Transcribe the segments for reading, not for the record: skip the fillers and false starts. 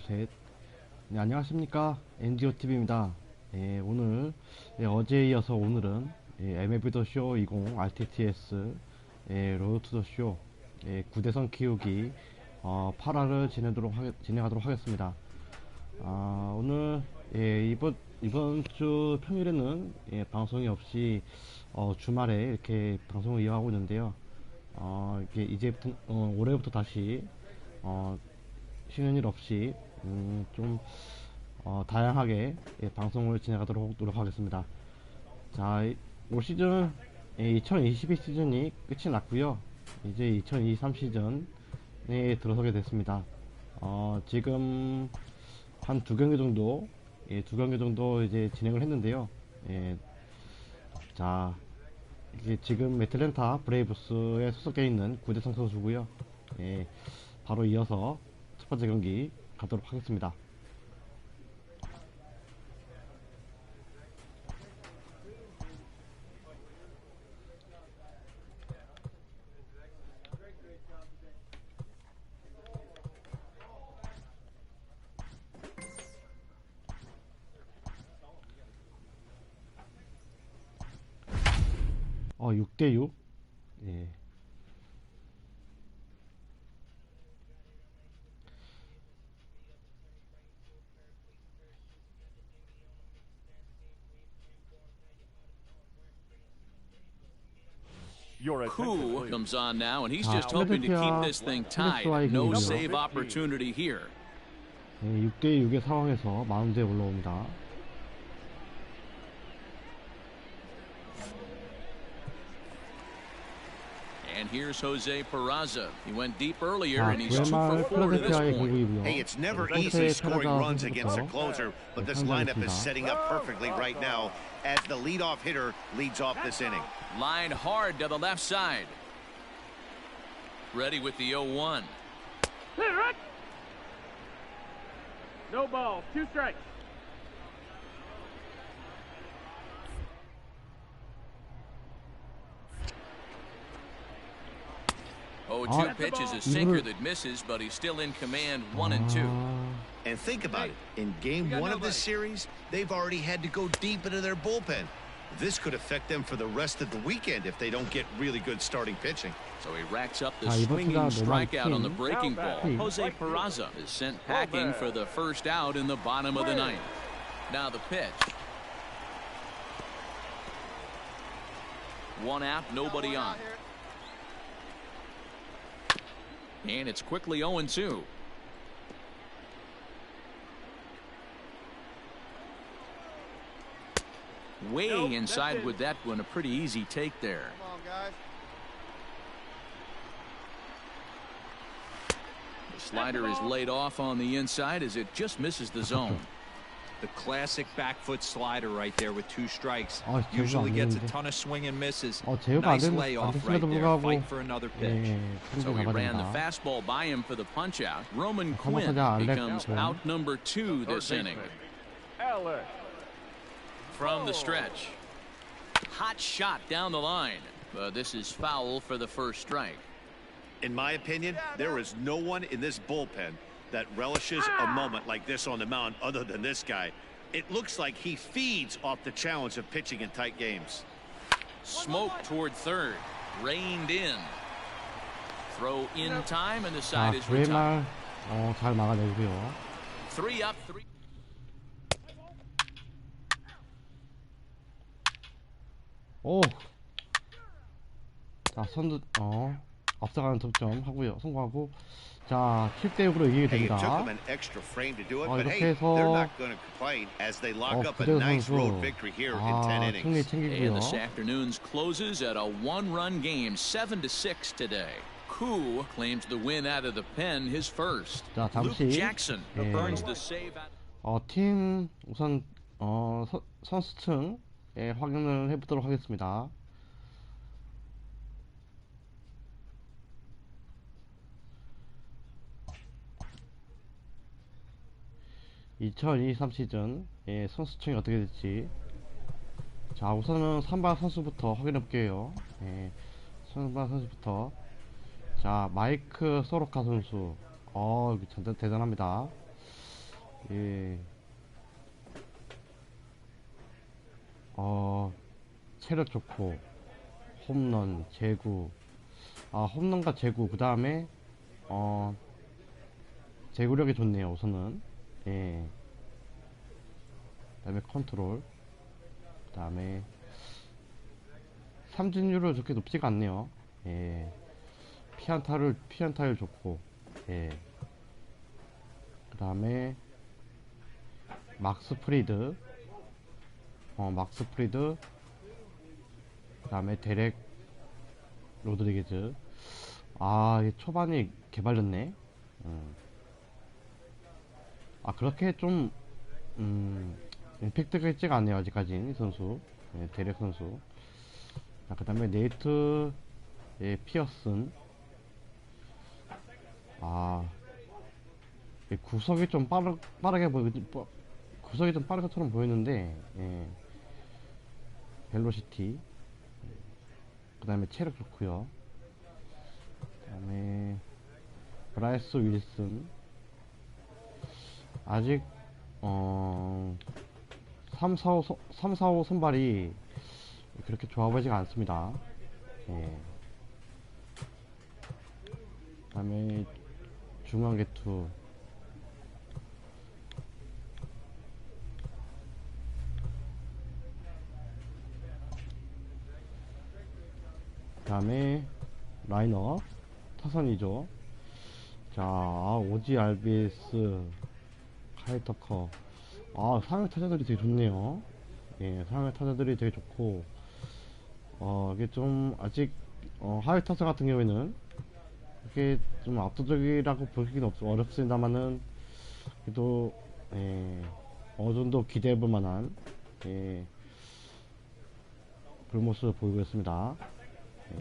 셋. 네, 안녕하십니까. NGOTV입니다. 오늘, 어제에 이어서 오늘은, MLB 더 쇼 20 RTTS, 로드 투 더 쇼, 9대선 키우기, 8화를 진행하도록 하겠습니다. 오늘, 이번 주 평일에는, 방송이 없이, 주말에 이렇게 방송을 이어가고 있는데요. 이게 이제부터, 올해부터 다시, 쉬는 일 없이 좀 다양하게 방송을 진행하도록 노력하겠습니다. 자, 올 시즌 2022 시즌이 끝이 났고요. 이제 2023 시즌에 들어서게 됐습니다. 지금 한 두 경기 정도, 두 경기 정도 이제 진행을 했는데요. 자, 이게 지금 애틀랜타 브레이브스에 소속돼 있는 구대성 선수고요. 바로 이어서 첫 번째 경기 가도록 하겠습니다. 어, 6대6. 예. Koo comes on now, and he's just hoping to keep this thing tied. No save opportunity here. 6대6의 상황에서 마운드에 올라옵니다. And here's Jose Peraza. He went deep earlier, and he's 2 9말 for 4 to this 필라델피아의 point. 경기이고요. Hey, it's never easy scoring runs against a closer, but this lineup is setting up perfectly right now as the leadoff hitter leads off this inning. Line hard to the left side. Ready with the 0-1. No ball, 2 strikes. Oh, 2 pitches, a sinker that misses, but he's still in command, 1 and 2. And think about it. In game 1 of this series, they've already had to go deep into their bullpen. This could affect them for the rest of the weekend if they don't get really good starting pitching. So he racks up the 이번 swinging 투가 strikeout on the 노만 breaking ball. 팀. Jose Peraza is sent packing for the first out in the bottom of the ninth. Now the pitch. 1 out, nobody on. And it's quickly 0-2. Way inside with that one, a pretty easy take there. Come on, guys. The slider is laid off on the inside as it just misses the zone. The classic back foot slider right there with 2 strikes. 제구가 Usually 안 gets a 되는데. ton of swing and misses. 제구가 Nice 안 layoff 됐음에도 right there. 불구하고 Fight for another pitch. So he ran the 나가됩니다. fastball by him for the punch out. Roman 한번 Quinn 타자 알렉 becomes 퀸. out number 2 this inning. Alex. From the stretch. Hot shot down the line. But this is foul for the first strike. In my opinion, there is no one in this bullpen that relishes a moment like this on the mound other than this guy. It looks like he feeds off the challenge of pitching in tight games. Smoke toward third. Reined in. Throw in time, and the side is retired. 9말 잘 막아내고요. 3 up, 3. 오. 자, 앞서가는 득점 하고요. 성공하고. 자, 7대6으로 이기게 Hey, it took 됩니다. them an extra frame to do it, 어, but 이렇게 hey, 해서 they're not going to complain as they lock up a 구대성 nice road 선수. victory here in 10 승리 innings. 챙기고요. And this afternoon's closes at a 1-run game, 7-6 today. Koo claims the win out of the pen, his first. 자, Luke 잠시 Jackson earns the save out. 팀 우선 선수층 확인을 해보도록 하겠습니다. (2023) 시즌 선수층이 어떻게 될지. 자, 우선은 선발 선수부터 확인해 볼게요. 선발 선수부터. 자, 마이크 소로카 선수. 이거 대단합니다. 예. 체력 좋고, 홈런, 제구. 홈런과 제구. 그 다음에, 제구력이 좋네요, 우선은. 예. 그 다음에 컨트롤. 그 다음에, 삼진율은 그렇게 높지가 않네요. 예. 피안타율 좋고, 예. 그 다음에, 막스 프리드. 그 다음에 데렉 로드리게즈. 이게 초반에 개발렸네. 그렇게 좀, 임팩트가 있지가 않네요, 아직까지는, 이 선수. 예, 데렉 선수. 그 다음에 네이트, 예, 피어슨. 구석이 좀 빠르게 구석이 좀 빠른 것처럼 보였는데, 예. 벨로시티. 그 다음에 체력 좋고요. 그 다음에 브라이스 윌슨. 아직 3, 4, 5 선발이 그렇게 좋아 보이지가 않습니다. 예. 그 다음에 중앙 개투. 그 다음에 라이너 타선이죠. 자, 오지 RBS, 카이 터커. 상위 타자들이 되게 좋네요. 예, 상위 타자들이 되게 좋고, 이게 좀 아직 하위 타자 같은 경우에는 이게 좀 압도적이라고 보기는 어렵습니다만은, 그래도 예, 어느 정도 기대해볼 만한, 예, 그런 모습을 보이고 있습니다. 예.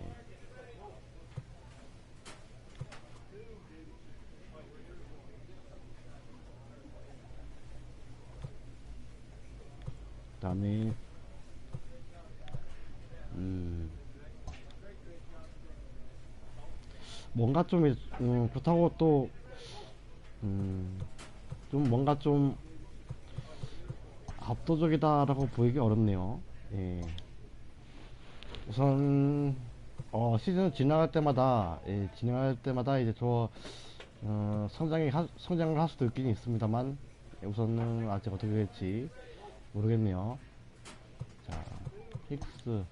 그 다음에 뭔가 좀 그렇다고 또 좀 뭔가 좀 압도적이다라고 보이기 어렵네요. 예. 우선 시즌 지나갈 때마다, 예, 이제 성장을 할 수도 있긴 있습니다만, 예, 우선은 아직 어떻게 될지 모르겠네요. 자, 힉스.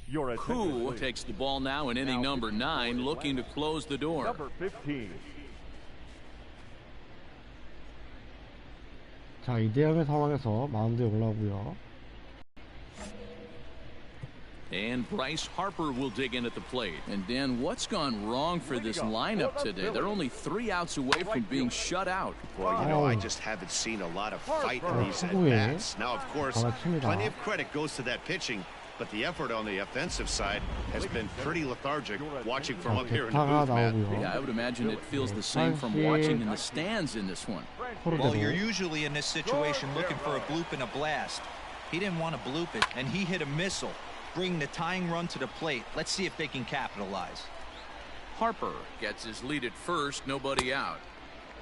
Your attention, Koo please. takes the ball now in inning Now number 9, looking to close the door. Number 15. 자, 2대0의 상황에서 마운드에 올라오고요. And Bryce Harper will dig in at the plate. And Dan, what's gone wrong for this lineup today? They're only 3 outs away from being shut out. Well, you know, I just haven't seen a lot of fight in these at-bats. Now, of course, plenty of credit goes to that pitching, but the effort on the offensive side has been pretty lethargic watching from up here in the booth, Matt. Yeah, I would imagine it feels the same from watching in the stands in this one. Well, you're usually in this situation looking for a bloop and a blast. He didn't want to bloop it, and he hit a missile, bringing the tying run to the plate. Let's see if they can capitalize. Harper gets his lead at first, nobody out.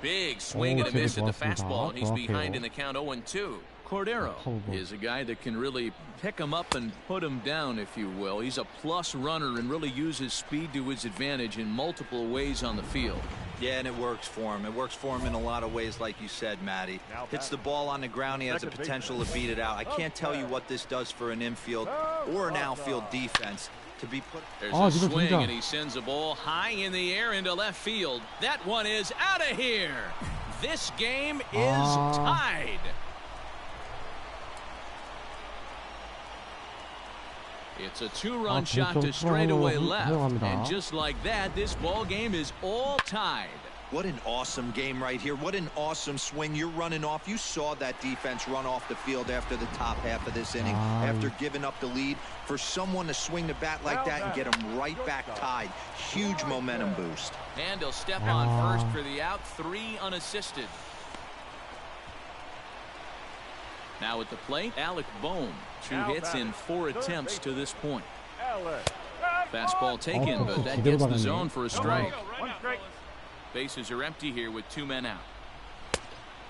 Big swing and a miss at the fastball, and he's behind in the count 0-2. Cordero is a guy that can really pick him up and put him down, if you will. He's a plus runner and really uses speed to his advantage in multiple ways on the field. Yeah, and it works for him. It works for him in a lot of ways, like you said, Matty. Hits the ball on the ground, he has the potential to beat it out. I can't tell you what this does for an infield or an outfield defense. To be put. There's a swing, and he sends a ball high in the air into left field. That one is out of here. This game is tied. It's a two-run shot to straightaway left, and just like that, this ball game is all tied. What an awesome game right here. What an awesome swing. You're running off. You saw that defense run off the field after the top half of this inning, after giving up the lead. For someone to swing the bat like that and get them right back tied, huge momentum boost. And he'll step on first for the out, 3 unassisted. Now at the plate, Alec Bohm. 2 hits in 4 attempts to this point. Fastball taken, but that gets the zone for a strike. Bases are empty here with 2 men out.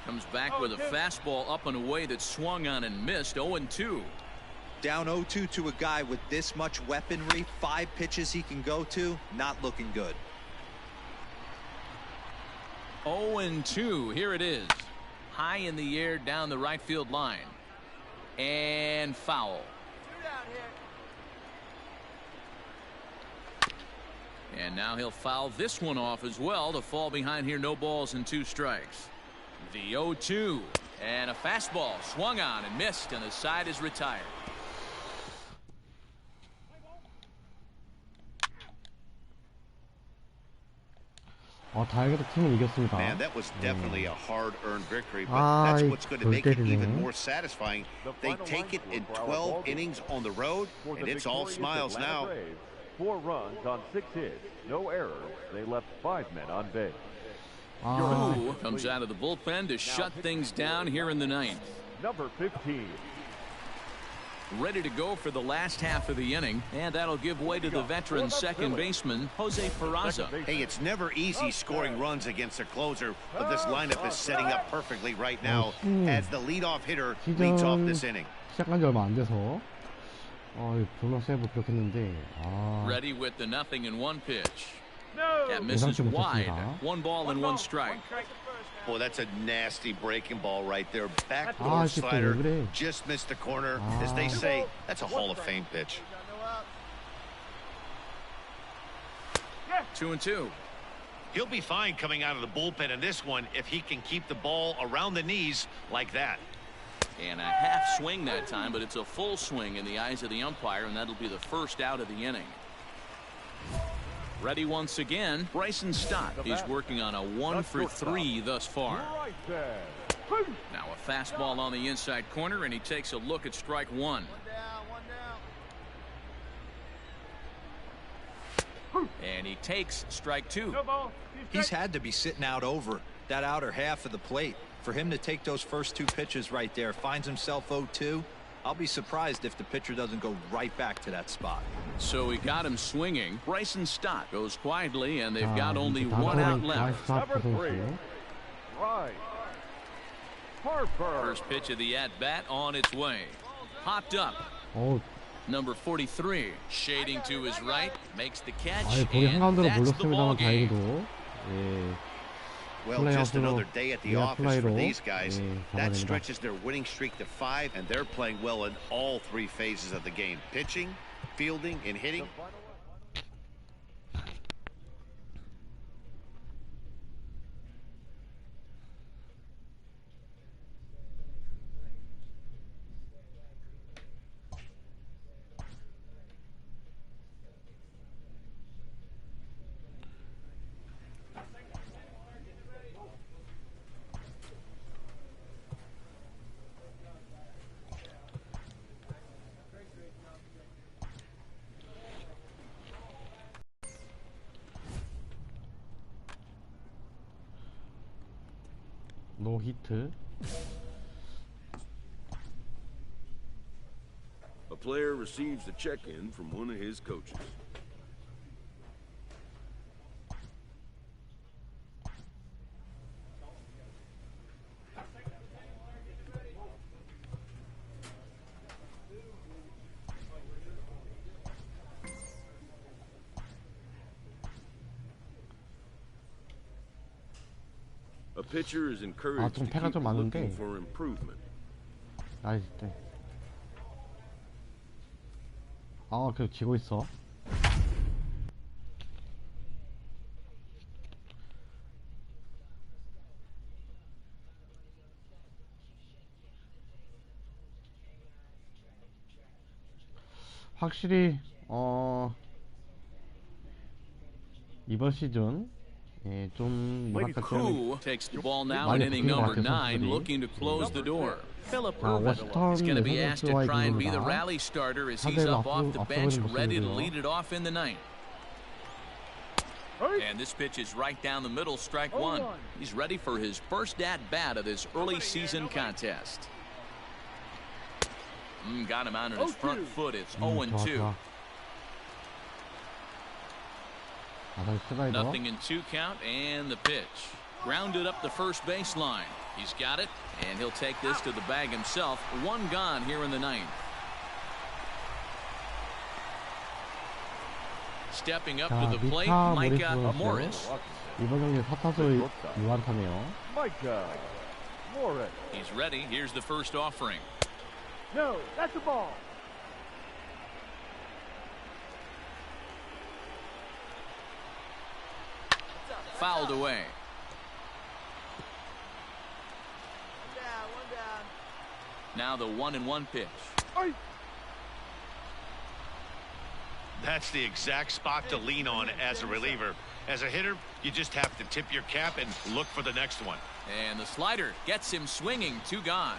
Comes back with a fastball up and away that swung on and missed. 0-2. Down 0-2 to a guy with this much weaponry, 5 pitches he can go to, not looking good. 0-2. Here it is. High in the air down the right field line. And foul. And now he'll foul this one off as well to fall behind here. No balls and 2 strikes. The 0-2. And a fastball swung on and missed, and the side is retired. 다행히도 팀은 이겼습니다. Man, that was definitely a hard-earned victory, but that's what's going to make it even more satisfying. They take it in 12 innings on the road, and it's all smiles now. 4 runs on 6 hits, no errors. They left 5 men on base. Who comes out of the bullpen to shut things down here in the 9th. Number 15. Ready to go for the last half of the inning, and that'll give way to the veteran second baseman, Jose Peraza. Hey, it's never easy scoring runs against a closer, but this lineup is setting up perfectly right now as the leadoff hitter leads off this inning. 시작한 지 얼마 안 돼서 블러 세이브 기록했는데 Ready with the 0-1 pitch. That misses wide. 1 ball and 1 strike. Boy, that's a nasty breaking ball right there. Backdoor slider, just missed the corner. As they say, that's a Hall of Fame pitch. 2-2. He'll be fine coming out of the bullpen in this one if he can keep the ball around the knees like that. And a half swing that time, but it's a full swing in the eyes of the umpire, and that'll be the first out of the inning. Ready once again, Bryson Stott is working on a 1 for 3 thus far. Now a fastball on the inside corner, and he takes a look at strike 1. And he takes strike 2. He's had to be sitting out over that outer half of the plate. For him to take those first 2 pitches right there, finds himself 0-2. I'll be surprised if the pitcher doesn't go right back to that spot. So he got him swinging. Bryson Stott goes quietly, and they've got only 1 out left. Number 3. Right. Harper. First pitch of the at-bat on its way. Popped up. Number 43 shading to his right, makes the catch, and that's the ball game. Well, just another day at the office for these guys. That stretches their winning streak to 5, and they're playing well in all 3 phases of the game: pitching, fielding, and hitting. 노 히트. A player receives a check-in from one of his coaches. A pitcher is encouraged to keep looking for improvement. 나이스 때. 그래도 지고 있어. 확실히 이번 시즌 좀 Who takes the ball now in inning number 9, looking to close the door. Philip Rubin is going to be asked to try and be the rally starter as he's up off the bench, ready to lead it off in the ninth. And this pitch is right down the middle, strike one. He's ready for his first at-bat of this early season contest. Got him out on his front foot. It's 0-2. Nothing in 2 count, and the pitch. Grounded up the first baseline. He's got it, and he'll take this to the bag himself. 1 gone here in the ninth. Stepping up to the plate, Micah Morris. 이번 경기 4타수 6안타네요. He's ready. Here's the first offering. No, that's a ball. Fouled away. One down. Now the 1-1 pitch. That's the exact spot to lean on as a reliever. As a hitter, you just have to tip your cap and look for the next one. And the slider gets him swinging. 2 gone.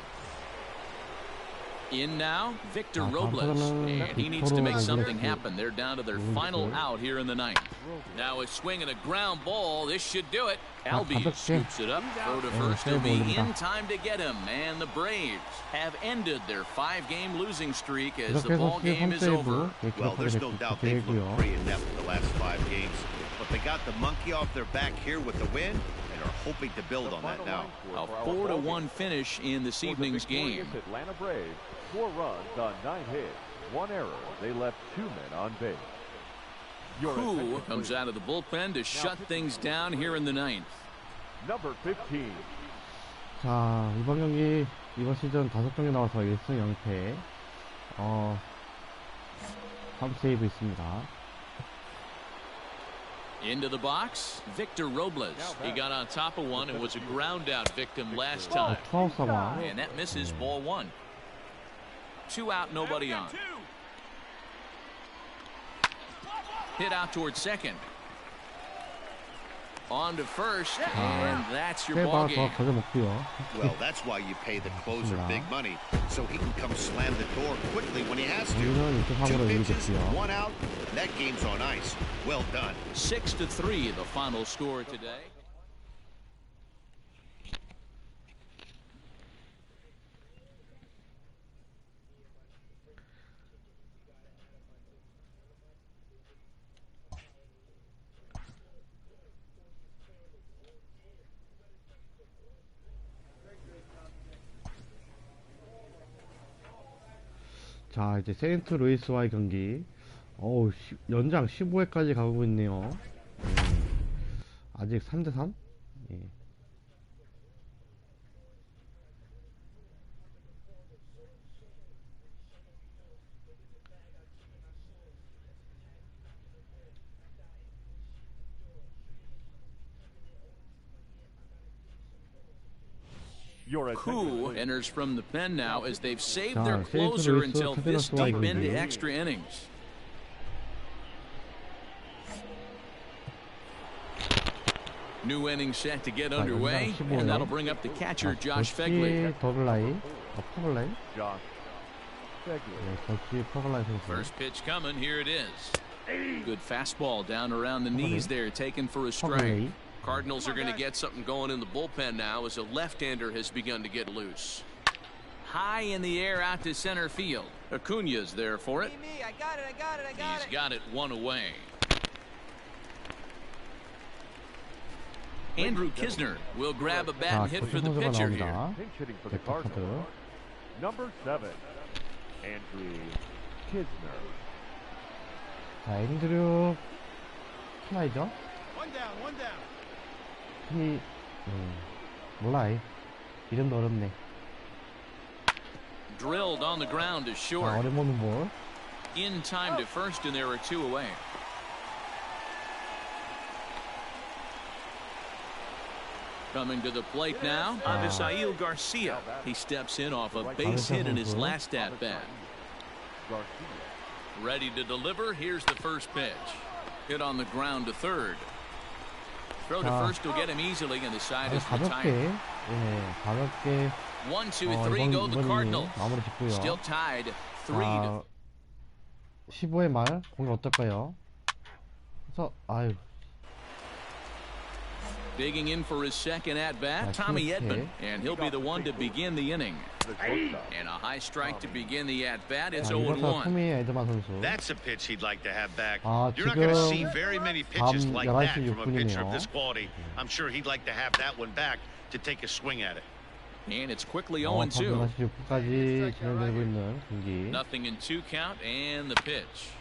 In now, Victor Robles, and he needs to make something happen. They're down to their final out here in the ninth. Now a swing and a ground ball. This should do it. Albie scoops it up. Throw to first. He'll be in time to get him. And the Braves have ended their 5-game losing streak as the ball game is over. Well, there's no doubt they've looked pretty inept in the last 5 games. But they got the monkey off their back here with the win and are hoping to build on that now. A 4-1 finish in this evening's game. Atlanta Braves, 4 runs on 9 hits, 1 error. They left 2 men on base. Who comes out of the bullpen to shut things down here in the ninth. Number 15. 자, 이번 경기 이번 시즌 5경기 나와서 1승 0패 3세이브 있습니다. Into the box, Victor Robles. He got on top of one and was a ground out victim last time. 투아웃 상황. And that misses, ball 1. 2 out, nobody on. Hit out towards second. On to first, and that's your ball game. Well, that's why you pay the closer big money, so he can come slam the door quickly when he has to. 2 pitches, 1 out, that game's on ice. Well done. 6-3, the final score today. 자, 이제 세인트 루이스와의 경기. 연장 15회까지 가고 있네요. 아직 3대3? 예. Who enters from the pen now as they've saved their closer until this deep into extra innings. New inning set to get underway, and that'll bring up the catcher, Josh Fegley. First pitch coming, here it is. Good fastball down around the knees there, taken for a strike. Cardinals are going to get something going in the bullpen now as a left-hander has begun to get loose. High in the air out to center field. Acuna's there for it. I got it. He's got it 1 away. Andrew Kisner will grab a bat and hit for the pitcher here. Pinch hitting for the Cardinals. Number 7, Andrew Kisner. 자, 앤드류 키나이죠? One down. 키 몰라. 이름도 어렵네. Drilled on the ground to 자, short. 어려운 볼. In time to first, and there are 2 away. Coming to the plate now, Avisail Garcia. He steps in off a base hit in his last at-bat. Ready to deliver. Here's the first pitch. Hit on the ground to third. Throw to first will get him easily, and the side is 가볍게, retired. 예, 가볍게 1, 2, 3 go the Cardinals. 마무리 짓고요. Still tied 3. 15회 말 공이 어떨까요? 그래서 아유. Digging in for his second at bat, Tommy Edman, and he'll be the one to begin the inning. And a high strike to begin the at bat. It's 0-1. That's a pitch he'd like to have back. 아, You're not going to see very many pitches like that from a pitcher of this 6분이네요. quality. I'm sure he'd like to have that one back to take a swing at it. And it's quickly 밤 0-2. 11시 6분까지 진행되고 있는 경기. Nothing in 2 count, and the pitch.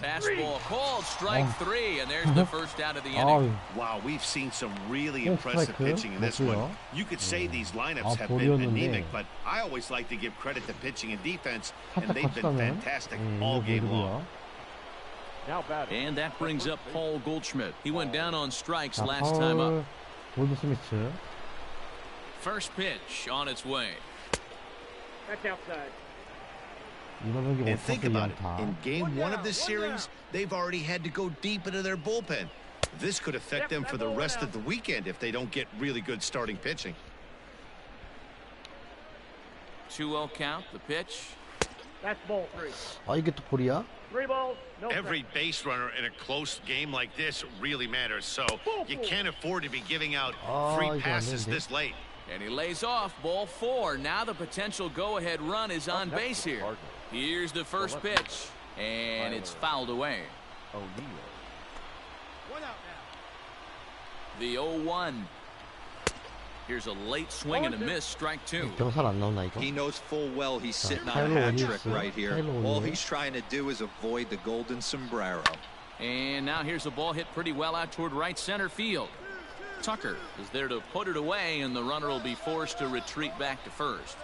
Fastball called, strike 3, and there's the first out of the inning. Wow, we've seen some really impressive pitching in this one. You could say these lineups have been anemic, but I always like to give credit to pitching and defense, and they've been fantastic all game long. And that brings up Paul Goldschmidt. He went down on strikes last time up. 골드스미스. First pitch on its way. That's outside. And think about it. In game 1 of this series, they've already had to go deep into their bullpen. This could affect them for the rest of the weekend if they don't get really good starting pitching. 2-0 count, the pitch. That's ball 3. 아, 이게 또 볼이야? 3 balls, no Every base runner in a close game like this really matters, so you can't afford to be giving out free passes this late. And he lays off, ball 4. Now the potential go-ahead run is on base here. Here's the first pitch, and it's fouled away. The 0-1. Here's a late swing and a miss, strike 2. 경찰 안 나오나 이거? He knows full well he's sitting on a hat trick right here. All he's trying to do is avoid the golden sombrero. And now here's a ball hit pretty well out toward right center field. Tucker is there to put it away, and the runner will be forced to retreat back to first.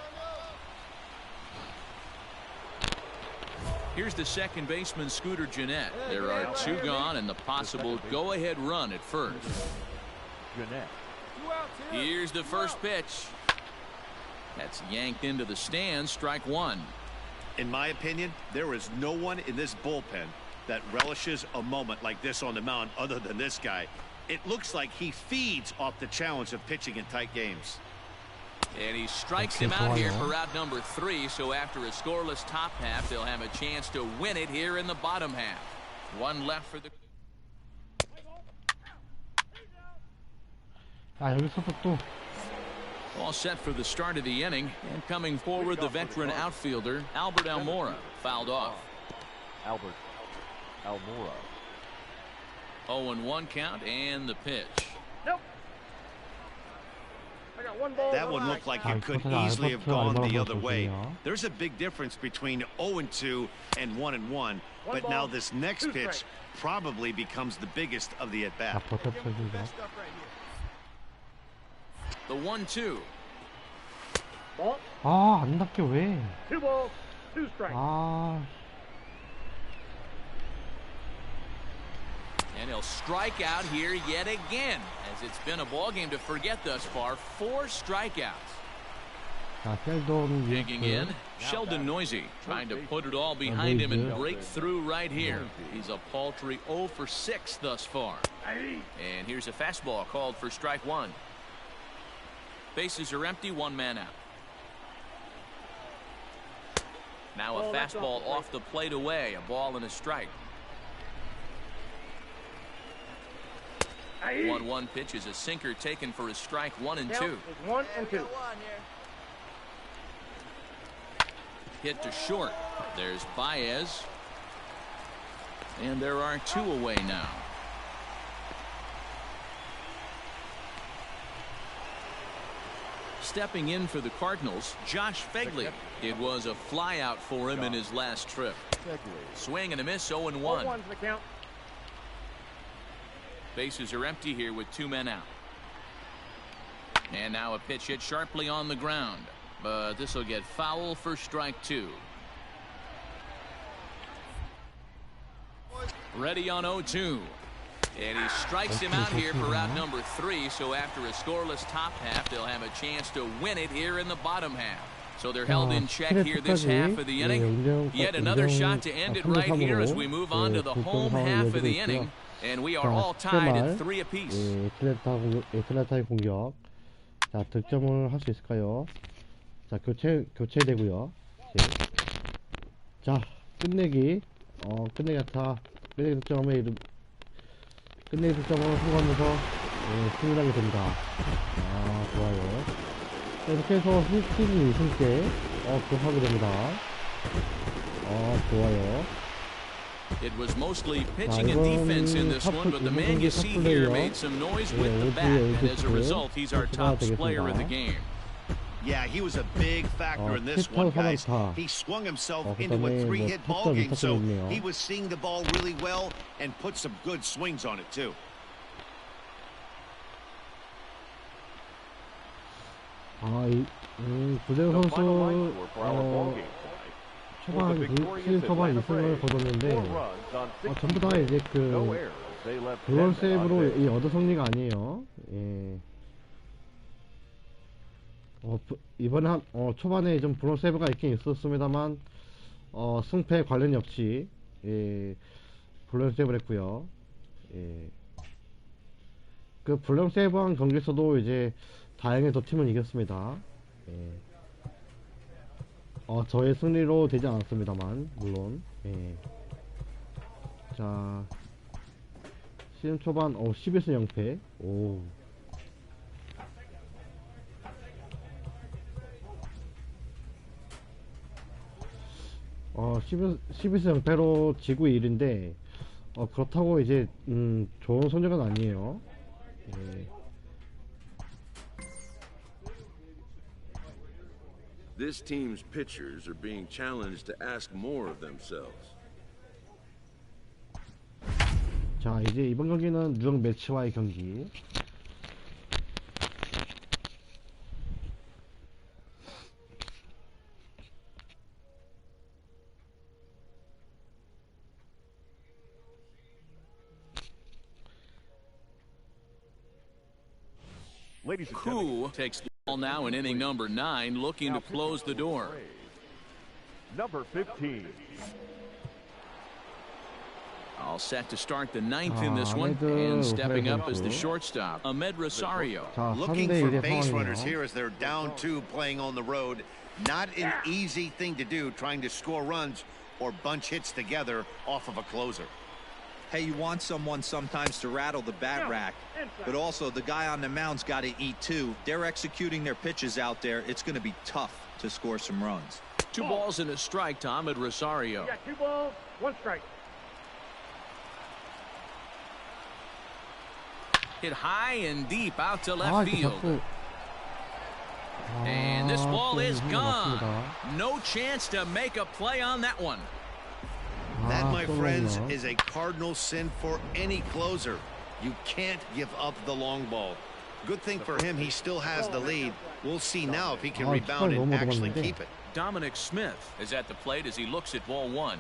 Here's the second baseman, Scooter Gennett. There are 2 gone and the possible go-ahead run at first. Here's the first pitch. That's yanked into the stands, strike 1. In my opinion, there is no one in this bullpen that relishes a moment like this on the mound other than this guy. It looks like he feeds off the challenge of pitching in tight games. And he strikes him out here for out number 3, so after a scoreless top half, they'll have a chance to win it here in the bottom half. 1 left for the... 아, 여기서도 또 All set for the start of the inning, and coming forward, the veteran outfielder, Albert Almora, fouled off. Albert Almora. 0-1 count, and the pitch. Nope. I got 1 ball. That one looked like it could easily have gone the other way. There's a big difference between 0-2 and 1-1, but now this next pitch probably becomes the biggest of the at-bat. The 1-2. Ball. 아, 안 닿게 왜? 2 balls, 2 strikes. 아. And he'll strike out here yet again, as it's been a ball game to forget thus far. 4 strikeouts. 자, 셀돈 Digging in, Sheldon Noisy, trying to put it all behind him and break through right here. He's a paltry 0 for 6 thus far. And here's a fastball called for strike 1. Bases are empty, 1 man out. Now a fastball off the plate away, a ball and a strike. 1-1 pitch is a sinker taken for a strike, 1 and 2. 1 and 2. Hit to short. There's Baez. And there are 2 away now. Stepping in for the Cardinals, Josh Fegley. It was a flyout for him in his last trip. Swing and a miss, 0-1. 0-1's the count. Bases are empty here with 2 men out. And now a pitch hit sharply on the ground, but this will get foul for strike 2. Ready on 0-2. And he strikes him out here for out number 3. So after a scoreless top half, they'll have a chance to win it here in the bottom half. So they're held in check here this half of the inning. Yet another shot to end it right here as we move on to the home half of the inning. And we are all tied at 3 apiece. 애틀랜타의 공격. 자, 득점을 할 수 있을까요? 자, 교체되고요. 자, 끝내기. 끝내기 같아. 끝내기 득점을 성공하면서 승리하게 됩니다. 좋아요. 이렇게 해서 팀이 2승째 기록하게 됩니다. 좋아요. It was mostly pitching and defense in this one, but the man you see here made some noise with the bat, and as a result, he's our top player of the game. Yeah, he was a big factor in this one, guys. He swung himself into a 3-hit ball game, so he was seeing the ball really well and put some good swings on it, too. 구대호 선수 초반 2승을 거뒀는데 전부 다 이제 블론 세이브로 이 얻어 승리가 아니에요. 이번에 초반에 좀 블론 세이브가 있긴 있었습니다만 승패 관련이 없이 블론 세이브를 했고요. 그 블론 세이브한 경기에서도 이제 다행히도 팀은 이겼습니다. 저의 승리로 되지 않았습니다만 물론. 자, 시즌 초반 11승 0패. 오. 12승 0패로 지구 1인데 그렇다고 이제 좋은 성적은 아니에요. This team's pitchers are being challenged to ask more of themselves. 자, 이제 이번 경기는 뉴욕 매치와의 경기. Koo takes the ball now in inning number 9, looking to close the door. Number 15. All set to start the 9th in this one, and stepping up as the shortstop, Ahmed Rosario. Looking for base runners here as they're down 2 playing on the road. Not an easy thing to do, trying to score runs or bunch hits together off of a closer. Hey, you want someone sometimes to rattle the bat rack, but also the guy on the mound's got to eat too. They're executing their pitches out there. It's going to be tough to score some runs. 2 balls and a strike to Ahmed Rosario. You got 2 balls, 1 strike. Hit high and deep out to left field. And this ball is gone. No chance to make a play on that one. That, my friends, is a cardinal sin for any closer. You can't give up the long ball. Good thing for him, he still has the lead. We'll see now if he can rebound and actually keep it. Dominic Smith is at the plate as he looks at ball 1.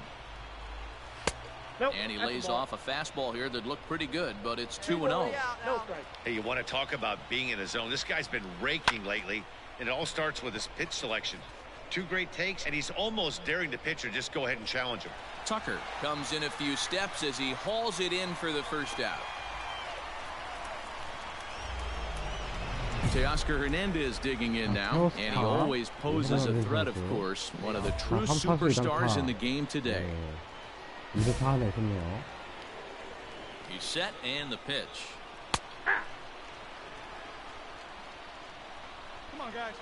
Nope, and he lays off a fastball here that looked pretty good, but it's 2-0. No strike. Hey, you want to talk about being in a zone? This guy's been raking lately, and it all starts with his pitch selection. 2 great takes, and he's almost daring the pitcher just go ahead and challenge him. Tucker comes in a few steps as he hauls it in for the first out. Teoscar Hernandez digging in now, and he always poses a threat, of course. One of the true superstars in the game today. He's set and the pitch. Come on, guys.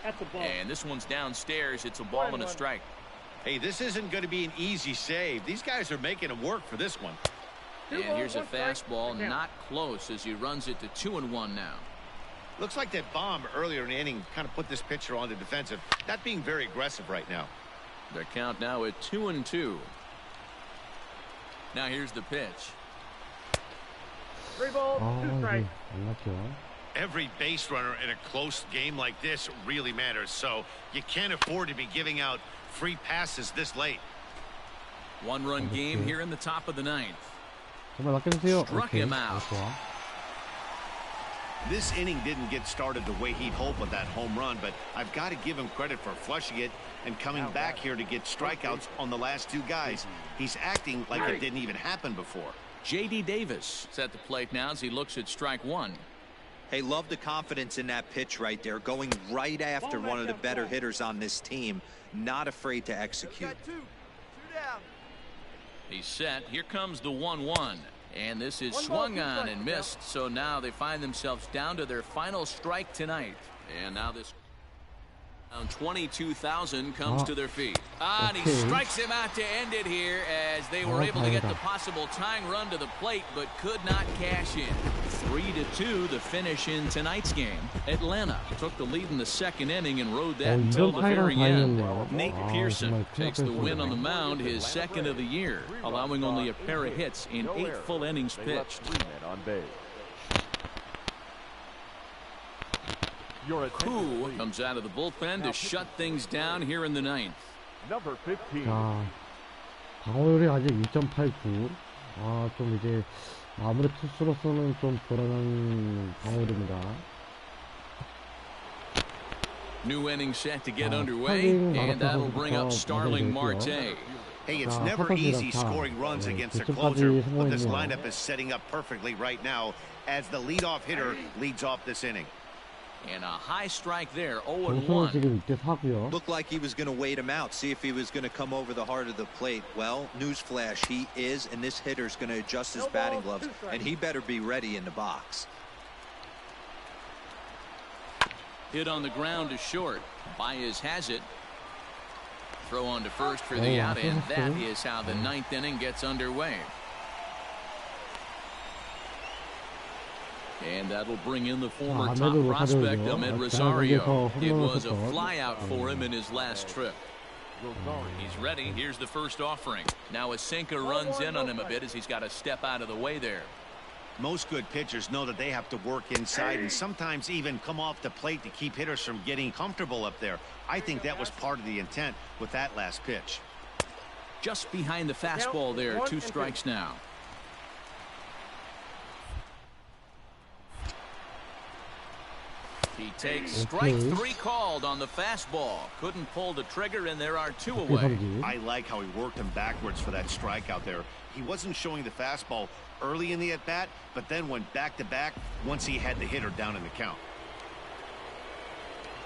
That's a ball. And this one's downstairs. It's a ball and a strike. Hey, this isn't going to be an easy save. These guys are making him work for this one. And here's a fastball, not close, as he runs it to 2-1 now. Looks like that bomb earlier in the inning kind of put this pitcher on the defensive. Not being very aggressive right now. The count now at 2-2. Now here's the pitch. 3 balls, 2 strikes. Every base runner in a close game like this really matters, so you can't afford to be giving out free passes this late. One-run game here in the top of the ninth. 정말 맡겨주세요. Struck 오케이. him out. 좋아. This inning didn't get started the way he'd hoped with that home run, but I've got to give him credit for flushing it and coming back here to get strikeouts on the last two guys. He's acting like it didn't even happen before. J.D. Davis is at the plate now as he looks at strike one. Hey, love the confidence in that pitch right there, going right after one of the better hitters on this team, not afraid to execute. He's set. Here comes the 1-1. And this is swung on and missed, so now they find themselves down to their final strike tonight. And now this around 22,000 comes to their feet. And he strikes him out to end it here as they were able to get the possible tying run to the plate but could not cash in. 3-2 the finish in tonight's game. Atlanta took the lead in the second inning and rode that until the very end. Nate Pearson takes the win on the mound, his second of the year, allowing only a pair of hits in 8 full innings pitched. Koo comes out of the bullpen to shut things down here in the ninth. Number 15. 자, 방어율이 아직 2.89. 좀 이제 아무리 투수로서는 좀 불안한 방어율입니다. New inning set to get underway, and that'll bring up Starling Marte. Hey, it's never easy scoring runs against a closer, but this lineup is setting up perfectly right now as the leadoff hitter leads off this inning. And a high strike there, 정수는 0-1. 지금 6대 4고요. Looked like he was going to wait him out, see if he was going to come over the heart of the plate. Well, newsflash, he is, and this hitter's going to adjust his batting gloves, and he better be ready in the box. Hit on the ground to short. Baez has it. Throw on to first for the out, and that is how the ninth inning gets underway. And that'll bring in the former top prospect, Ahmed Rosario. It was a flyout for him in his last trip. He's ready. Here's the first offering. Now a sinker runs in on him a bit as he's got to step out of the way there. Most good pitchers know that they have to work inside and sometimes even come off the plate to keep hitters from getting comfortable up there. I think that was part of the intent with that last pitch. Just behind the fastball there, 2 strikes now. He takes strike 3 called on the fastball. Couldn't pull the trigger, and there are 2 away. I like how he worked him backwards for that strikeout there. He wasn't showing the fastball early in the at-bat, but then went back-to-back once he had the hitter down in the count.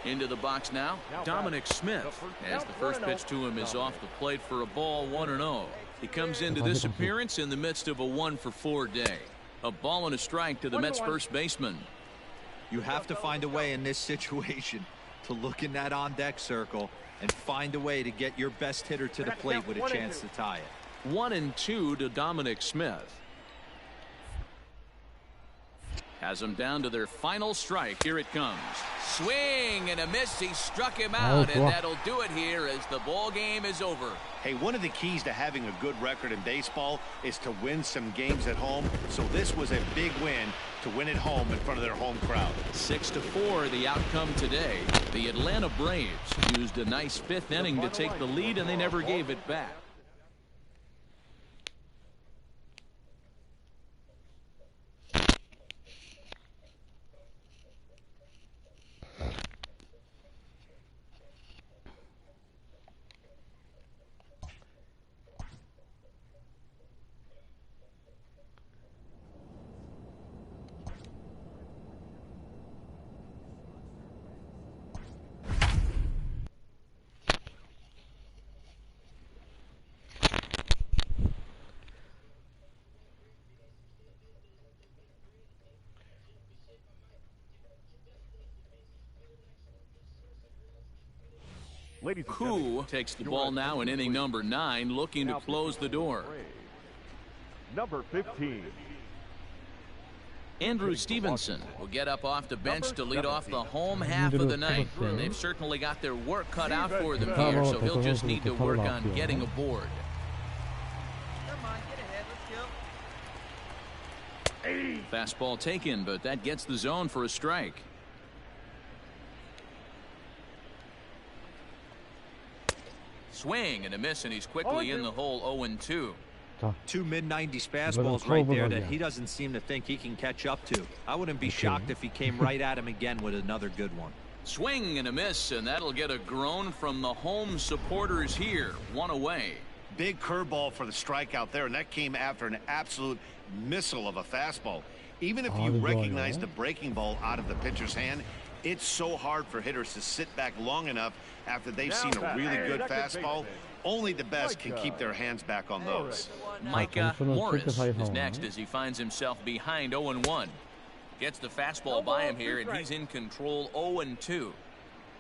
Into the box now, Dominic Smith, as the first pitch to him is off the plate for a ball, 1-0. He comes into this appearance in the midst of a 1-for-4 day. A ball and a strike to the Mets first baseman. You have to find a way in this situation to look in that on-deck circle and find a way to get your best hitter to the plate with a chance to tie it. 1-2 to Dominic Smith. Has them down to their final strike. Here it comes. Swing and a miss. He struck him out, and that'll do it here as the ball game is over. Hey, one of the keys to having a good record in baseball is to win some games at home. So this was a big win to win at home in front of their home crowd. 6-4 the outcome today. The Atlanta Braves used a nice 5th inning to take the lead, and they never gave it back. Koo takes the ball now in inning number 9, looking to close the door. Number 15. Andrew Stevenson will get up off the bench to lead off the home half of the ninth, and they've certainly got their work cut out for them here, so he'll just need to work on getting aboard. Fastball taken, but that gets the zone for a strike. Swing and a miss, and he's quickly in the hole 0-2. 자, Two mid-90s 이거는 fastballs right there that 커브각이야. he doesn't seem to think he can catch up to. I wouldn't be shocked if he came right at him again with another good one. Swing and a miss, and that'll get a groan from the home supporters here. One away. Big curveball for the strikeout there, and that came after an absolute missile of a fastball. Even if you recognize the breaking ball out of the pitcher's hand, it's so hard for hitters to sit back long enough after they've seen a really good fastball. Only the best can keep their hands back on those. Micah Morris is next as he finds himself behind 0-1. Gets the fastball by him here, and he's in control 0-2.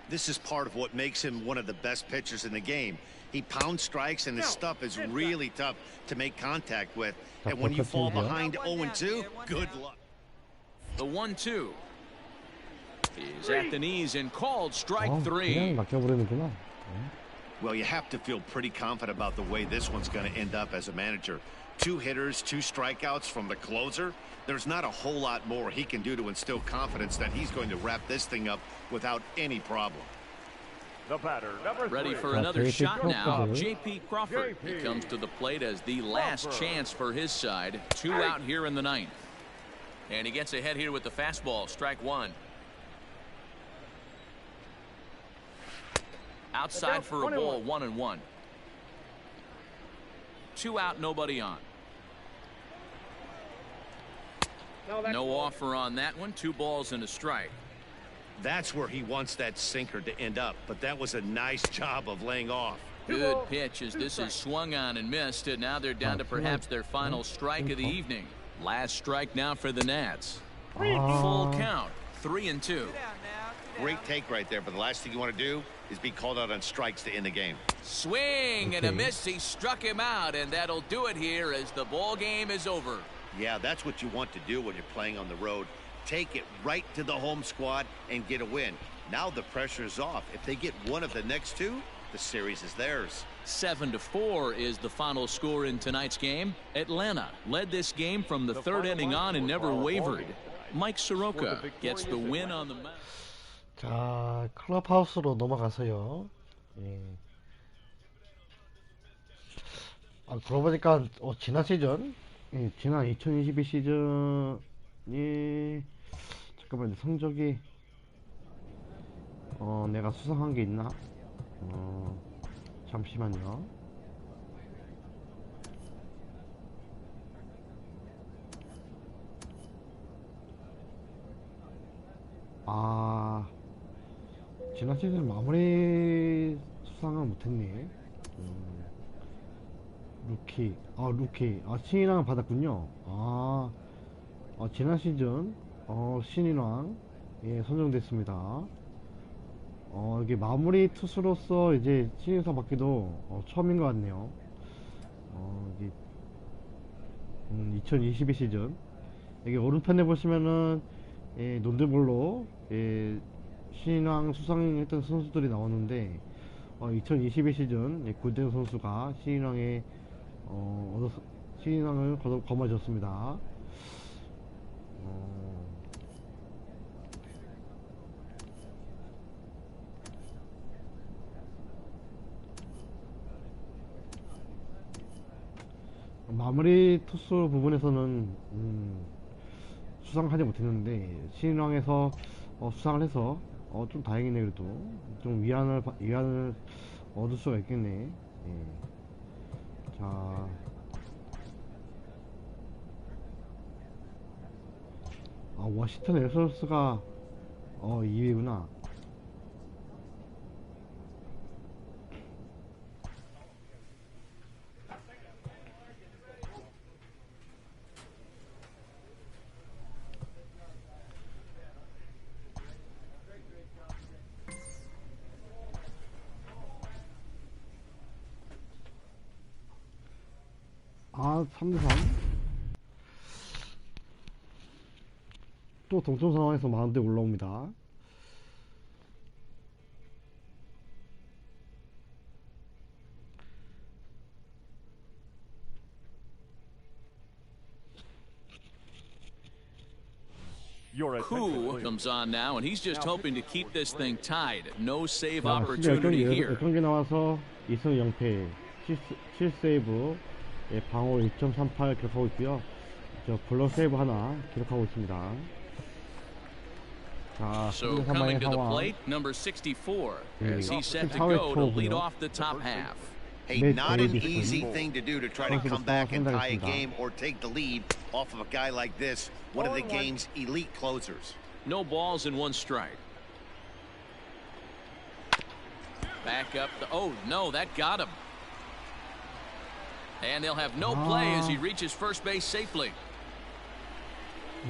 This is part of what makes him one of the best pitchers in the game. He pounds strikes, and his stuff is really tough to make contact with. And when you fall behind 0-2, good luck. The 1-2 is at the knees and called strike 그냥 3. 맡겨버리는구나. Well, you have to feel pretty confident about the way this one's going to end up as a manager. 2 hitters, 2 strikeouts from the closer. There's not a whole lot more he can do to instill confidence that he's going to wrap this thing up without any problem. The batter, number 3. Ready for another shot now. J.P. Crawford. He comes to the plate as the last chance for his side. 2 out here in the 9th. And he gets ahead here with the fastball. Strike 1. Outside for a ball, 1-1. 2 out, nobody on. No offer on that one. 2 balls and a strike. That's where he wants that sinker to end up, but that was a nice job of laying off. Good pitch as this is swung on and missed, and now they're down to perhaps their final strike of the evening. Last strike now for the Nats. Full count, 3-2. Great take right there, but the last thing you want to do is be called out on strikes to end the game. Swing and a miss. He struck him out, and that'll do it here as the ball game is over. Yeah, that's what you want to do when you're playing on the road. Take it right to the home squad and get a win. Now the pressure is off. If they get one of the next 2, the series is theirs. 7-4 is the final score in tonight's game. Atlanta led this game from the 3rd inning on and never wavered. Mike Soroka gets the win on the mound. 자, 클럽하우스로 넘어가서요. 예. 그러고 보니까 지난 시즌, 지난 2022 시즌이 잠깐만요. 성적이 내가 수상한 게 있나? 잠시만요. 지난 시즌 마무리 수상은 못했네. 루키, 신인왕 받았군요. 지난 시즌 신인왕 선정됐습니다. 이게 마무리 투수로서 이제 신인상 받기도 처음인 것 같네요. 이게 2022 시즌 여기 오른편에 보시면은 논드볼로 신인왕 수상했던 선수들이 나오는데 2022 시즌 고대현 선수가 신인왕에 신인왕을 거머쥐었습니다. 마무리 투수 부분에서는 수상하지 못했는데 신인왕에서 수상을 해서 좀 다행이네. 그래도 좀 위안을 얻을 수가 있겠네. 자, 워싱턴 에스트로스가 2위구나. 아, 3대3. 또 동점 상황에서 마운드에 올라옵니다. Koo comes on now, and he's just hoping to keep this thing tied. No save 자, opportunity here. 10경기 나와서 2승 0패 7세이브, 예, 방어 1.38 기록하고 있고요. 저 블록 세이브 하나 기록하고 있습니다. 자, So coming to the plate, number 64, as he's set to go to lead off the top half. Hey, not an easy thing to do to try to come back and tie a game or take the lead off of a guy like this, one of the game's elite closers. No balls and 1 strike. Back up. Oh, no, that got him. And they'll have no play as he reaches first base safely.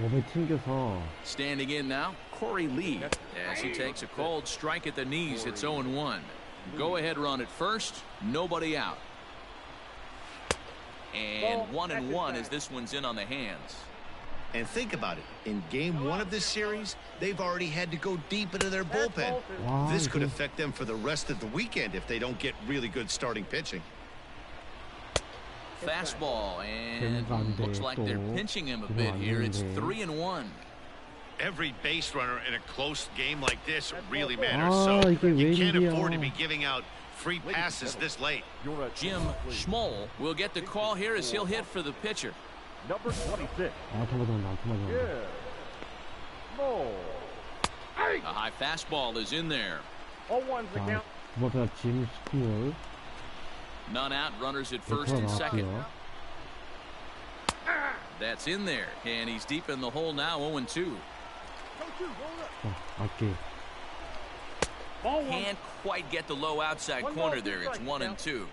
몸에 튕겨서. Standing in now, Corey Lee, as he takes a cold strike at the knees. It's 0-1. Go ahead run at first, nobody out. And 1-1 as this one's in on the hands. And think about it. In game 1 of this series, they've already had to go deep into their bullpen. Wow, this could affect them for the rest of the weekend if they don't get really good starting pitching. Fastball, and looks like they're pinching him a bit here. It's 3-1. Every base runner in a close game like this really matters, so you can't afford to be giving out free passes this late. Jim Schmoll will get the call here as he'll hit for the pitcher. Number 26. A high fastball is in there. 0-1's the count. 짐 스몰. None out, runners at first and second. That's in there, and he's deep in the hole now, 0-2. Can't quite get the low outside corner there. It's 1-2.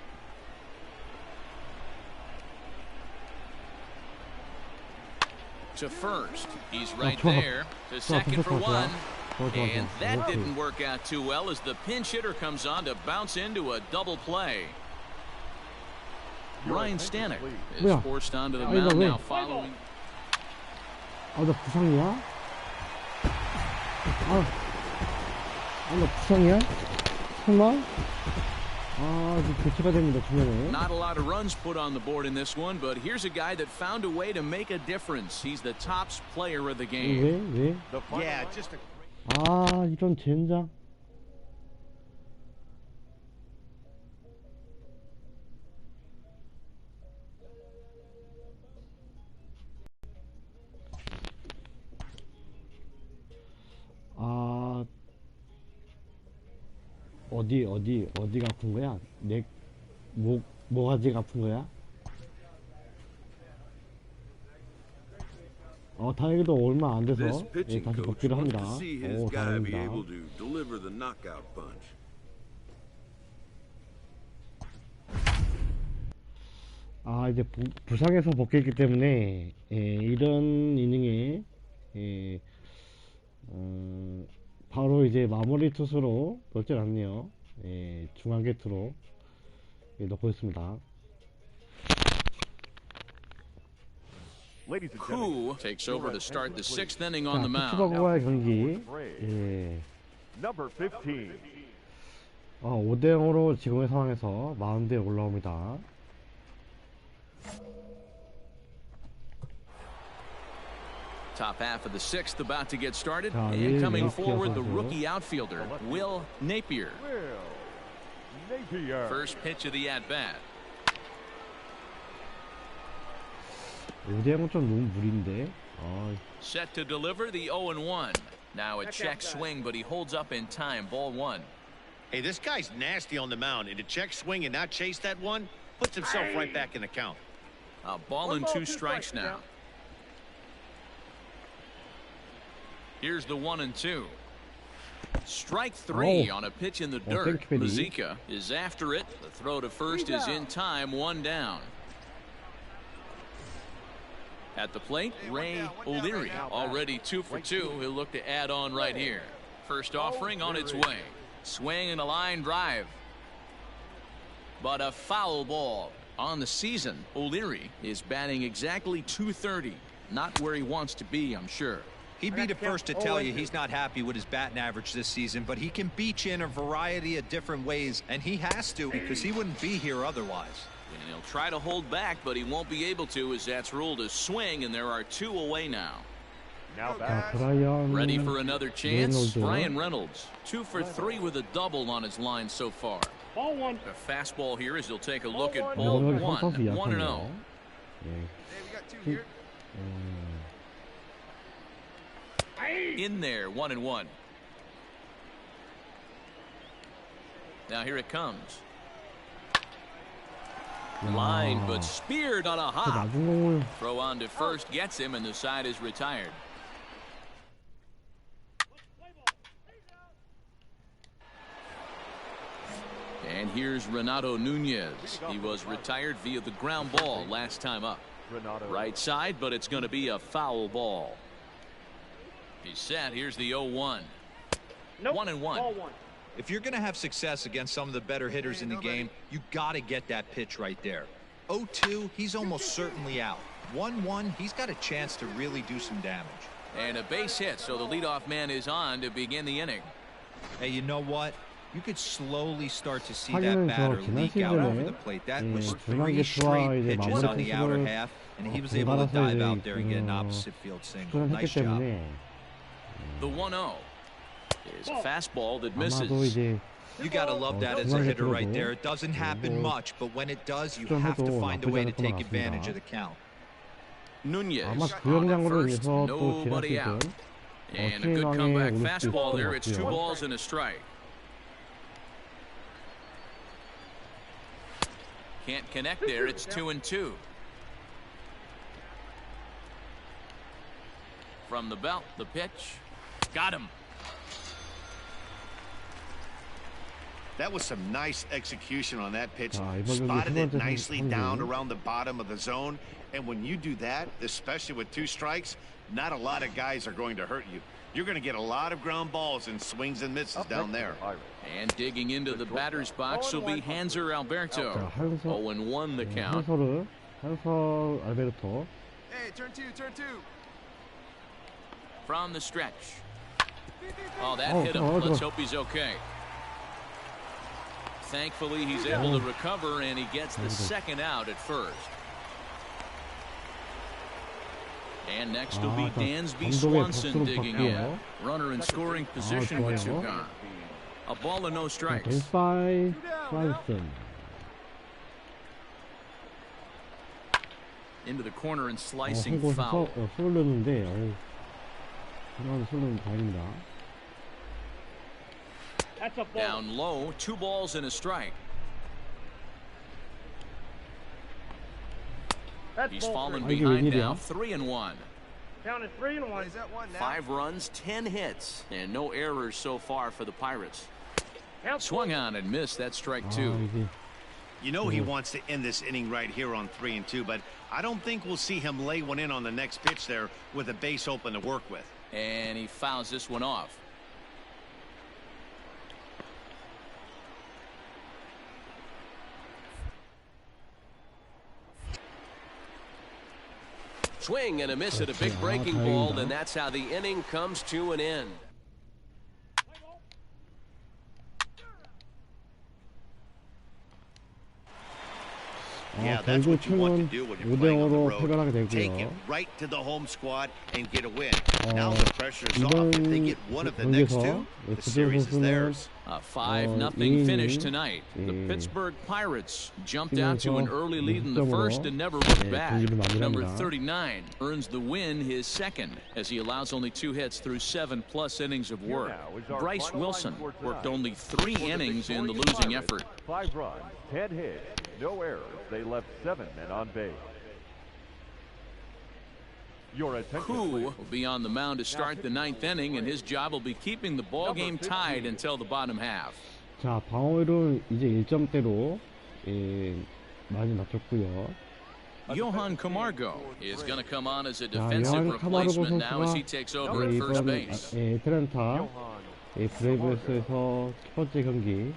To first, he's right there. To second for 1. And that didn't work out too well as the pinch hitter comes on to bounce into a double play. Ryan Stanek is forced onto the mound now following. 나 부상이야? 나 부상이야? 설마? 지금 교체가 됩니다, 중간에. Not a lot of runs put on the board in this one, but here's a guy that found a way to make a difference. He's the top player of the game. 왜? Yeah, just a... 이런 젠장. 어디가 아픈 거야? 뭐가지가 아픈 거야? 다행히도 얼마 안 돼서 다시 복귀를 합니다. 다행입니다. 이제 부상에서 복귀했기 때문에 이런 이닝에 바로 이제 마무리 투수로 넣질 않네요. 중앙 게이트로 넣고 있습니다. Who takes over to start the 6th inning on the mound. 투수하고의 경기. Number 15. 5대0으로 지금의 상황에서 마운드에 올라옵니다. Top half of the 6th about to get started, and coming forward, the rookie outfielder, Will Napier. First pitch of the at-bat. 5대0은 좀 너무 무리인데. Set to deliver the 0-1. Now a check swing, but he holds up in time. Ball 1. Hey, this guy's nasty on the mound, and to check swing and not chase that one puts himself right back in the count. A ball and 2 strikes now. Here's the 1-2. Strike 3 on a pitch in the dirt. Mazika is after it. The throw to first is in time, 1 down. At the plate, Ray O'Leary, already 2 for 2. He'll look to add on right here. First offering on its way. Swing and a line drive. But a foul ball. On the season, O'Leary is batting exactly .230. Not where he wants to be, I'm sure. He'd be the first to tell you he's not happy with his batting average this season, but he can beat you in a variety of different ways, and he has to because he wouldn't be here otherwise. And he'll try to hold back, but he won't be able to as that's ruled a swing, and there are 2 away now. Ready for another chance? Brian Reynolds, 2 for 3 with a double on his line so far. Ball one. The fastball here as he'll take a look at Ball ball 이번에 one. 상타수 1-0. 약하네요. 예. In there, 1-1. Now here it comes. Line, but speared on a 그 hop. 낮은 공을 Throw on to first gets him, and the side is retired. And here's Renato Nunez. He was retired via the ground ball last time up. Right side, but it's going to be a foul ball. He's set. Here's the 0-1. Nope. 1-1. Ball one. If you're going to have success against some of the better hitters in the game, you got to get that pitch right there. 0-2, he's almost certainly out. 1-1, he's got a chance to really do some damage. And a base hit, so the leadoff man is on to begin the inning. Hey, you know what? You could slowly start to see 하기는 that 저 batter 지난 leak out over 시즌에 the plate. That 예, was 중앙 3 개투와 straight 이제 pitches 마무리 on the outer 투수를 half, and he was able to 번갈아서 dive 이제 out there and get an opposite field single. 출연했기 Nice job. 때문에 The 1-0 is a fastball that 아마도 misses. 이제 You got to love that as a hitter right there. It doesn't happen much, but when it does, you have to find a way to take advantage of the count. Nunez 아마 그 on at 영향으로 first, 인해서 또 지난 nobody 시즌 out. And a good 최인왕의 comeback 오늘 fastball there. It's 2 같고요. balls and a strike. Can't connect there. It's 2-2. From the belt, the pitch. Got him. That was some nice execution on that pitch. 자, 이번 경기 Spotted 세 it 번째 nicely 선수. down around the bottom of the zone. And when you do that, especially with 2 strikes, not a lot of guys are going to hurt you. You're going to get a lot of ground balls and swings and misses down there. And digging into the batter's box will be Hanser Alberto. 자, 한서 0-1 the count. 한서 알베르토. Hey, turn two. From the stretch. Oh, that Oh, hit him. oh, Let's oh. hope he's okay. Thankfully, he's able to recover, and he gets the second out at first. And next will be Dansby 감독의 Swanson 박수로 digging 바뀌어요. in. Runner in scoring position with 2 좋아요. gone. A ball and no 자, strikes. 덴스바이 프란슨. Into the corner and slicing 홍보에서 foul. 손을 넣는데 그런 손은 다행입니다. That's a ball. Down low, 2 balls and a strike. That's He's ball fallen three. behind 웬일이야? now, 3-1. Down at 3-1. Is that one now? 5 runs, 10 hits, and no errors so far for the Pirates. Count Swung on and missed. That strike 아, 2. 이게 You know he wants to end this inning right here on 3-2, but I don't think we'll see him lay one in on the next pitch there with a base open to work with. And he fouls this one off. Swing and a miss at a big breaking ball, and that's how the inning comes to an end. Yeah, that's 결국 what you want to 팀은 do when you're playing on the 5대0으로 road. 패배하게 Take it 되고요. right to the home squad and get a win. Now the pressure is off. 이번 If they get one of the next 경기에서 2, the 구재훈 series is 선수는 theirs. A 5-0 이닝, finish tonight. The 예, Pittsburgh Pirates jumped out to an 어, early lead in the 무득점으로, first and never looked 예, back. 경기를 마무리합니다. Number 39 earns the win, his second, as he allows only 2 hits through 7+ innings of work. now is our Bryce final Wilson line for tonight. worked only 3 For the innings in the victorious losing Pirates, effort. 5 runs, 10 hits, no errors. They left 7 men on base. Your attention, Koo please. will be on the mound to start the 9th inning, and his job will be keeping the ball game tied until the bottom half. 자, 방어율은 이제 1점대로 많이 낮췄고요. Johan Camargo is going to come on as a 자, defensive 요한 카마르고 replacement now as he 선수가 takes over at first 이번 base. 애틀랜타 브레이브스에서 첫 번째 경기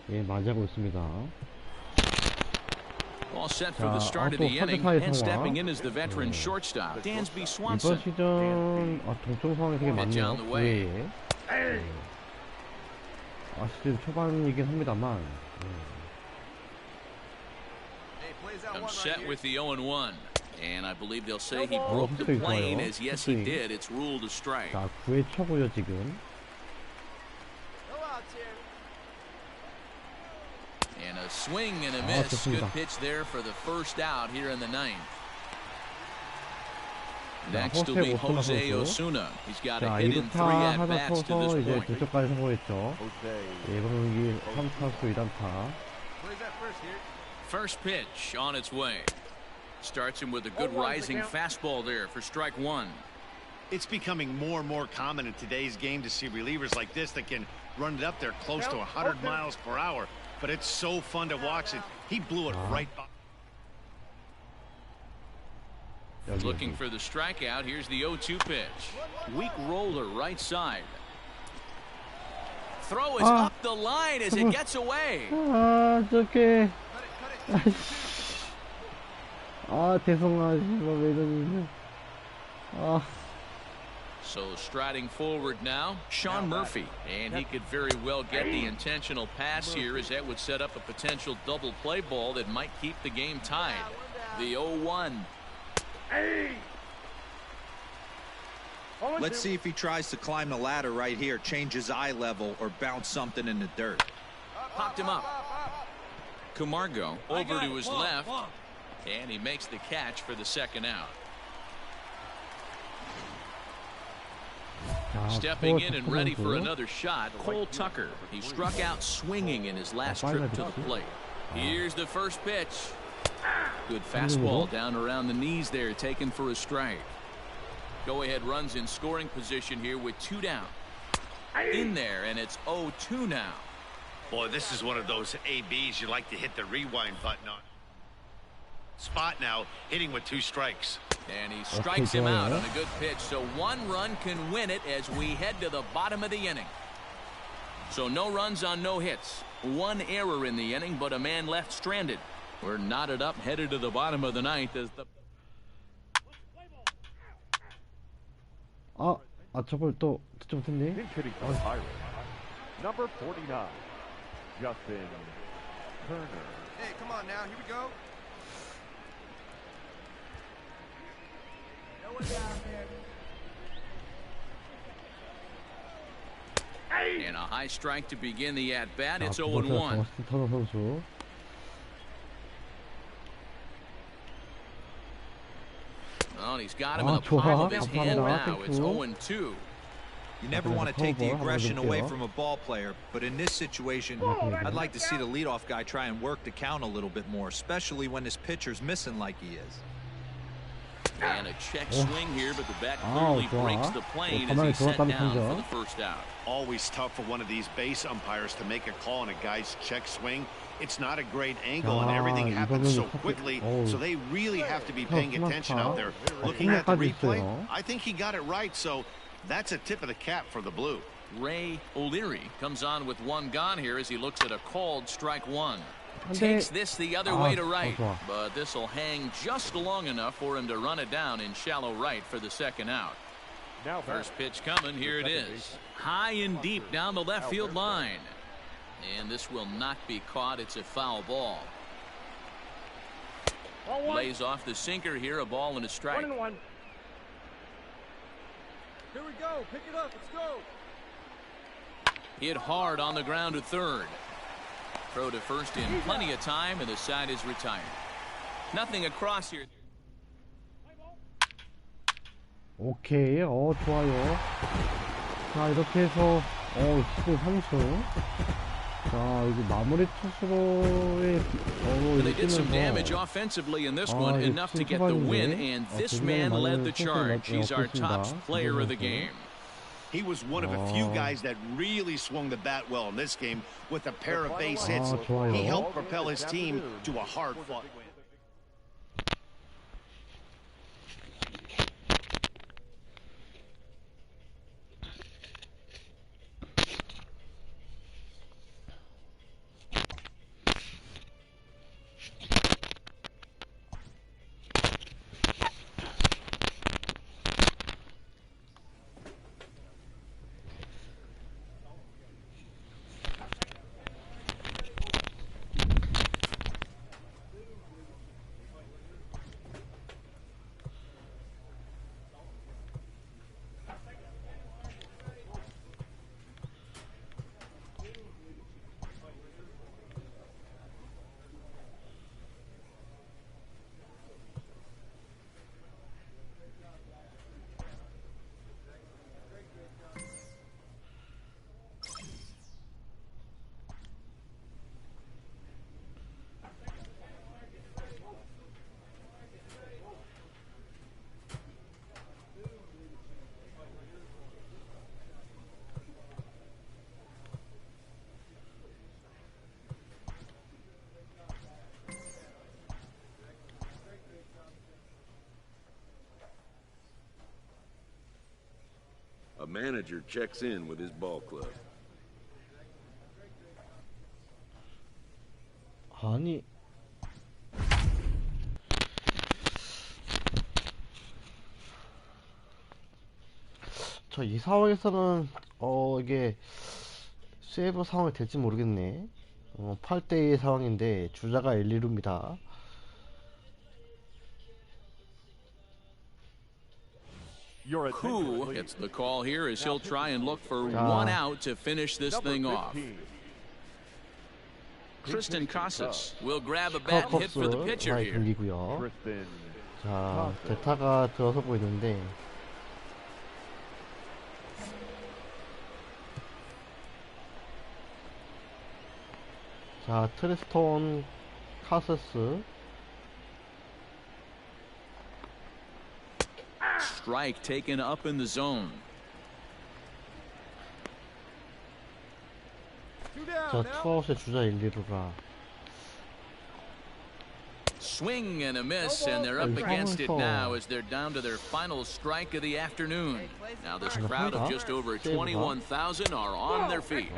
맞이하고 있습니다. All set for the 자, start of 또 the inning, 선택타의 and 상황. stepping in is the veteran shortstop, Dansby 이번 Swanson. 시즌 동점 상황이 되게 Pitch 많네요. on the way. 예. 시즌 초반이긴 합니다만 Hey, plays out one Comes right set here. with the 0-1. And I believe they'll say he No broke the ball. plane, as yes he 스윙. did. It's ruled a strike. 자, 9회 초고요 지금. Go out, Terry. swing and a miss. Good pitch there for the first out here in the ninth. Next will be Jose Osuna. He's got a hit in 3 at-bats to this point. 이제 2점까지 성공했죠. 이번 경기 3타수 2안타. First pitch on its way. Starts him with a good rising fastball there for strike one. It's becoming more and more common in today's game to see relievers like this that can run it up there close to 100 miles per hour. But it's so fun to watch it. He blew it right by. Looking for the strikeout. Here's the 0-2 pitch. Weak roller right side. Throw is up the line as it gets away. 어떡해. 죄송하. 왜 이러니. So striding forward now, Sean Murphy, and he could very well get the intentional pass here, as that would set up a potential double play ball that might keep the game tied. The 0-1. Let's see if he tries to climb the ladder right here, change his eye level, or bounce something in the dirt. Popped him up. Camargo over to his left, and he makes the catch for the second out. Stepping in and ready for another shot, Cole Tucker. He struck out swinging in his last trip to the plate. Here's the first pitch. Good fastball down around the knees there, taken for a strike. Go ahead runs in scoring position here with 2 down. In there, and it's 0-2 now. Boy, this is one of those ABs you like to hit the rewind button on. Spot now, hitting with 2 strikes. And he strikes him out on a good pitch, so 1 run can win it as we head to the bottom of the inning. So no runs on no hits. 1 error in the inning, but a man left stranded. We're knotted up, headed to the bottom of the ninth as the... 저걸 또 득점 했네. Hitting for Pirates. Number 49, Justin Turner. Hey, come on now. Here we go. No one down there. And a high strike to begin the at-bat. It's 0-1. 터너 선수. Well, he's got him in the palm of his hand now. It's 0-2. You never want to take the aggression away from a ball player, but in this situation, I'd like to see the leadoff guy try and work the count a little bit more, especially when this pitcher's missing like he is. And a check swing here, but the bat clearly breaks the plane as he's set down for the first out. Always tough for one of these base umpires to make a call on a guy's check swing. It's not a great angle, and everything happens so quickly, so they really have to be paying attention out there. Looking at the replay, I think he got it right, so that's a tip of the cap for the Blue. Ray O'Leary comes on with 1 gone here as he looks at a called strike 1. Takes this the other way to right, but this will hang just long enough for him to run it down in shallow right for the second out. First pitch coming, here it is. High and deep down the left field line. And this will not be caught. It's a foul ball. Lays off the sinker here, a ball and a strike. 1-1. Here we go. Pick it up. Let's go. Hit hard on the ground to third. Throw to first in plenty of time, and the side is retired. Nothing across here. 오케이. 좋아요. 자, 이렇게 해서 13수. 자, 여기 마무리 투수로의 They did some damage offensively in this one, enough to get the win, and this man led the charge. He's our top player of the game. He was one of a few guys that really swung the bat well in this game with a pair of base hits. He helped propel his team to a hard-fought win. manager checks in with his ball club. 아니 저 이 상황에서는 이게 세이브 상황이 될지 모르겠네. 8대2의 상황인데 주자가 1, 2루입니다. Who gets the call here as he'll try and look for one out to finish this thing off. Tristan Casas will grab a bat and hit for the pitcher 많이 here. 들리고요. 자, 대타가 들어서고 있는데 자, 트리스톤 카세스 Strike taken up in the zone. 자, 투아웃의 주자 1, 2루라 Swing and a miss, and they're up against it now as they're down to their final strike of the afternoon. Now this crowd of just over 21,000 are on their feet.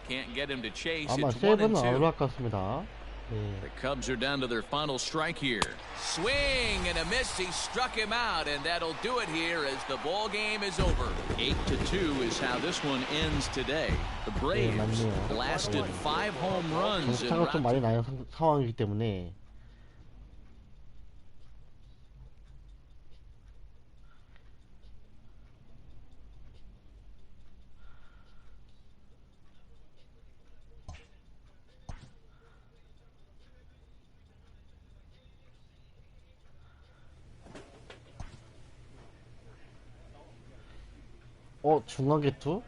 Can't get him to chase. 아마 It's 1 and 세이브는 2. 아웃 것 같습니다. The Cubs are down to their final strike here. Swing and a miss. He struck him out, and that'll do it here as the ball game is over. 8-2 is how this one ends today. The Braves blasted 5 home runs in 점수차가 좀 많이 나는 상황이기 때문에 중간 개투?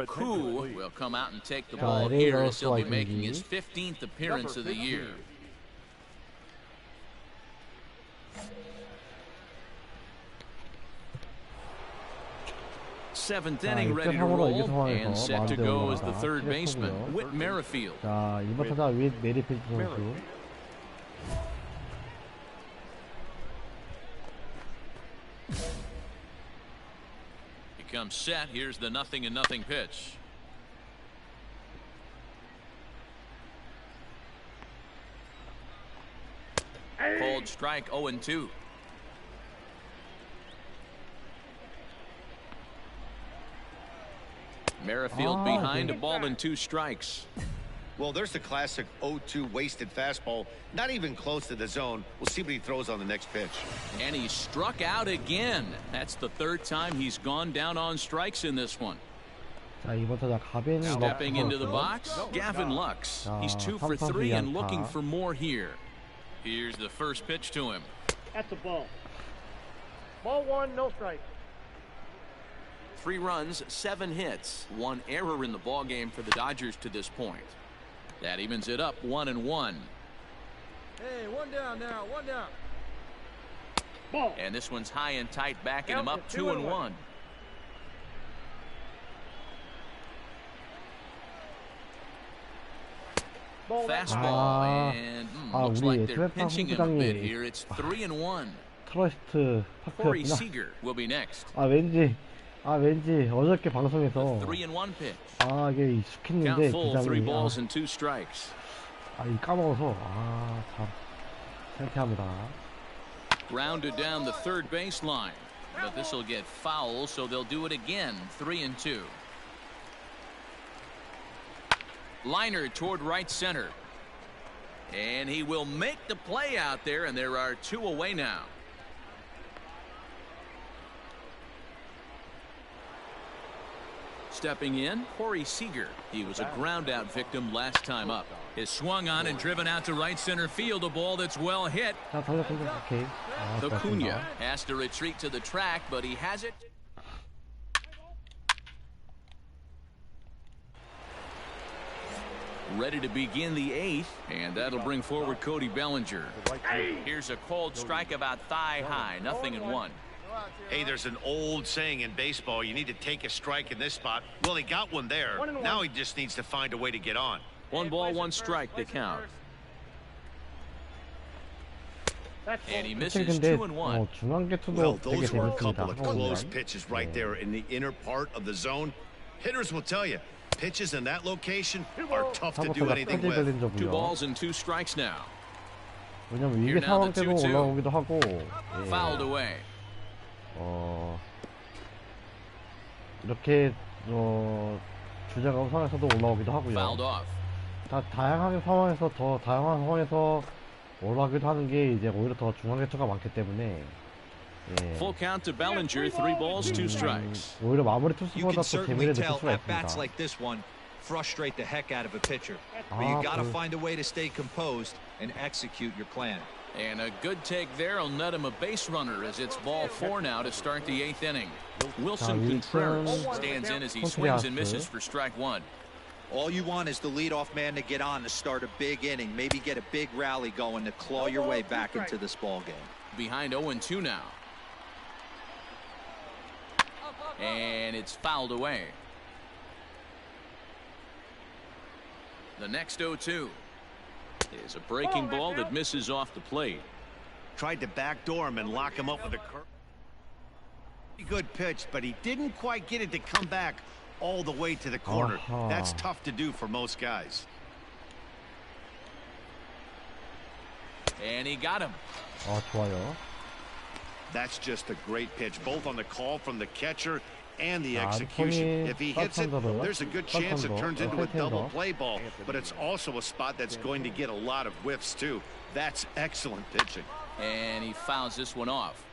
Koo will come out and take the ball here as he'll be making his 15th appearance of the year. Seventh inning ready to roll and set to go as the third baseman, Whit Merrifield. 자, 이번 타자 윗 메리필드 선수. He comes set. Here's the 0-0 pitch. Called strike 0-2. Merrifield behind, a ball and 2 strikes. Well, there's the classic 0-2 wasted fastball. Not even close to the zone. We'll see what he throws on the next pitch. And he struck out again. That's the 3rd time he's gone down on strikes in this one. 자, 이번 타자 가벤 Stepping into the box, Gavin Lux. He's 2 for 3 and looking for more here. Here's the first pitch to him. That's a ball. Ball 1, no strike. 3 runs, 7 hits, 1 error in the ballgame for the Dodgers to this point. That evens it up 1-1. Hey, 1 down now, 1 down. Ball. And this one's high and tight, backing him up 2-1. Fastball, and looks like they're pinching him a bit here. It's 3-1. 트러스트 Corey 파크였구나. Seager will be next. 왠지 어저께 방송에서 3-1 pitch. 이게 Count 익숙했는데 full, 3 기장이 balls and 2 strikes. 이 까먹어서 참 창피합니다. Grounded down the third baseline, but this will get foul, so they'll do it again. 3-2. Liner toward right center, and he will make the play out there, and there are 2 away now. Stepping in, Corey Seager. He was a ground out victim last time up. Is swung on and driven out to right center field, a ball that's well hit. 자, 돌려. 오케이. Acuna has to retreat to the track, but he has it. Ready to begin the 8th, and that'll bring forward Cody Bellinger. Here's a cold strike about thigh high, 0-1. Hey, there's an old saying in baseball, you need to take a strike in this spot. Well, he got one there. Now he just needs to find a way to get on. 1 ball, 1 strike to count. And he misses 2-1. Well, those were a couple of close pitches right there in the inner part of the zone. Hitters will tell you, pitches in that location are tough to do anything with. 2 balls and 2 strikes now. 왜냐면 위기 상황 때도 올라오기도 하고. Fouled away. 이렇게 주자가 상황에서도 올라오기도 하고요. Fouled off. 다양한 상황에서 더 다양한 상황에서 올라가기도 하는 게 이제 오히려 더 중앙 개투가 많기 때문에. Full count to Bellinger, 3 balls, 2 strikes. 오히려 마무리 투수보다 더 재미를 느낄 수가 at-bats 있습니다. like this one frustrate the heck out of a pitcher. But you got to find a way to stay composed and execute your plan. And a good take there will net him a base runner as it's ball 4 now to start the 8th inning. Wilson Contreras stands in as he swings and misses for strike 1. All you want is the leadoff man to get on to start a big inning, maybe get a big rally going to claw your way back into this ball game. Behind 0-2 now. And it's fouled away. The next 0-2 is a breaking ball that misses off the plate. Tried to backdoor him and lock him up with a curve. Good pitch, but he didn't quite get it to come back all the way to the corner. That's tough to do for most guys. And he got him. 좋아요. That's just a great pitch, both on the call from the catcher and the execution. If he hits it, there's a good chance it turns into a double play ball, but it's also a spot that's going to get a lot of whiffs too. That's excellent pitching. And he fouls this one off.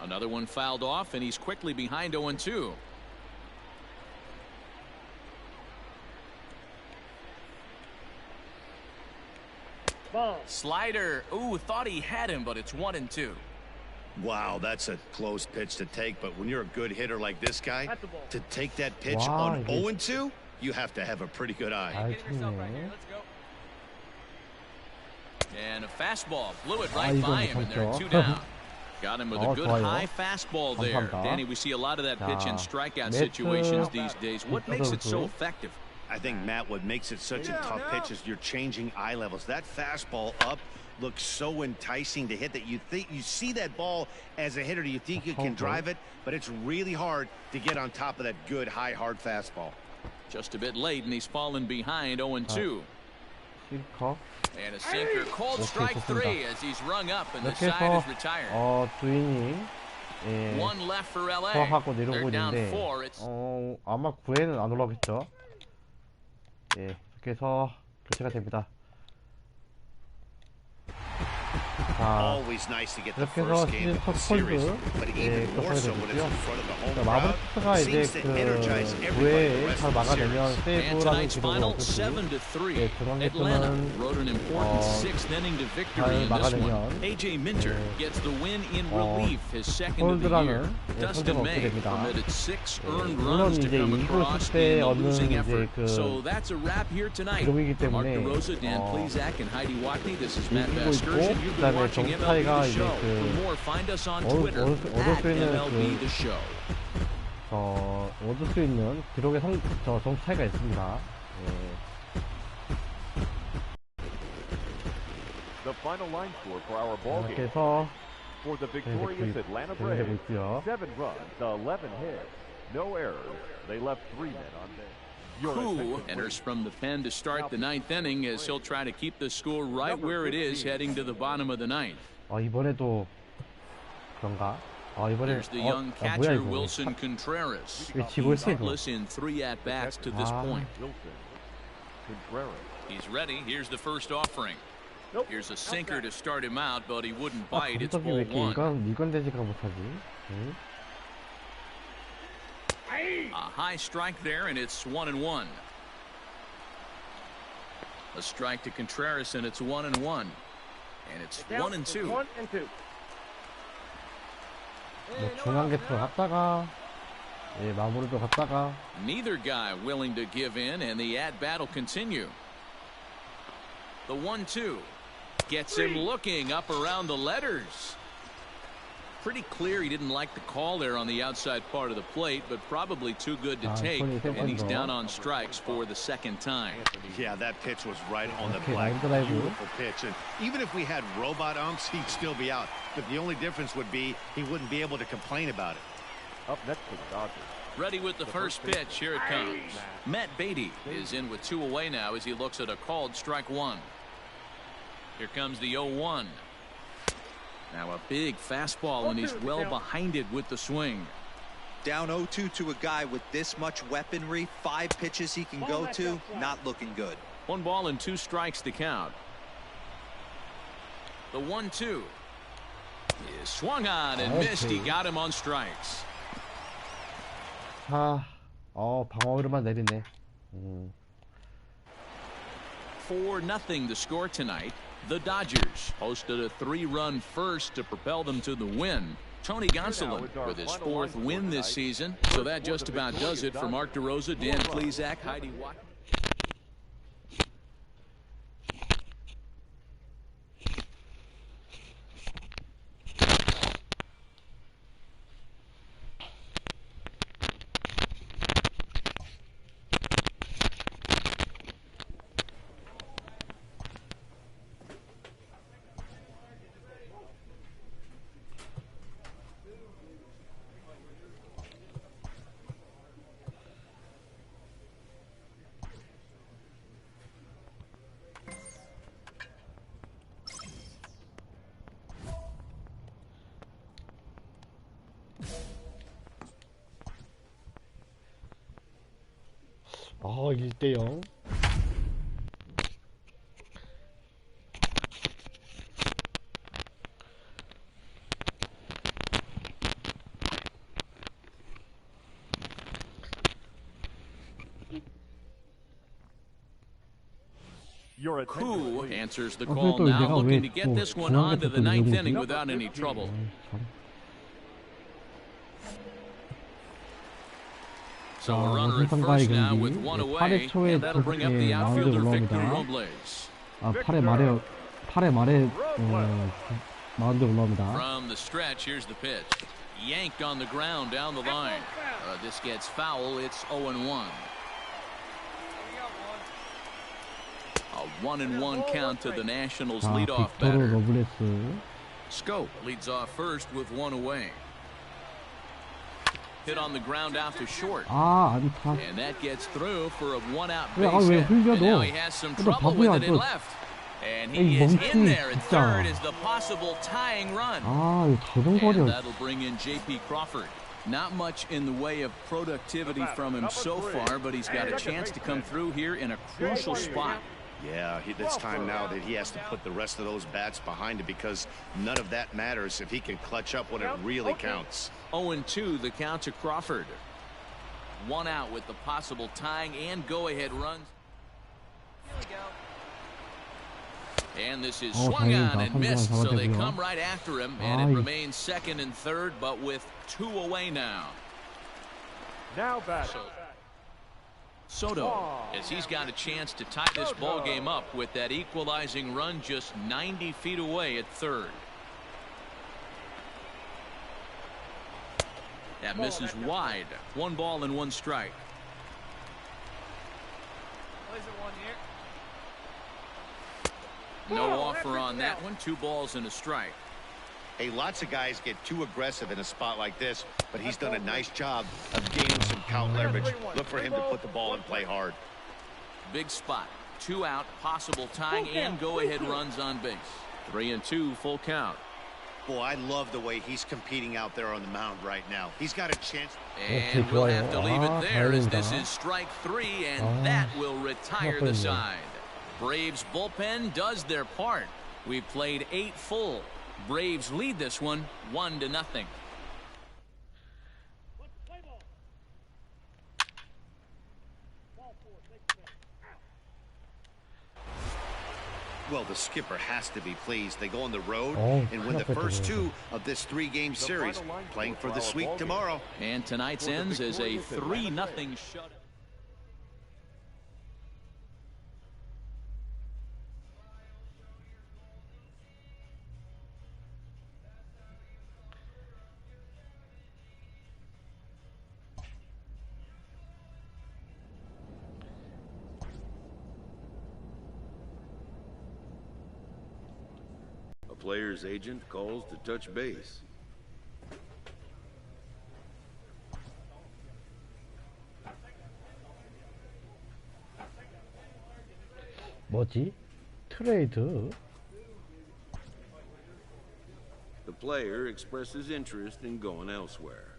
Another one fouled off, and he's quickly behind 0-2. Slider. Ooh, thought he had him, but it's 1-2. Wow, that's a close pitch to take, but when you're a good hitter like this guy, to take that pitch on 0-2, you have to have a pretty good eye. And a fastball blew it right by him, and there are 2 down. Got him with a good high fastball there. Danny, we see a lot of that pitch in strikeout situations these days. What makes it so effective? I think, Matt, what makes it such a tough pitch is you're changing eye levels. That fastball up looks so enticing to hit that you see that ball as a hitter, you think you can drive it, but it's really hard to get on top of that good high hard fastball. Just a bit late, and he's fallen behind 0-2. And a sinker, cold strike 3 as he's rung up and the side is retired. 주인이 1 left for LA. 하고 They're 내려오고 down 있는데 4. It's 아마 9회는 안 올라오겠죠. 예, 이렇게 해서 교체가 됩니다. 자, 이렇게 해서 시즌 첫 폴드 그렇게 되고요. 마무리 투수가 이제 그 9회에 잘 막아내면 세이브라는 기록을 얻고 중앙 개투는 잘 막아내면 폴드라는 선택을 얻게 됩니다. 물론 이제 2구 10대 얻는 이제 그 기록이기 때문에 이기고 있고 그 다음에 정차이가 이제 그 얻을 수 있는 기록의 정차이가 있습니다. 이렇게 해서 for the victorious Atlanta Braves, 7 runs, 11 hits, no errors. They left 3 men on base. Koo enters from the pen to start the 9th inning as he'll try to keep the score right where it is heading to the bottom of the 9th. 이번에도 그런가? Here's the young catcher Wilson Contreras. He's hitless in 3 at-bats to this point. He's ready. Here's the first offering. Here's a sinker to start him out, but he wouldn't bite. It's ball 1. 일관되지가 못하지. A high strike there, and it's 1-1. A strike to Contreras, and it's 1-1. And it's 1-2. 중앙 개투 갔다가 예, 마무리도 갔다가. Neither guy willing to give in, and the at-bat will continue. The 1-2 gets him looking up around the letters. Pretty clear he didn't like the call there on the outside part of the plate, but probably too good to take, and he's down on strikes for the second time. Yeah, that pitch was right on the black. Beautiful pitch. And even if we had robot umps, he'd still be out. But the only difference would be he wouldn't be able to complain about it. Up next for the Dodgers. Ready with the first pitch. Here it comes. Matt Beatty is in with 2 away now as he looks at a called strike 1. Here comes the 0-1. Now a big fastball, and he's well behind it with the swing. Down 0-2 to a guy with this much weaponry, 5 pitches he can go to, not looking good. 1 ball and 2 strikes to count. The 1-2 is swung on and missed. He got him on strikes. 방어로만 내리네. 4-0 the score tonight. The Dodgers posted a 3-run first to propel them to the win. Tony Gonsolin with his 4th win this season. So that just about does it for Mark DeRosa, Dan Plesac, Heidi Watt. 아, 1대0. Who answers the call now, looking to get this one on to the 9th inning without any trouble. So a runner at first now with 1 away, and that'll bring up the outfielder Victor Robles. 8회 말에 마운드에 올라옵니다. From the stretch, here's the pitch. Yanked on the ground down the line. This gets foul. It's 0-1. A 1-1 count to the Nationals leadoff batter. Scope leads off first with 1 away. Hit on the ground out to short. And that gets through for a 1-out base hit. And now he has some trouble with it in left. And he is in there at third as the possible tying run. And that'll bring in J.P. Crawford. Not much in the way of productivity from him so far, but he's got a chance to come through here in a crucial spot. Yeah, it's time now that he has to put the rest of those bats behind it, because none of that matters if he can clutch up when it really counts. 0-2 the count to Crawford. 1 out with the possible tying and go-ahead runs. Here we go. And this is swung on and missed, so they come right after him, and it remains 2nd and 3rd, but with 2 away now. Now back. Soto, as he's got a chance to tie this ball game up with that equalizing run just 90 feet away at third. That misses wide. 1 ball and 1 strike. No offer on that one. 2 balls and a strike. Hey, lots of guys get too aggressive in a spot like this, but he's done a nice job of gaining some count leverage. Look for him to put the ball in play hard. Big spot. 2 out, possible tying and go-ahead runs on base. 3-2, full count. Boy, I love the way he's competing out there on the mound right now. He's got a chance. And we'll have to leave it there as this is strike 3, and that will retire the side. Braves bullpen does their part. We've played 8 full. Braves lead this one 1-0. Well, the skipper has to be pleased. They go on the road and win the first 2 of this 3-game series, playing for the sweep tomorrow. And tonight's ends as a 3-0 shutout. A player's agent calls to touch base. 뭐지? 트레이드? The player expresses interest in going elsewhere.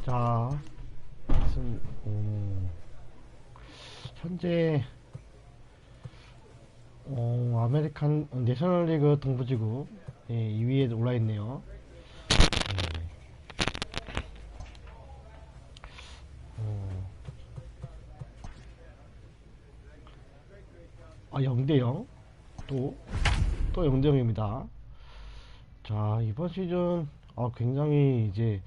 자, 현재 아메리칸 내셔널리그 동부지구 2위에 올라 있네요. 아, 0대0. 또 0대0입니다. 자, 이번 시즌 굉장히 이제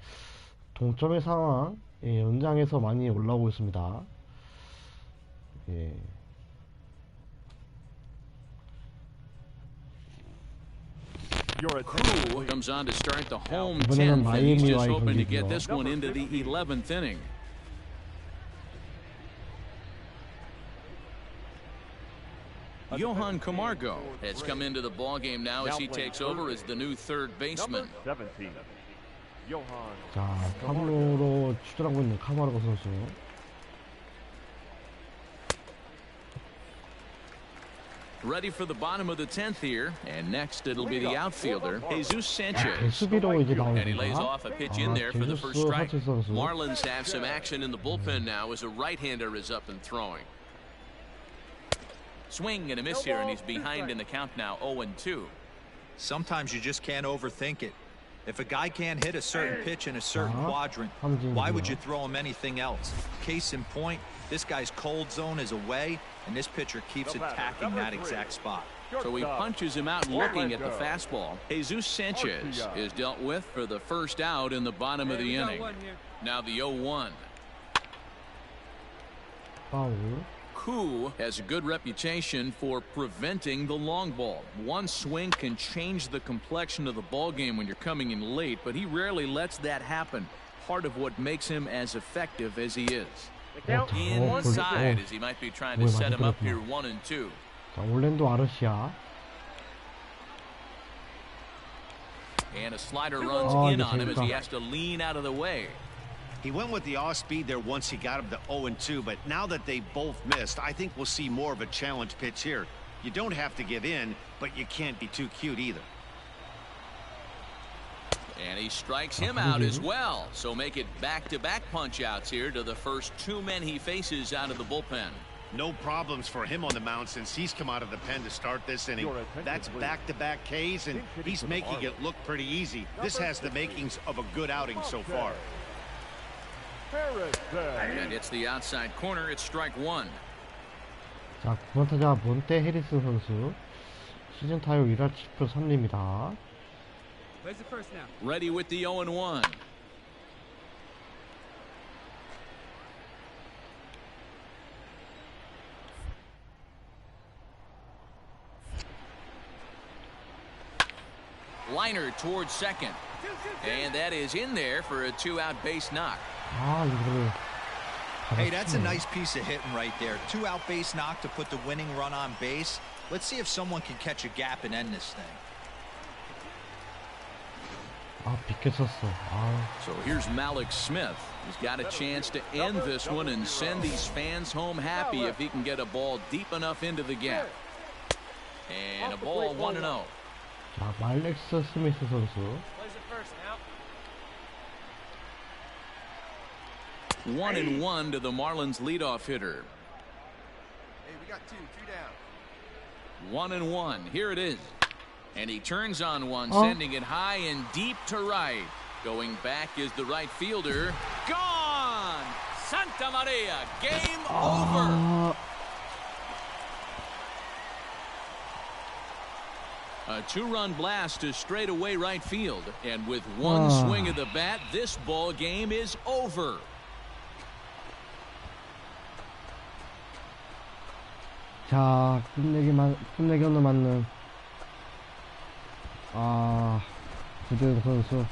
동점의 상황, 연장에서 많이 올라오고 있습니다. Crew comes on to start the home 10th, and he's just hoping to get this one into the 11th inning. Johan Camargo has come into the ballgame now as he takes over as the new third baseman. 자, 3루로 출전하고 있는 카마르고 선수. Ready for the bottom of the 10th here, and next it'll be the outfielder Jesus Sanchez. 수비로 이제 And he lays 나옵니다. off a pitch in there for the first strike. 사치 선수. Marlins have some action in the bullpen now as a right-hander is up and throwing. Swing and a miss here, and he's behind in the count now, 0-2. Sometimes you just can't overthink it. If a guy can't hit a certain pitch in a certain quadrant, why would you throw him anything else? Case in point, this guy's cold zone is away, and this pitcher keeps attacking that exact spot. So he punches him out looking at the fastball. Jesus Sanchez is dealt with for the first out in the bottom of the inning. Now the 0-1. 파울. Koo has a good reputation for preventing the long ball. One swing can change the complexion of the ball game when you're coming in late, but he rarely lets that happen. Part of what makes him as effective as he is. Inside, as he might be trying to set him up here 1-2. 자, 올랜도 아르시아. And a slider runs in on him as he has to lean out of the way. He went with the off speed there once he got him to 0-2, but now that they both missed, I think we'll see more of a challenge pitch here. You don't have to give in, but you can't be too cute either. And he strikes him out as well. So make it back-to-back punch-outs here to the first 2 men he faces out of the bullpen. No problems for him on the mound since he's come out of the pen to start this inning. That's back-to-back Ks, and he's making it look pretty easy. This has the makings of a good outing so far. And it's the outside corner. It's strike 1. 자, 9번 타자 몬테 해리스 선수. 시즌 타율 1할 7푼 3리입니다. Ready with the 0-1. Liner towards second. And that is in there for a 2-out base knock. Hey, that's a nice piece of hitting right there. 2-out base knock to put the winning run on base. Let's see if someone can catch a gap and end this thing. So here's Malik Smith. He's got a chance to end this one and send these fans home happy if he can get a ball deep enough into the gap. And a ball 1-0. 자, 말렉스 스미스 선수. 1-1 to the Marlins leadoff hitter. Hey, we got 2 down. 1-1. Here it is. And he turns on one, sending it high and deep to right. Going back is the right fielder. Gone! Santa Maria, game over. A 2-run blast to straightaway right field. And with one swing of the bat, this ball game is over. 자, 끝내기로 맞는 구재현 선수.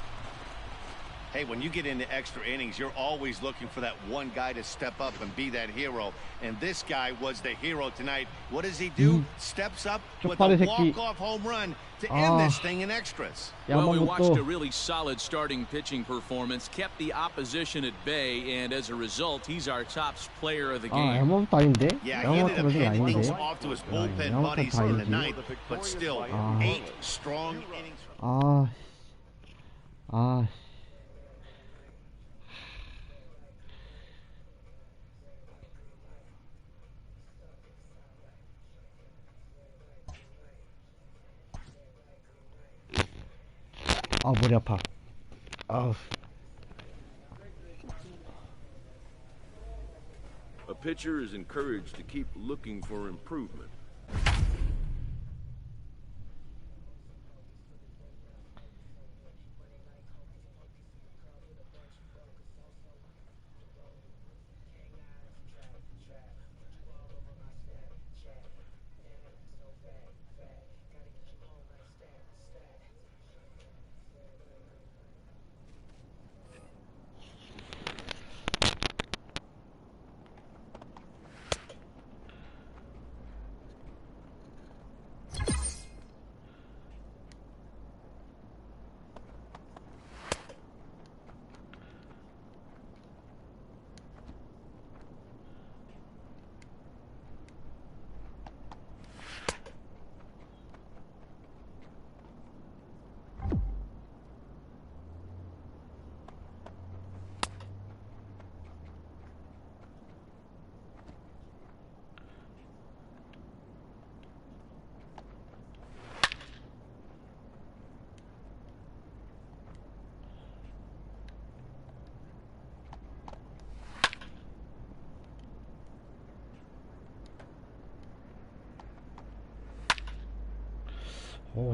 Hey, when you get into extra innings, you're always looking for that one guy to step up and be that hero. And this guy was the hero tonight. What does he do? Steps up with a walk-off home run to end this thing in extras. Well, we watched a really solid starting pitching performance, kept the opposition at bay, and as a result, he's our top player of the game. 야마모토 아닌데? Yeah, he ended up handing things off to his bullpen buddies in the ninth, but still, 8 strong innings. 머리 아파. A pitcher is encouraged to keep looking for improvement.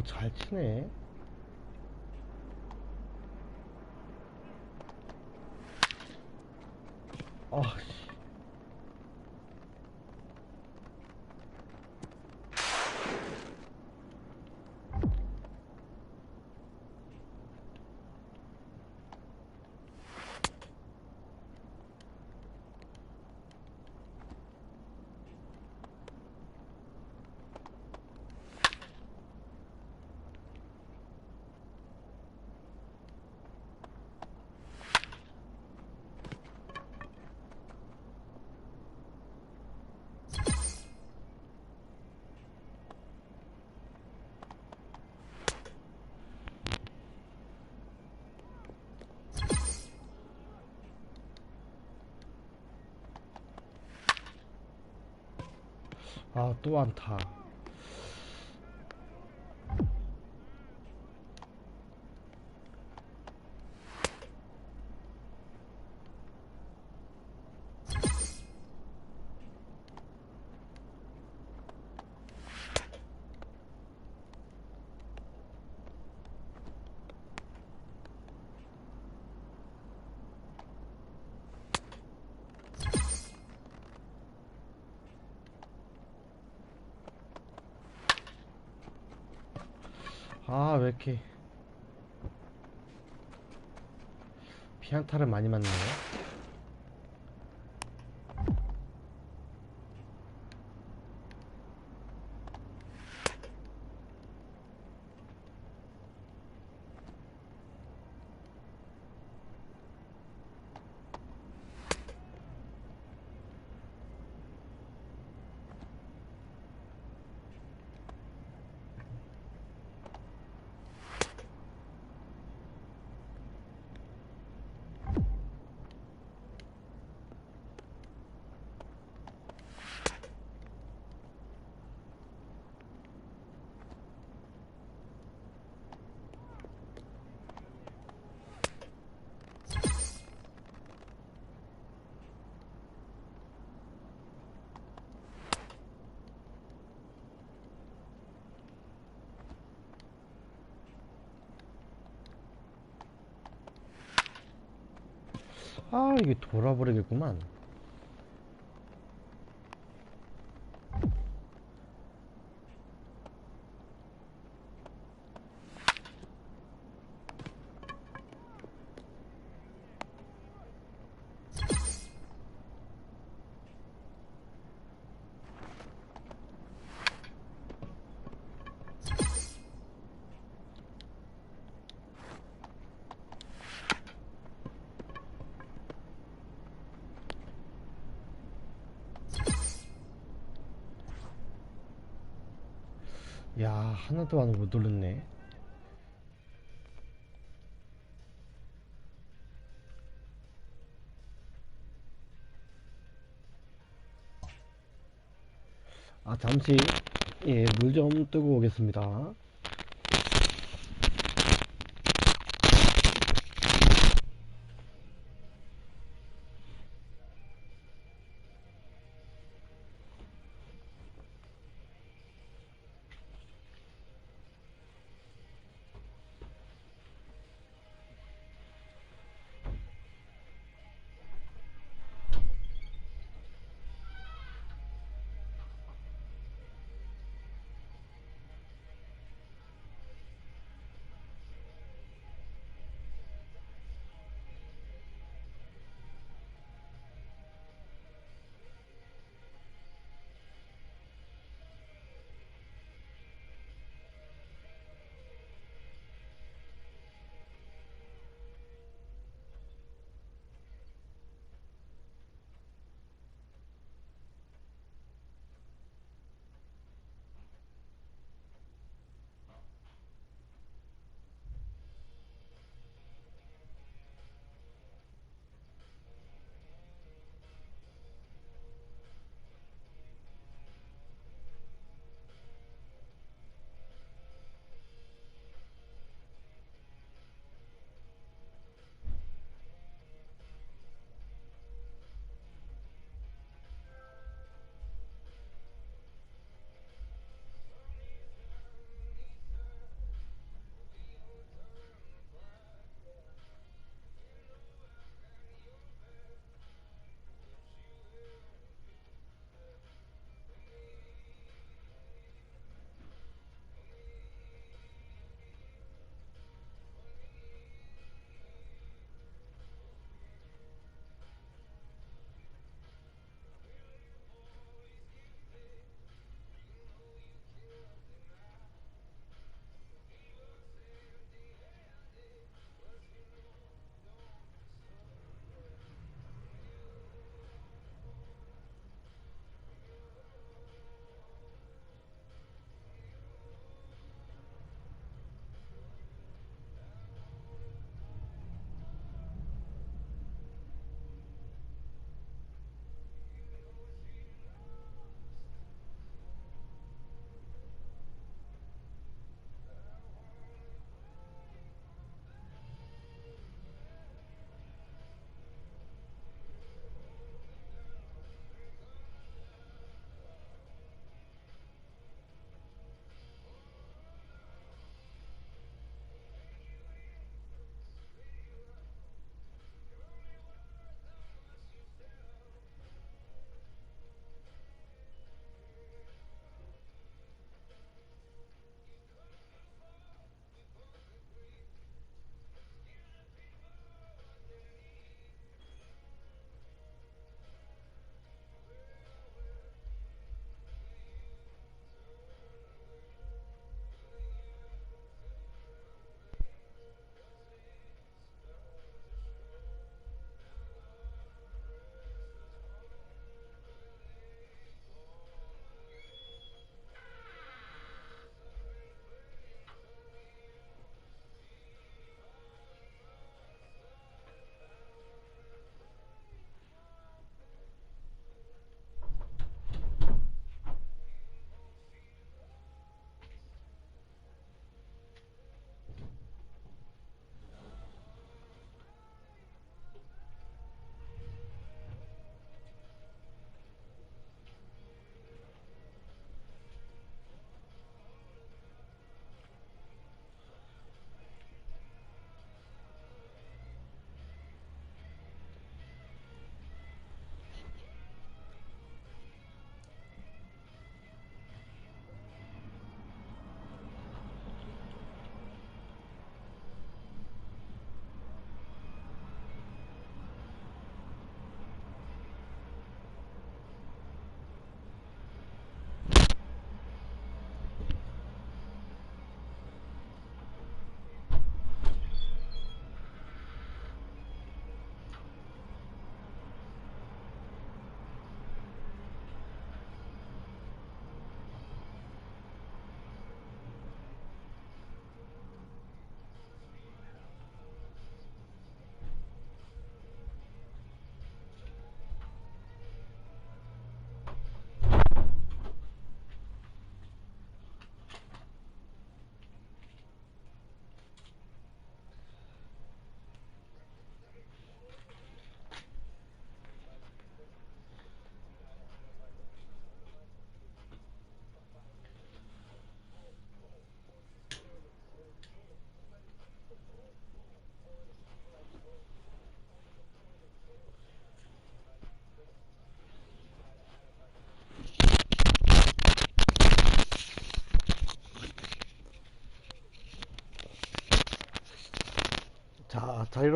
잘 치네. 또 안타. 왜 이렇게 피안타를 많이 맞네요. 아, 이게 돌아버리겠구만. 야, 하나도 안 못 돌렸네. 아, 잠시 예, 물 좀 뜨고 오겠습니다.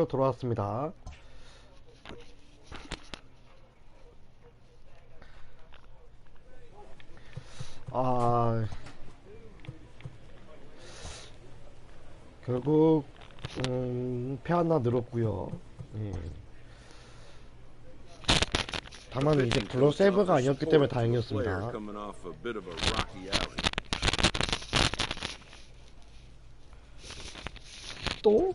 자리로 돌아왔습니다. 결국 패 하나 늘었고요. 예. 다만 이제 블러 세이브가 아니었기 때문에 다행이었습니다. 또?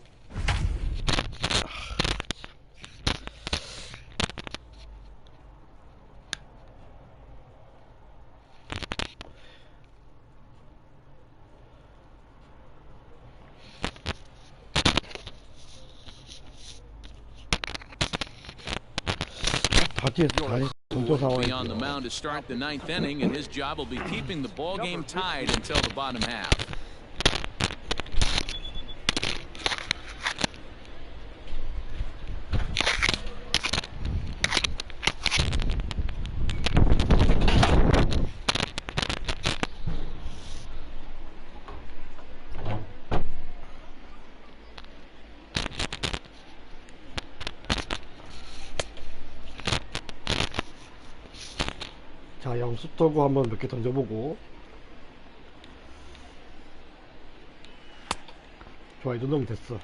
Will be on the mound to start the ninth inning, and his job will be keeping the ball game tied until the bottom half. 자, 영수터구 한번 몇 개 던져보고. 좋아, 이 정도면 됐어.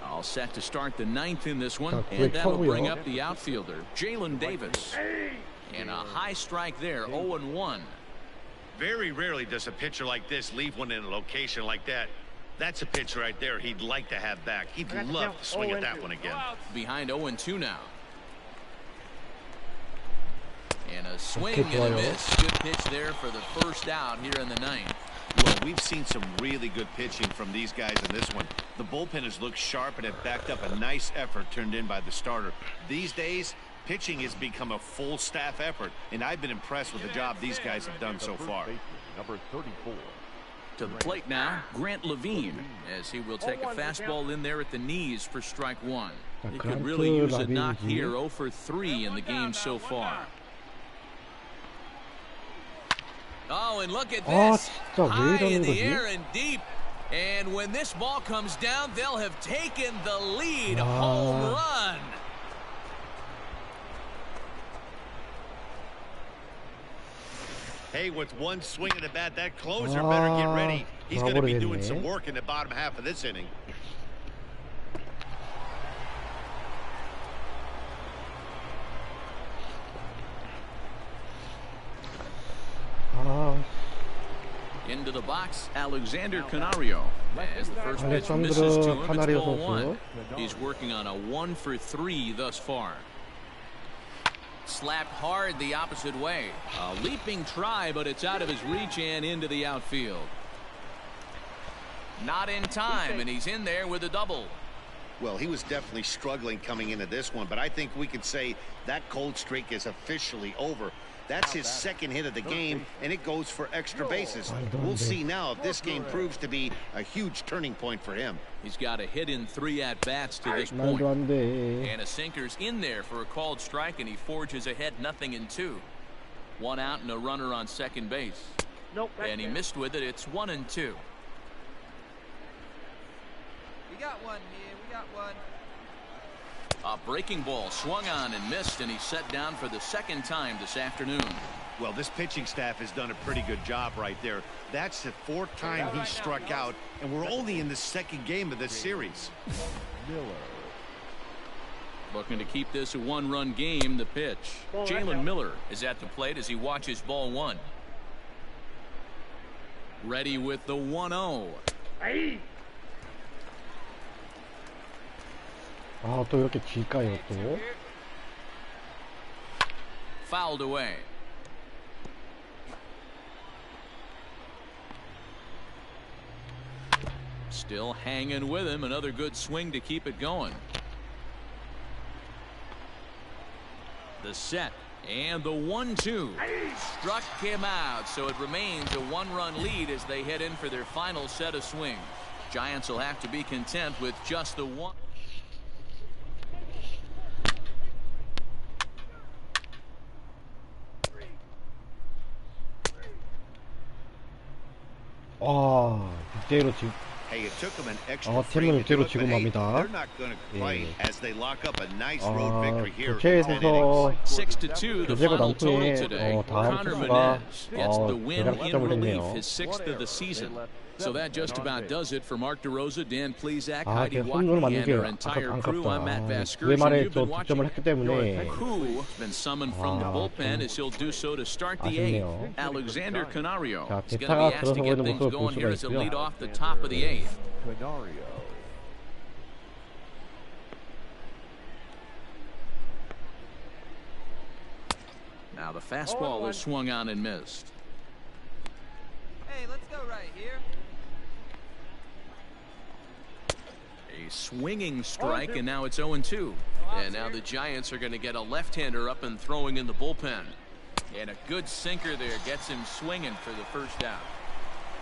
All set to start the ninth in this one, and that'll bring up the outfielder, Jalen Davis. And a high strike there, 0-1. Very rarely does a pitcher like this leave one in a location like that. That's a pitch right there he'd like to have back. He'd love to swing at that one again. Behind 0-2 now. And a swing and a miss. Good pitch there for the first out here in the ninth. Well, we've seen some really good pitching from these guys in this one. The bullpen has looked sharp and have backed up a nice effort turned in by the starter. These days, pitching has become a full staff effort, and I've been impressed with the job these guys have done so far. Number 34. To the plate now, Grant Levine, as he will take a fastball in there at the knees for strike one. He could really use a knock here, 0 for 3 in the game so far. Oh, and look at this. High in the air and deep. And when this ball comes down, they'll have taken the lead. Home run. Hey, with one swing of the bat, that closer better get ready. He's going to be doing some work in the bottom half of this inning. Into the box, Alexander Canario. As the first pitch misses to him, it's ball one. He's working on a 1 for 3 thus far. Slapped hard the opposite way. A leaping try, but it's out of his reach and into the outfield. Not in time, and he's in there with a double. Well, he was definitely struggling coming into this one, but I think we could say that cold streak is officially over. That's his second hit of the game, and it goes for extra bases. We'll see now if this game proves to be a huge turning point for him. He's got a hit in 3 at-bats to this point. And a sinker's in there for a called strike, and he forges ahead 0-2. 1 out and a runner on second base. And he missed with it. It's 1-2. We got one here. We got one. A breaking ball swung on and missed, and he's set down for the second time this afternoon. Well, this pitching staff has done a pretty good job right there. That's the 4th time he struck out, and we're only in the 2nd game of this series. Looking to keep this a 1-run game. The pitch. Jalen Miller is at the plate as he watches ball 1. Ready with the 1-0. 아, 또 이렇게 질까요, 또? Fouled away. Still hanging with him. Another good swing to keep it going. The set and the 1-2 struck him out, so it remains a 1-run lead as they head in for their final set of swings. Giants will have to be content with just the one. 6대1로 지금 Hey, it took them an extra 팀은 frame to do 6대1로 it, 지고 but hey, 맙니다. they're not going to complain 예. as they lock up a nice road victory here. 교체에서 6-2, the 교체가 final 난 total 후에 today. 다음 Connor 투수가 Menez gets the win 대량 in 득점을 relief, 했네요. his 6th of the season. So that just about does it for Mark DeRosa, Dan Plesac, 아, Heidi 홈런을 맞는 Watkey, and 게 our entire crew. I'm Matt 왜 Vasgersian. 말에 You've 또 been 득점을 watching. 했기 때문에 Who's been summoned from the bullpen as he'll do so to start the 8th. 아쉽네요. Alexander Canario 자, is going to be 대타가 asked to 들어서고 get 있는 things 모습을 볼 going 수가 here as a 있고요. lead off the top of the 8th. Canario. Now the fastball is swung on and missed. Hey, let's go right here. A swinging strike, and now it's 0-2. And now the Giants are going to get a left-hander up and throwing in the bullpen. And a good sinker there gets him swinging for the first out.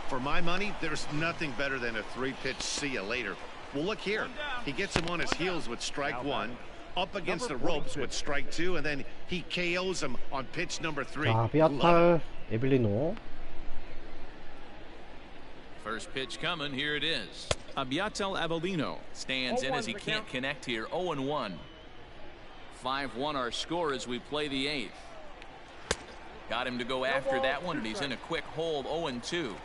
For my money, there's nothing better than a 3-pitch see you later. Well, look here. He gets him on his heels with strike 1, up against the ropes with strike 2, and then he KOs him on pitch number 3. 자, 비아탈 에빌리노. First pitch coming. Here it is. Abiatel Avellino stands in as he can't connect here. 0-1. 5-1 our score as we play the 8th. Got him to go after that one, and he's in a quick hold. 0-2.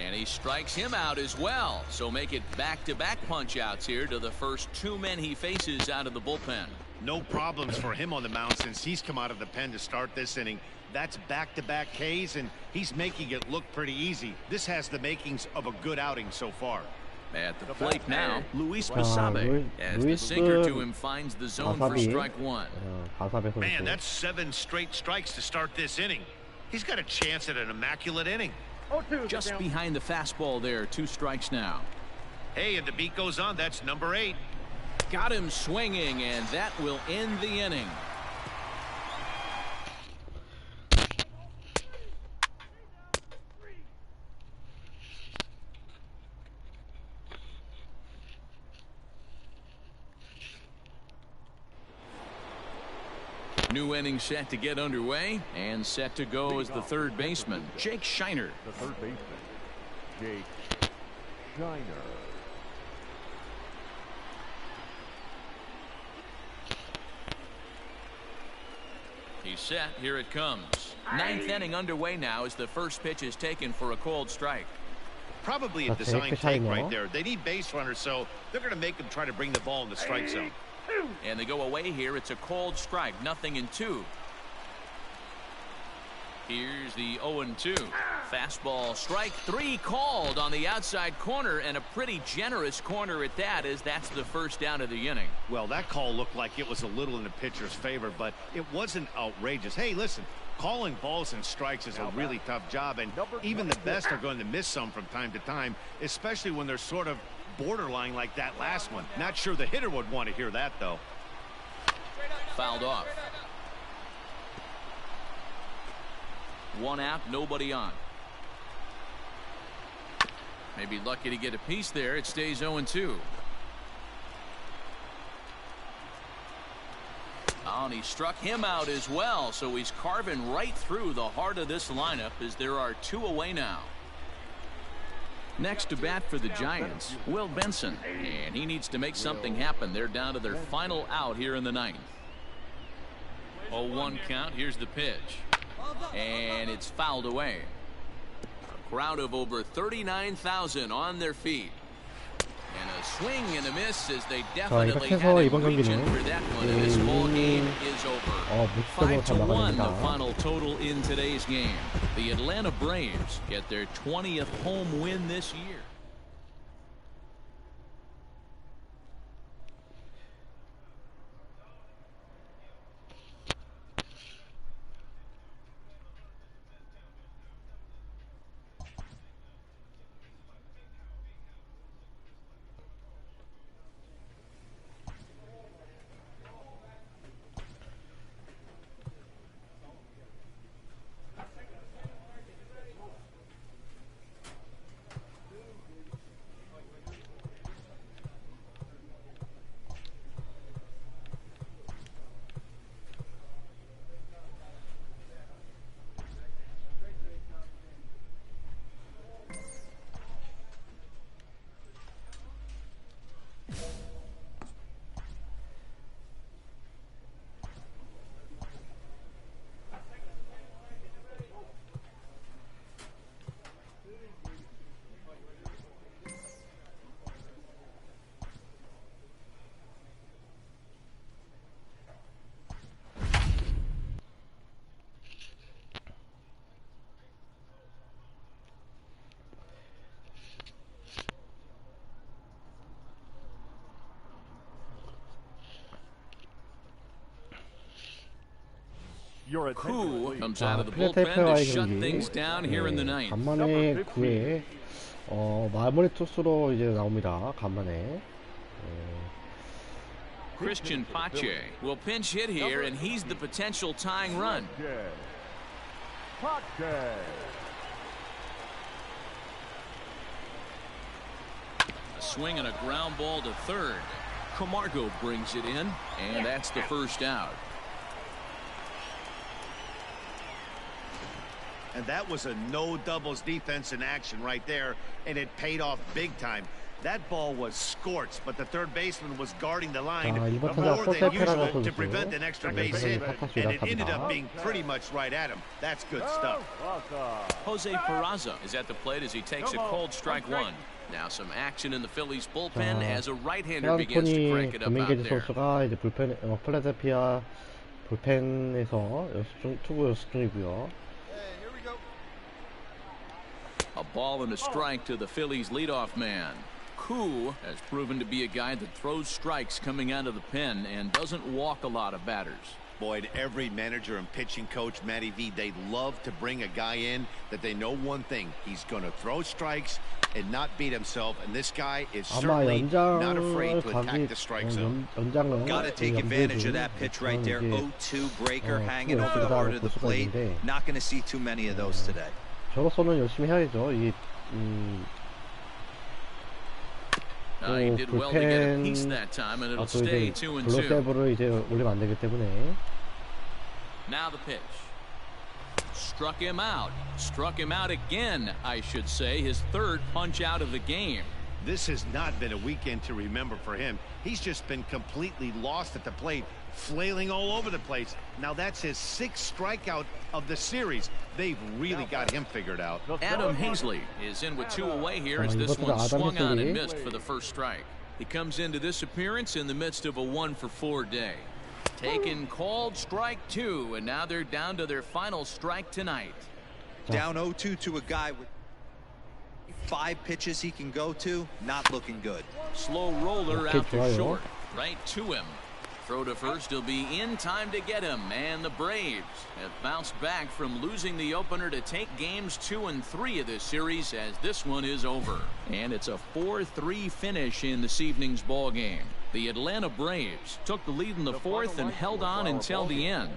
And he strikes him out as well. So make it back-to-back punch-outs here to the first 2 men he faces out of the bullpen. No problems for him on the mound since he's come out of the pen to start this inning. That's back-to-back Ks, and he's making it look pretty easy. This has the makings of a good outing so far. At the plate now, Luis Basabe, as the sinker to him finds the zone for strike 1. Man, that's 7 straight strikes to start this inning. He's got a chance at an immaculate inning. Just behind the fastball there, 2 strikes now. Hey, and the beat goes on. That's number 8. Got him swinging, and that will end the inning. New inning set to get underway, and set to go as the third baseman, Jake Shiner. The third baseman, Jake Shiner. He's set. Here it comes. 9th inning underway now as the first pitch is taken for a cold strike. Probably a design take right there. They need base runners, so they're going to make them try to bring the ball in the strike zone. And they go away here. It's a cold strike. 0-2. Here's the 0-2. Fastball strike 3 called on the outside corner, and a pretty generous corner at that, as that's the first down of the inning. Well, that call looked like it was a little in the pitcher's favor, but it wasn't outrageous. Hey, listen, calling balls and strikes is a really tough job, and even the best are going to miss some from time to time, especially when they're sort of borderline like that last one. Not sure the hitter would want to hear that, though. Fouled off. 1 out, nobody on. Maybe lucky to get a piece there. It stays 0-2. Oh, and he struck him out as well, so he's carving right through the heart of this lineup as there are 2 away now. Next to bat for the Giants, Will Benson, and he needs to make something happen. They're down to their final out here in the 9th. 0-1 count. Here's the pitch, and it's fouled away. A crowd of over 39,000 on their feet. And a swing and a miss as they definitely had a region for that one. And this ball game is over. 5-1 the final total in today's game. The Atlanta Braves get their 20th home win this year. Koo comes out of the bullpen to shut things down here in the ninth. 간만에 9회 마무리 투수로 이제 나옵니다. 간만에. Christian Pache will pinch hit here, and he's the potential tying run. A swing and a ground ball to third. Camargo brings it in, and that's the first out. And that was a no doubles defense in action right there, and it paid off big time. That ball was scorched, but the third baseman was guarding the line more than usual to prevent an extra base hit, and it ended up being pretty much right at him. That's good stuff. Jose Peraza is at the plate as he takes a cold strike one. Now some action in the Phillies bullpen as a right-hander begins to crank it up out there. 선수가 이제 필라델피아 불펜에서 투구 연습 중이고요. A ball and a strike to the Phillies leadoff man. Koo has proven to be a guy that throws strikes coming out of the pen and doesn't walk a lot of batters. Boyd, every manager and pitching coach, Matty V, they love to bring a guy in that they know one thing. He's going to throw strikes and not beat himself, and this guy is certainly not afraid to attack the strike zone. Got to take advantage of that pitch right there. 0-2 breaker hanging over the heart of the plate. Not going to see too many of those today. 저로서는 열심히 해야죠. 이 he did well to get a piece that time, and it'll stay 2-2. 블로세이브를 이제 올리면 안 되기 때문에. Now the pitch. Struck him out again, I should say, his third punch out of the game. This has not been a weekend to remember for him. He's just been completely lost at the plate, flailing all over the place. Now that's his 6th strikeout of the series. They've really got him figured out. Adam Hazley is in with 2 away here as this one swung on and missed for the first strike. He comes into this appearance in the midst of a 1-for-4 day. Taken called strike 2, and now they're down to their final strike tonight. Down 0-2 to a guy with 5 pitches he can go to, not looking good. Slow roller out to short, right to him. Throw to first, he'll be in time to get him, and the Braves have bounced back from losing the opener to take games 2 and 3 of this series as this one is over. And it's a 4-3 finish in this evening's ball game. The Atlanta Braves took the lead in the 4th and held on until the end.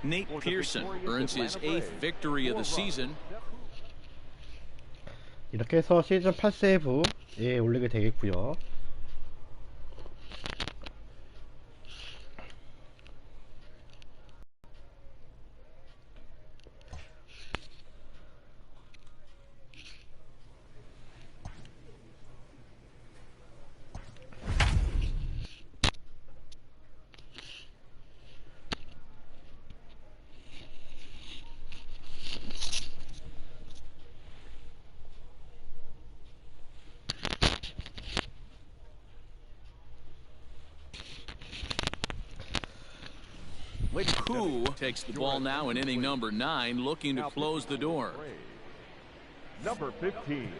Nate Pearson earns his 8th victory of the season. 이렇게 해서 시즌 8세이브에 올리게 되겠고요. Koo takes the ball now in inning number 9, looking to close the door. Number 15.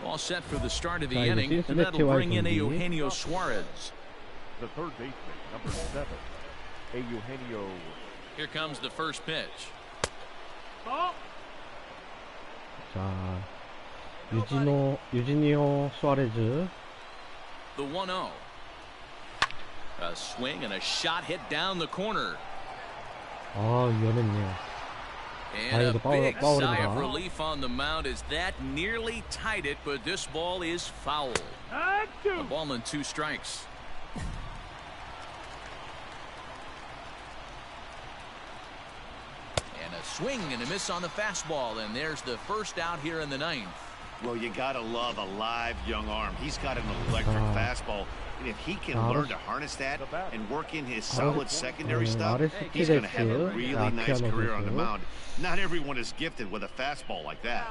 All set for the start of the inning, and that'll bring in Eugenio Suarez. The third baseman, number 7, Eugenio. Here comes the first pitch. 자, 유지니오 수아레즈. The 1-0. A swing and a shot hit down the corner. 위험했네요. And a big sigh of relief on the mound as that nearly tied it, but this ball is foul. A ball and 2 strikes. And a swing and a miss on the fastball, and there's the first out here in the 9th. Well, you gotta love a live young arm. He's got an electric fastball. And if he can learn to harness that and work in his solid secondary stuff, he's going to have a really nice career on the mound. Not everyone is gifted with a fastball like that.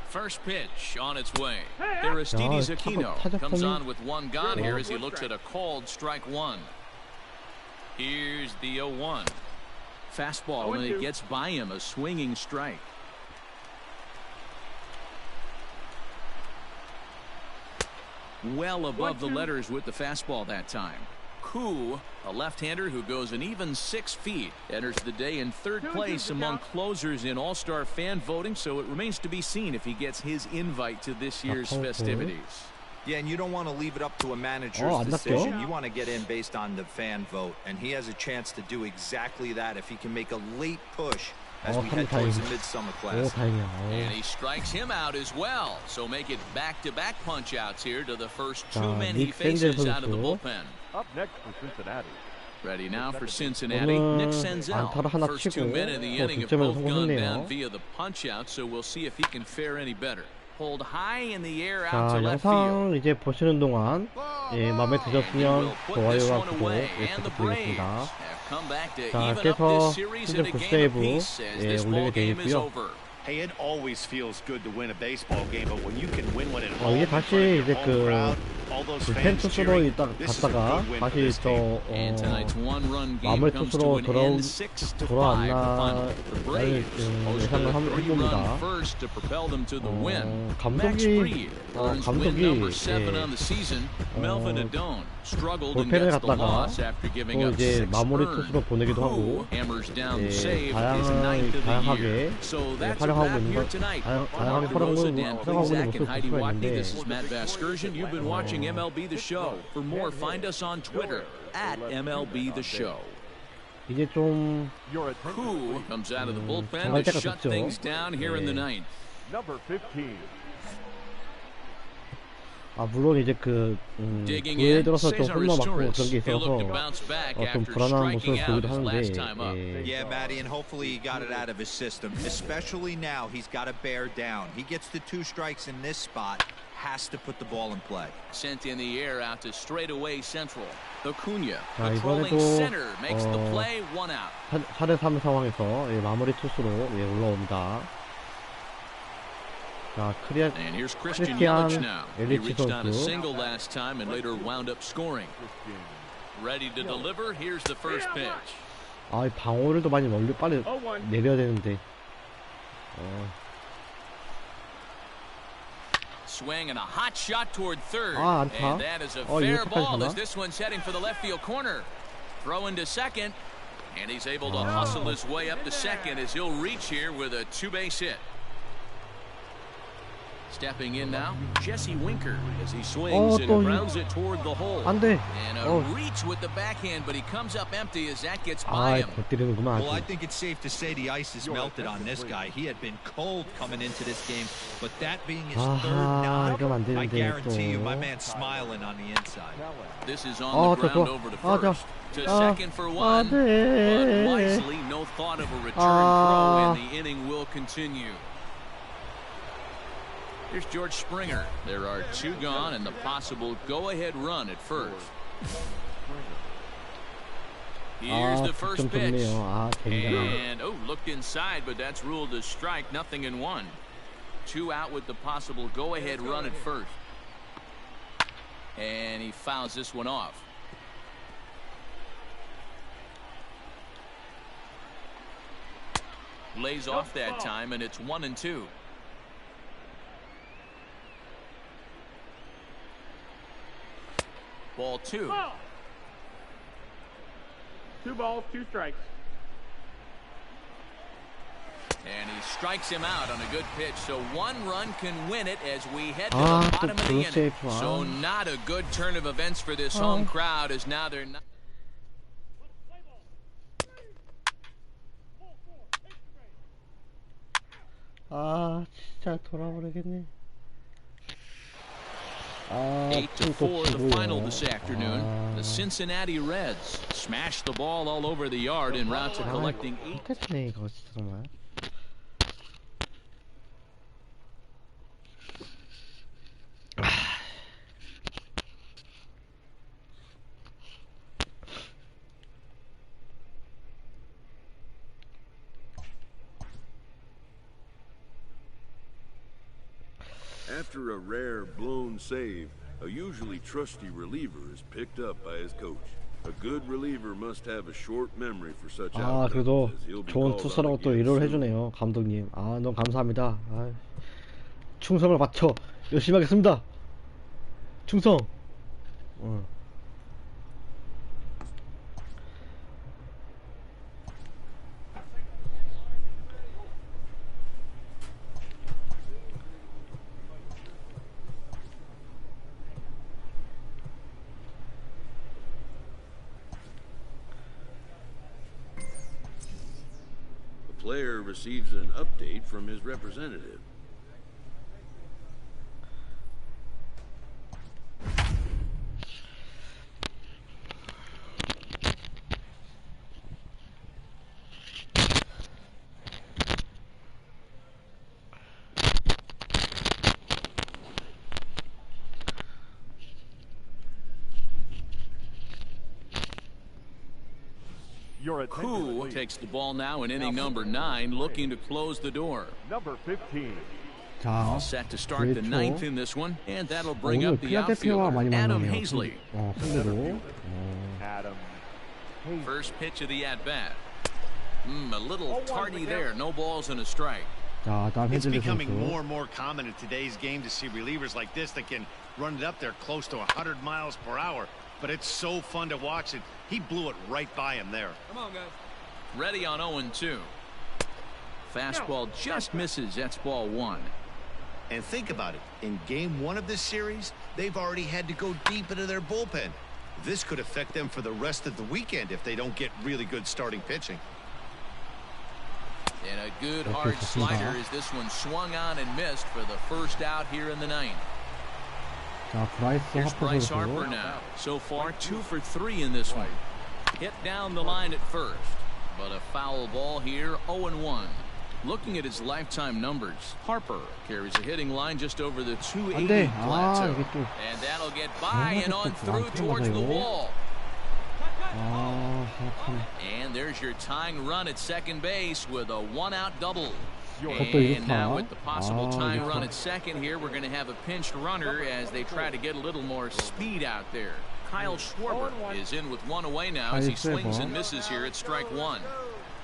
First pitch on its way. Aristides Aquino comes on with 1 gone here as he looks at a called strike 1. Here's the 0-1. Fastball, and it gets by him, a swinging strike. well above the letters with the fastball that time. Koo, a left-hander who goes an even 6 feet, enters the day in 3rd place among closers in All-Star fan voting, so it remains to be seen if he gets his invite to this year's festivities. Yeah, and you don't want to leave it up to a manager's decision. You want to get in based on the fan vote, and he has a chance to do exactly that if he can make a late push as we head towards the Midsummer Classic. And he strikes him out as well, so make it back-to-back punch-outs here to the first 2 men he faces out of the bullpen. Up next for Cincinnati. Ready now for Cincinnati, Nick Senzel. First 2 men in the inning have both gone down via the punch-out, so we'll see if he can fare any better. Hold high in the air out to left field. 이제 보시는 동안 마음에 드셨으면 좋아요와 구독 부탁드리겠습니다. 자, 그래서 시즌 9세이브 올리게 되어 있고요. Hey, it always feels good to win a baseball game, but when you can win one at home, 이게 다시 이제 팬 투수로 cheering, 갔다가 다시 또 마무리 투수로 돌아왔나 예상을 해봅니다. 감독이 볼펜을 갔다가 또 이제 마무리 투수로 보내기도 하고 다양하게 활용하고 있는 모습을 볼 수가 있는데 You've been watching MLB The Show. For more, find us on Twitter at MLB The Show. 이제 좀 Koo comes out of the bullpen to shut things down here in the 9th. Number 15. 물론 이제 구에 들어서 좀 홈런 맞고 그런 게 있어서 좀 불안한 모습을 보이기도 하는데 Yeah, Matty, and hopefully he got it out of his system. Especially now, he's got to bear down. He gets the 2 strikes in this spot, has to put the ball in play. Sent in the air out to straightaway central. Acuna, 자, patrolling center, makes the play, 1 out. 4대3 상황에서 마무리 투수로 올라옵니다. 자, and here's Christian Yelich now. He reached on a single last time and later wound up scoring. Ready to deliver. Here's the first pitch. 이 방어를 더 많이 빨리 내려야 되는데. Swing and a hot shot toward third. 안타. And that is a fair ball as this one's heading for the left field corner. Throw into second, and he's able to hustle his way up to second as he'll reach here with a 2-base hit. Stepping in now, Jesse Winker as he swings and grounds it toward the hole. And a reach with the backhand, but he comes up empty as that gets by him. Well, I think it's safe to say the ice is melted on this guy. He had been cold coming into this game, but that being his 3rd nod, I guarantee you my man's smiling on the inside. This is on the ground over to first. To second for 1, but wisely, no thought of a return throw, and the inning will continue. Here's George Springer. There are 2 gone and the possible go-ahead run at first. Here's the first pitch. And, looked inside, but that's ruled a strike. Nothing in 1. 2 out with the possible go-ahead run at first. And he fouls this one off. Lays off that time, and it's 1-2. Ball 2. 2 balls, 2 strikes. And he strikes him out on a good pitch, so 1 run can win it as we head to the bottom of the inning. So not a good turn of events for this home crowd as now they're not. 진짜 돌아버리겠네. 8-4 the final this afternoon. The Cincinnati Reds smashed the ball all over the yard en route to collecting 8. After a rare blown save, a usually trusty reliever is picked up by his coach. A good reliever must have a short memory for such outcomes. 그래도 좋은 투수라고 또 위로를 해주네요, 감독님. 너무 감사합니다. 충성을 바쳐 열심히 하겠습니다. 충성. Player receives an update from his representative. Koo takes the ball now in inning number 9, looking to close the door. Number 15. All set to start the 9th in this one, and that'll bring up the outfielder, Adam Hazley. First pitch of the at-bat. A little tardy there, no balls and a strike. It's becoming more and more common in today's game to see relievers like this that can run it up there close to 100 miles per hour. But it's so fun to watch it. He blew it right by him there. Come on, guys. Ready on 0-2. Fastball just misses. That's ball 1. And think about it. In game 1 of this series, they've already had to go deep into their bullpen. This could affect them for the rest of the weekend if they don't get really good starting pitching. And a good hard slider as this one swung on and missed for the first out here in the 9th. Here's Bryce Harper now. So far, 2 for 3 in this one. Hit down the line at first, but a foul ball here, 0-1. Looking at his lifetime numbers, Harper carries a hitting line just over the 280 plateau. And that'll get by and on through towards the wall. And there's your tying run at second base with a 1-out double. And now with the possible tying run at second here, we're going to have a pinched runner as they try to get a little more speed out there. Kyle Schwarber is in with 1 away now as he swings and misses here at strike 1.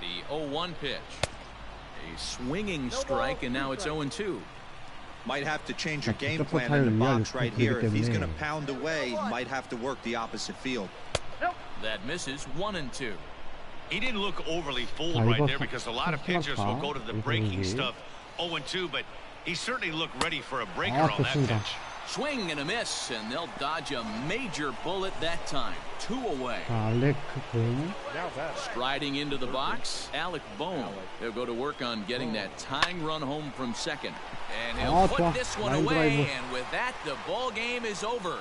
The 0-1 pitch. A swinging strike, and now it's 0-2. Might have to change your game plan in the box right here. If he's going to pound away, might have to work the opposite field. That misses 1-2. He didn't look overly fooled right there because a lot of pitchers will go to the breaking stuff 0-2, but he certainly looked ready for a breaker on that pitch. Swing and a miss, and they'll dodge a major bullet that time. 2 away. Striding into the box, Alec Bohm. They'll go to work on getting that tying run home from second. And he'll put this one away, and with that, the ball game is over.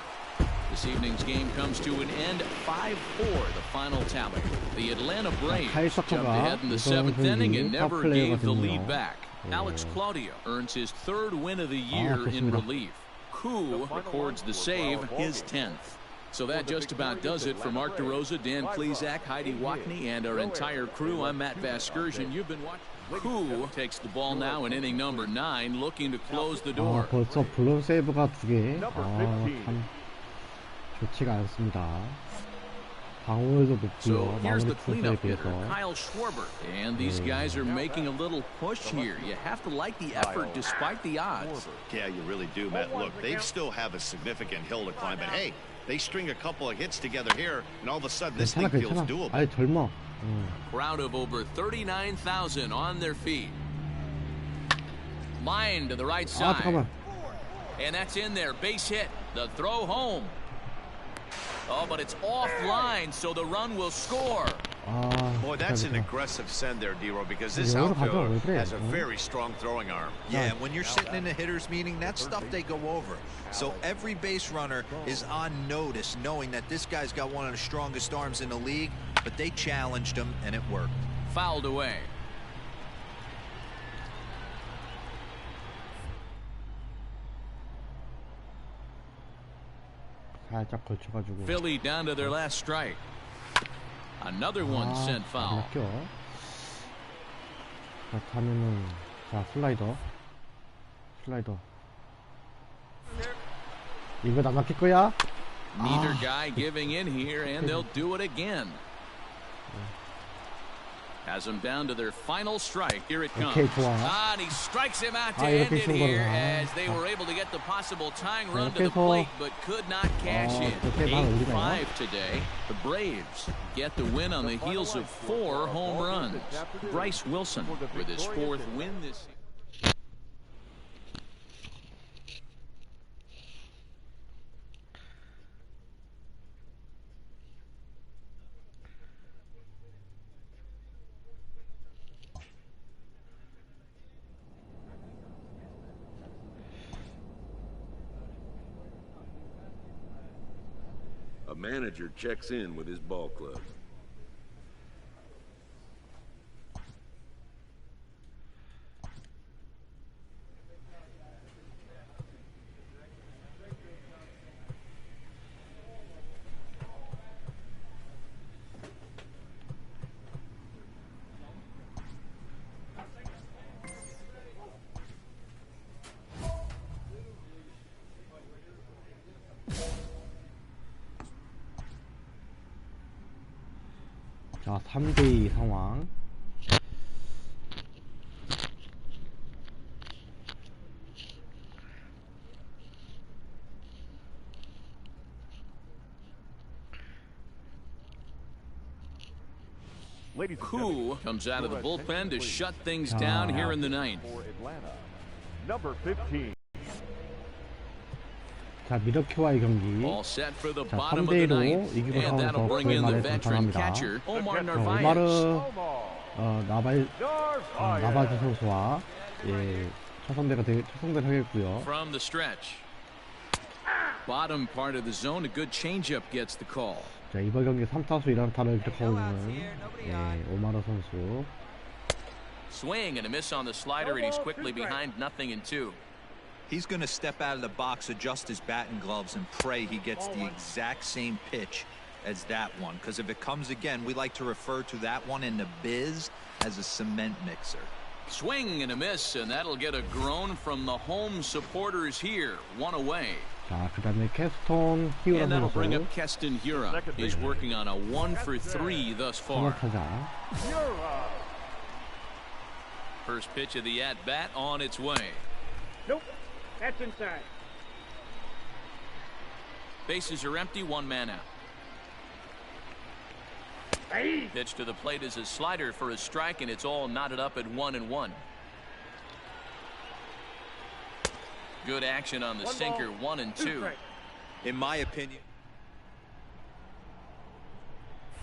This evening's game comes to an end, 5-4, the final tally. The Atlanta Braves jumped ahead in the 7th inning and never gave the lead back. Alex Claudio earns his 3rd win of the year in relief. Koo records the save, his 10th. So that just about does it for Mark DeRosa, Dan Plesac, Heidi Watney, and our entire crew. I'm Matt Vasgersian. You've been watching. Koo takes the ball now in inning number 9, looking to close the door. 벌써 블루 세이브가 2개. 참 좋지가 않습니다. 방어율도 높고요. 마무리 투수에 비해서. Kyle Schwarber. And these guys are making a little push here. You have to like the effort despite the odds. Yeah, you really do, Matt. Look, they still have a significant hill to climb, but hey, they string a couple of hits together here, and all of a sudden this thing feels doable. 아니 젊어. Crowd of over 39,000 on their feet. Line to the right side. And that's in there. Base hit. The throw home. Oh, but it's offline, so the run will score. Boy, that's an aggressive send there, D-Row, because this outfielder has a very strong throwing arm. Yeah, when you're sitting in a hitter's meeting, that's stuff they go over. So every base runner is on notice, knowing that this guy's got one of the strongest arms in the league, but they challenged him, and it worked. Fouled away. Philly down to their last strike. Another one sent foul. 그렇다면은 자 슬라이더. 이거 나 막힐 거야? Neither guy giving in here, and they'll do it again. Has them down to their final strike. Here it comes. 오케이, 좋아. And he strikes him out to 이렇게 end it 치는 here 거구나. as they were able to get the possible tying run to 이렇게 the plate, 해서 but could not cash in. 그렇게 막 올리네요. 8-5 today. The Braves get the win on the heels of 4 home runs. Bryce Wilson with his 4th win this season. A manager checks in with his ball club. 자, 3대2 상황. Koo comes out of the bullpen to shut things down here in the 9th. Number 15. 자, 미러키와의 경기. All set for the 자, bottom of the 3대1로 9th. 이기고 And that'll 상황에서 bring in the 오마르 veteran 등판합니다. catcher, Omar 오마르 Narvaez. 나바즈 선수와 초선배가 하겠고요. From the stretch. Bottom part of the zone, a good changeup gets the call. 자, 이번 경기 3타수 1안타를 기록하고 있는 오마르 선수. Swing and a miss on the slider, and he's quickly behind 0-2. He's going to step out of the box, adjust his bat and gloves, and pray he gets the exact same pitch as that one. Because if it comes again, we like to refer to that one in the biz as a cement mixer. Swing and a miss, and that'll get a groan from the home supporters here. 1 away. 자, 그 다음에 캐스톤 히우라 And that'll bring up 선수. Keston Hiura. He's working on a 1-for-3 thus far. 타자. First pitch of the at-bat on its way. Nope. That's inside. Bases are empty, 1 man out. Hey. Pitch to the plate is a slider for a strike, and it's all knotted up at 1-1. Good action on the sinker, 1-2. In my opinion,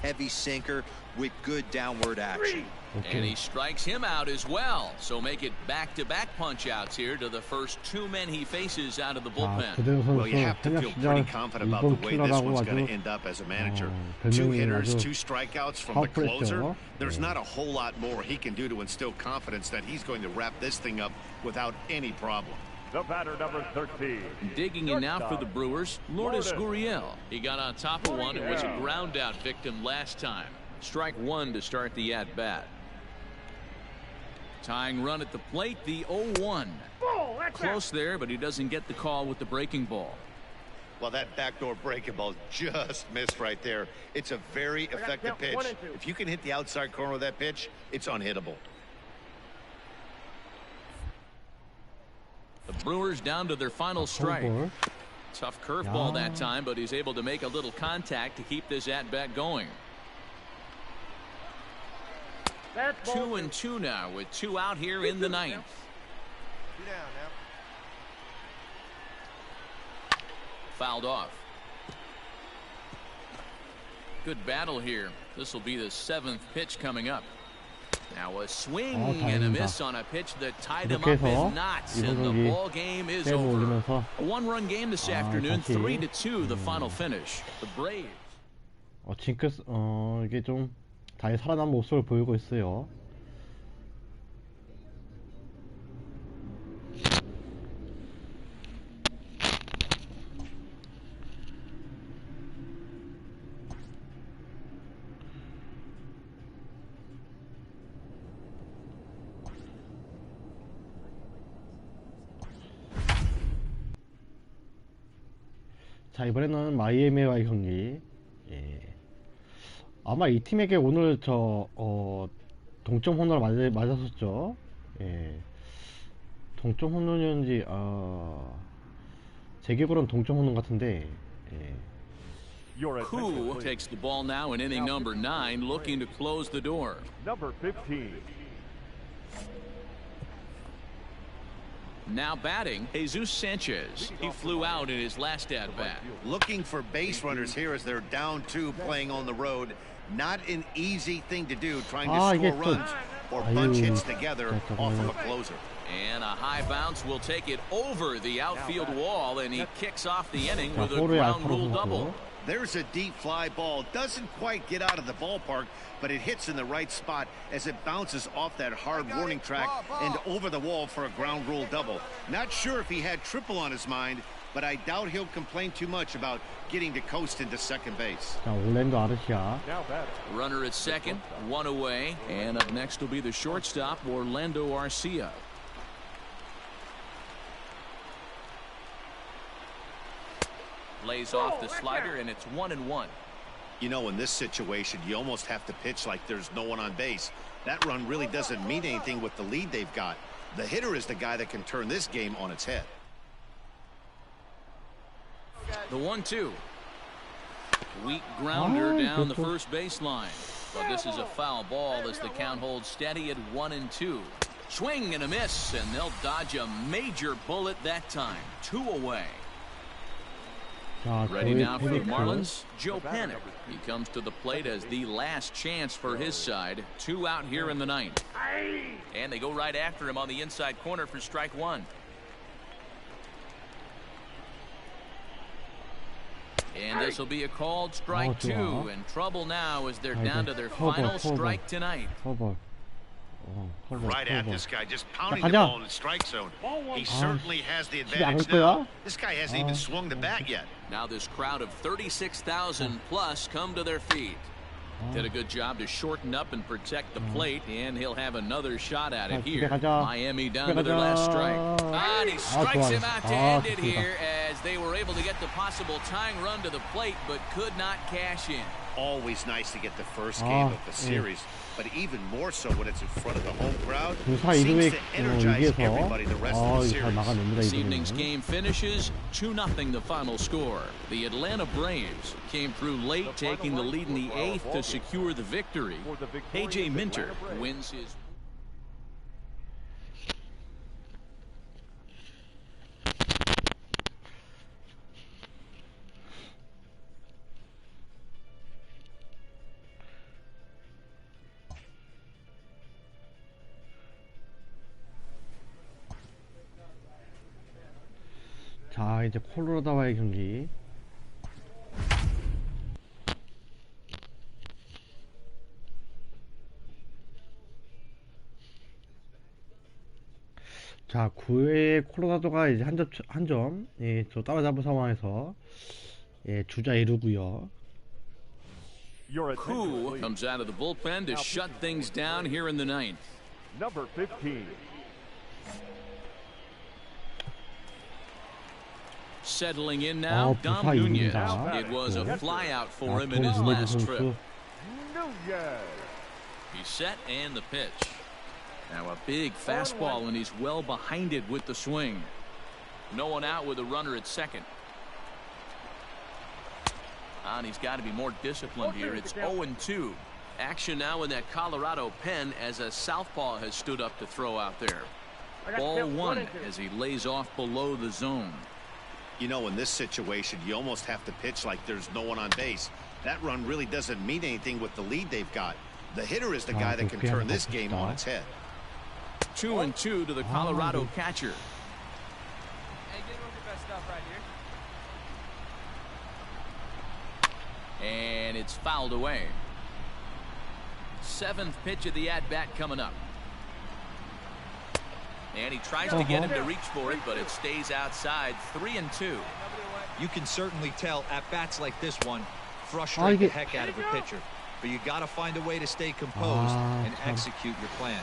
heavy sinker with good downward action. And he strikes him out as well. So make it back-to-back punch-outs here to the first 2 men he faces out of the bullpen. Well, you have to feel pretty confident about the way this one's going to end up as a manager. 2 hitters, 2 strikeouts from the closer. There's not a whole lot more he can do to instill confidence that he's going to wrap this thing up without any problem. The batter, number 13. Digging in now for the Brewers, Lourdes Gurriel. He got on top of one and was a ground-out victim last time. Strike 1 to start the at-bat. Tying run at the plate, the 0-1. Close there, but he doesn't get the call with the breaking ball. Well, that backdoor breaking ball just missed right there. It's a very effective pitch. If you can hit the outside corner of that pitch, it's unhittable. The Brewers down to their final strike. Tough curveball that time, but he's able to make a little contact to keep this at-bat going. 2-2 now with 2 out here in the 9th. Fouled off. Good battle here. This will be the 7th pitch coming up. Now a swing and a miss on a pitch that tied him up in knots, and the ball game is over. A 1-run game this afternoon, 3-2 the final finish. The Braves. 징크스 이게 좀 다시 살아난 모습을 보이고 있어요. 자, 이번에는 마이애미와의 경기. 아마 이 팀에게 오늘 동점 홈런을 맞았었죠. 예. 동점 홈런이었는지 제 기억으로는 동점 홈런 같은데. 예. Koo takes the ball now in inning number 9, looking to close the door. Number 15. Now batting, Jesus Sanchez. He flew out in his last at-bat. Looking for base runners here as they're down 2 playing on the road. Not an easy thing to do, trying to score runs or bunch hits together off of a closer. And a high bounce will take it over the outfield wall, and he kicks off the inning with a ground rule double. There's a deep fly ball. Doesn't quite get out of the ballpark, but it hits in the right spot as it bounces off that hard warning track and over the wall for a ground rule double. Not sure if he had triple on his mind, but I doubt he'll complain too much about getting to coast into second base. Runner at second, 1 away, and up next will be the shortstop, Orlando Arcia. Lays off the slider, and it's 1-1. You know, in this situation, you almost have to pitch like there's no one on base. That run really doesn't mean anything with the lead they've got. The hitter is the guy that can turn this game on its head. The 1-2. Weak grounder down the first baseline. But this is a foul ball as the count holds steady at 1-2. Swing and a miss, and they'll dodge a major bullet that time. 2 away. Ready now for the Marlins, Joe Panik. He comes to the plate as the last chance for his side. 2 out here in the 9th. And they go right after him on the inside corner for strike 1. And this will be a called strike 2. And trouble now as they're down to their final strike tonight. Right at this guy, just pounding the ball in the strike zone. He certainly has the advantage now. This guy hasn't even swung the bat yet. Now this crowd of 36,000 plus come to their feet. Did a good job to shorten up and protect the plate, and he'll have another shot at it here. Miami down to their last strike. And he strikes him out to end it here as they were able to get the possible tying run to the plate, but could not cash in. Always nice to get the first game of the series, but even more so when it's in front of the home crowd. Seems to energize everybody the rest of the series. This evening's game finishes 2-0 the final score. The Atlanta Braves came through late, taking the lead in the 8th to secure the victory. AJ Minter wins his... 자, 이제 콜로라도와의 경기. 자, 9회에 콜로라도가 이제 한 점, 예, 또 따라잡은 상황에서, 예, 주자 2루고요. Koo comes out of the bullpen to shut things down here in the 9th. Number 15. Settling in now, Dom Nunez. It was a flyout for him in his last trip. He's set and the pitch. Now a big fastball, and he's well behind it with the swing. No one out with a runner at second. And he's got to be more disciplined here. It's 0-2. Action now in that Colorado pen as a southpaw has stood up to throw out there. Ball 1 as he lays off below the zone. You know, in this situation, you almost have to pitch like there's no one on base. That run really doesn't mean anything with the lead they've got. The hitter is the guy that can turn this game on its head. 2-2 to the Colorado catcher. Hey, get over your best stuff right here. And it's fouled away. 7th pitch of the at-bat coming up. And he tries to get him to reach for it, but it stays outside. 3-2. You can certainly tell at-bats like this one frustrate the heck out of a pitcher. But you got to find a way to stay composed and execute your plan.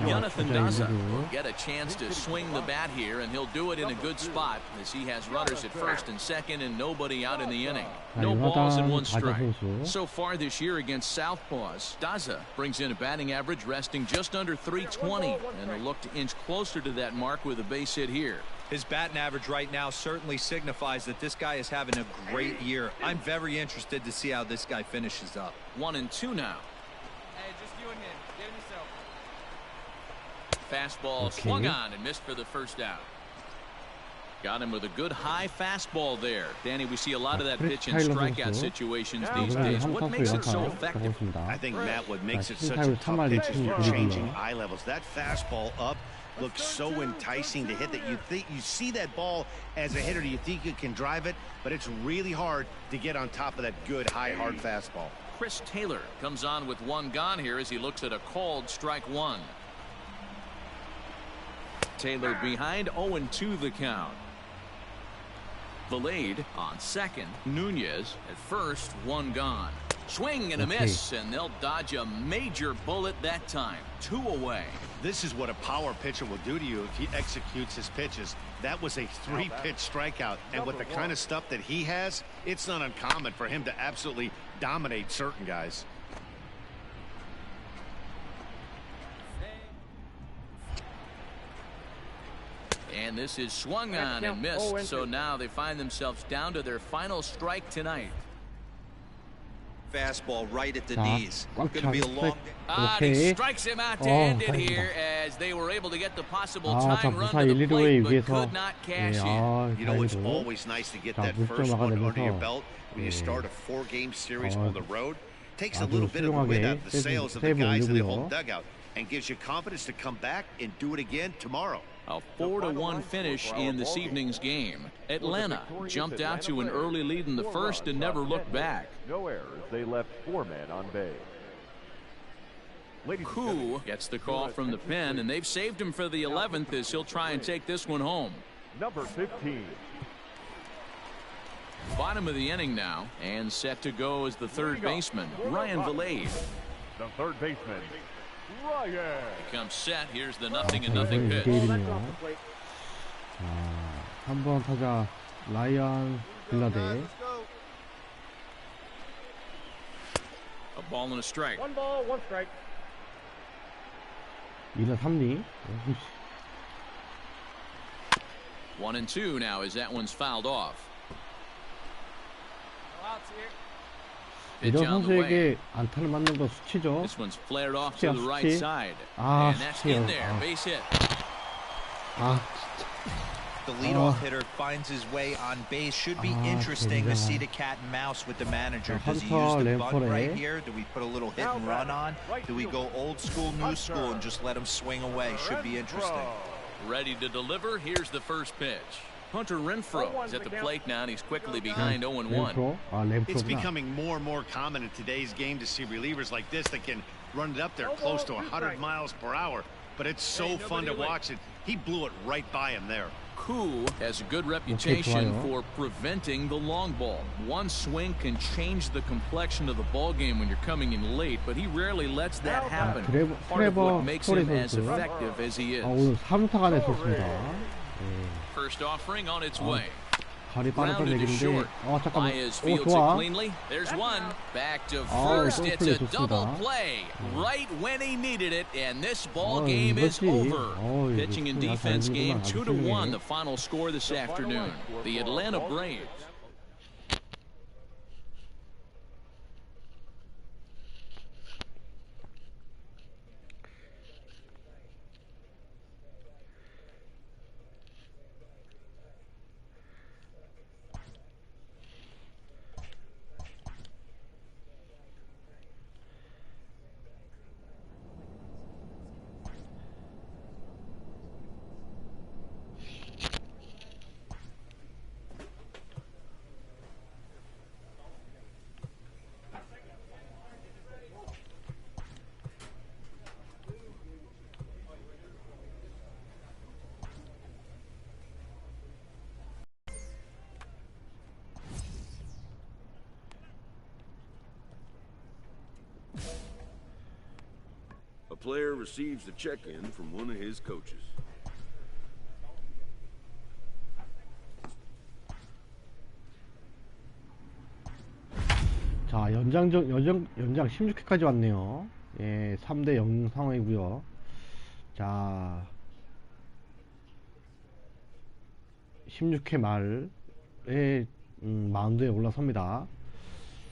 Jonathan Daza will get a chance to swing the bat here, and he'll do it in a good spot as he has runners at first and second and nobody out in the inning. No balls and one strike. So far this year against Southpaws, Daza brings in a batting average resting just under 320 and a look to inch closer to that mark with a base hit here. His batting average right now certainly signifies that this guy is having a great year. I'm very interested to see how this guy finishes up. 1-2 now. Hey, just you and him. Get him yourself. Fastball swung on and missed for the first out. Got him with a good high fastball there. Danny, we see a lot of that pitch in strikeout situations these days. What makes it so effective? I think, Matt, what makes it such a tough pitch is the changing eye levels. That fastball up looks so enticing to hit that you see that ball as a hitter, you think you can drive it, but it's really hard to get on top of that good high hard fastball. Chris Taylor comes on with one gone here as he looks at a called strike one. Taylor behind, 0-2 the count. Valade on second. Nunez at first, one gone. Swing and a miss, and they'll dodge a major bullet that time. 2 away. This is what a power pitcher will do to you if he executes his pitches. That was a 3-pitch strikeout, and with the kind of stuff that he has, it's not uncommon for him to absolutely dominate certain guys. And this is swung on and missed, so now they find themselves down to their final strike tonight. Fastball right at the knees. Going to be a long. He strikes him out to end it here as they were able to get the possible time run to the plate, but could not cash in. You know, it's always nice to get that first one under your belt when you start a 4-game series on the road. Takes a little bit of the wind out of the sails of the guys in the home dugout and gives you confidence to come back and do it again tomorrow. A 4-1 finish in this evening's game. Atlanta jumped out to an early lead in the first and never looked back. No errors. They left 4 men on base. Koo gets the call from the pen, and they've saved him for the 11th as he'll try and take this one home. Number 15. Bottom of the inning now, and set to go is the third baseman, Ryan Valade. The third baseman, Ryan. Becomes set. Here's the 0-0 pitch. 3번 타자 라이언 빌라데. A ball and a strike. 1 ball, 1 strike. 2루 3리. 1-2 now as that one's fouled off. 이런 선수에게 안타를 맞는 거 수치죠. This one's flared off to the right side. 아, And that's in there. Base hit. The leadoff hitter finds his way on base. Should be interesting to see the cat and mouse with the manager. Does he use the bunt right here? Do we put a little hit and run on? Do we go old school, new school, and just let him swing away? Should be interesting. Ready to deliver. Here's the first pitch. Hunter Renfroe is at the plate now, and he's quickly behind 0-1. It's becoming more and more common in today's game to see relievers like this that can run it up there close to 100 miles per hour. But it's so fun to watch it. He blew it right by him there. Koo has a good reputation for preventing the long ball. One swing can change the complexion of the ball game when you're coming in late, but he rarely lets that happen. Part of what makes him as effective as he is. 오늘 3루타가 냈었습니다. First offering on its way. 발이 빠르다는 얘기인데, 잠깐만. 좋아. 좋아. There's one. Back to first. It's a double play right when he needed it, and this ball game is over. Pitching and defense game 2-1. The final score this afternoon. The Atlanta Braves. player receives a check-in from one of his coaches. 자, 연장 16회까지 왔네요. 예, 3대 0 상황이고요. 자, 16회 말에 마운드에 올라섭니다.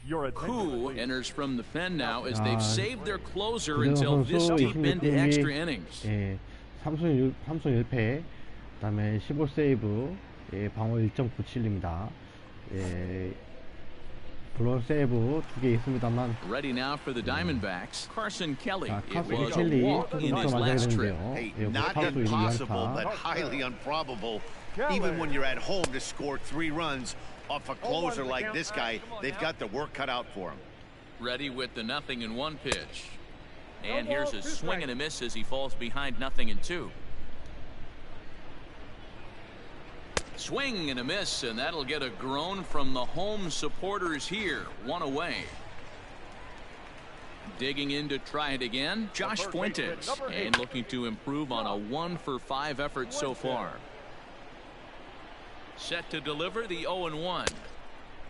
Koo enters from the pen now as they've saved their closer until this deep into extra innings. 예, 3승 1패, 그다음에 15세이브, 예, 방어 1.97입니다. 예, 물론 세이브 2개 있습니다만. Ready now for the Diamondbacks. Carson Kelly. 자, It was a 켈리 walk in his last trip. Hey, not impossible, but highly improbable. Even when you're at home to score 3 runs off a closer like this guy, they've got their work cut out for him. Ready with the 0-1 pitch. And here's a swing and a miss as he falls behind 0-2. Swing and a miss, and that'll get a groan from the home supporters here. 1 away. Digging in to try it again, Josh Fuentes, and looking to improve on a 1-for-5 effort so far. Set to deliver the 0-1.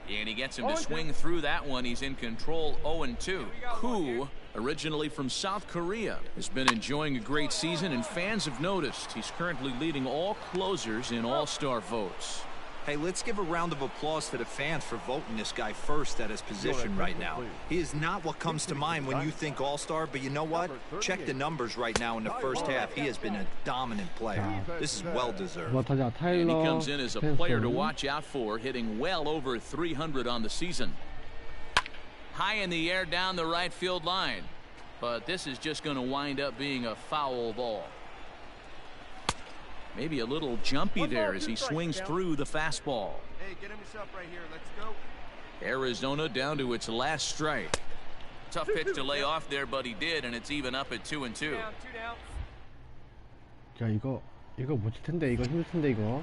And he gets him to swing through that one. He's in control. 0-2. Koo, originally from South Korea, has been enjoying a great season, and fans have noticed he's currently leading all closers in all-star votes. Hey, let's give a round of applause to the fans for voting this guy first at his position right now. He is not what comes to mind when you think all-star, but you know what? Check the numbers right now in the first half. He has been a dominant player. This is well-deserved. And he comes in as a player to watch out for, hitting well over 300 on the season. High in the air down the right field line. But this is just going to wind up being a foul ball. Maybe a little jumpy there as he swings through the fastball. Hey, get him yourself right here. Let's go. Arizona down to its last strike. Tough pitch to lay off there, but he did, and it's even up at 2-2. 2 down. 자, 이거 못 칠 텐데, 이거 힘들 텐데, 이거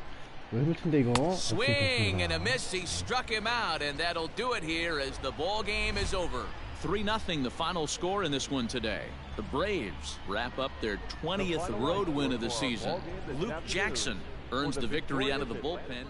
힘들 텐데, 이거. Swing and a miss. He struck him out, and that'll do it here as the ball game is over. 3-0 the final score in this one today. The Braves wrap up their 20th road win of the season. Luke Jackson earns the victory out of the bullpen.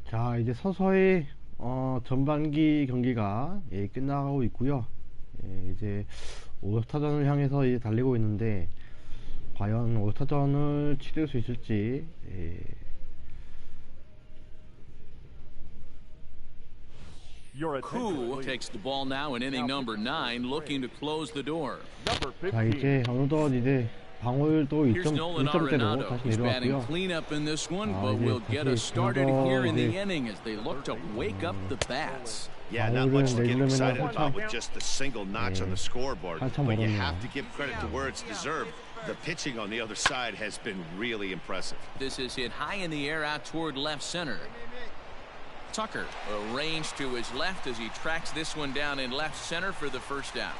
자, 이제 서서히 전반기 경기가 끝나가고 있고요. 이제 5스타전을 향해서 이제 달리고 있는데 과연 5스타전을 치를 수 있을지. Koo takes the ball now in inning number 9, looking to close the door. 자, 이제 어느덧 이제 방울도 1점대로 다시 He's batting 내려왔고요. cleanup in this one, but we'll get us started here in the inning as they look to wake up the bats. Yeah, not much to get excited about with just a single notch on the scoreboard. But you have to give credit to where it's deserved. The pitching on the other side has been really impressive. This is hit high in the air out toward left center. Tucker arranged to his left as he tracks this one down in left center for the first out.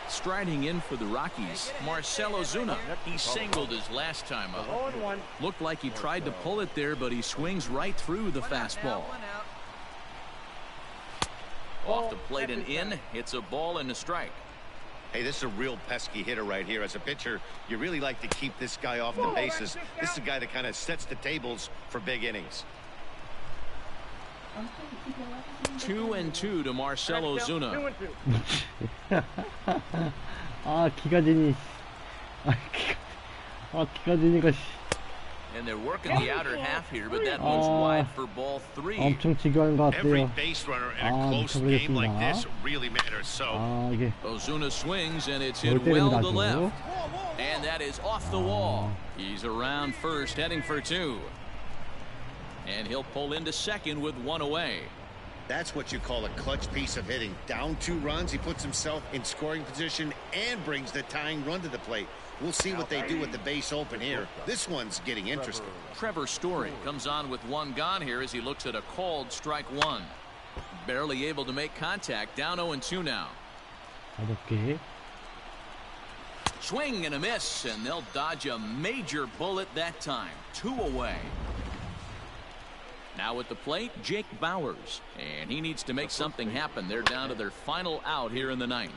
Striding in for the Rockies, Marcell Ozuna. He singled his last time up. Looked like he tried to pull it there, but he swings right through the fastball. Off the plate and in. It's a ball and a strike. Hey, this is a real pesky hitter right here. As a pitcher, you really like to keep this guy off the bases. This is a guy that kind of sets the tables for big innings. 2-2 to Marcell Ozuna. 아, 기가진이. 기가진이가. And they're working the outer half here, but that one's wide for ball 3. 엄청 지겨운 것 Every 같아요. base runner in a close game like this really matters. So 이게 Ozuna swings and it's hit well to left. And that is off the wall. He's around first, heading for 2. And he'll pull into second with 1 away. That's what you call a clutch piece of hitting. Down 2 runs, he puts himself in scoring position and brings the tying run to the plate. We'll see what they do with the base open here. This one's getting interesting. Trevor Story comes on with 1 gone here as he looks at a called strike 1. Barely able to make contact. Down 0-2 now. Swing and a miss, and they'll dodge a major bullet that time. 2 away. Now at the plate, Jake Bauers, and he needs to make something happen. They're down to their final out here in the 9th,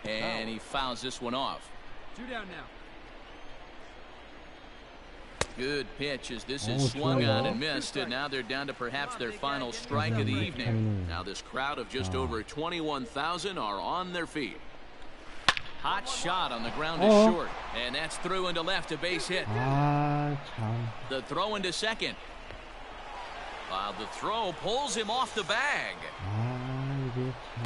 and he fouls this one off. 2 down now. Good pitch as this is swung on and missed, and now they're down to perhaps their final strike of the evening. Now this crowd of just over 21,000 are on their feet. Hot shot on the ground is short, and that's through into left, a base hit. The throw into second. The throw pulls him off the bag.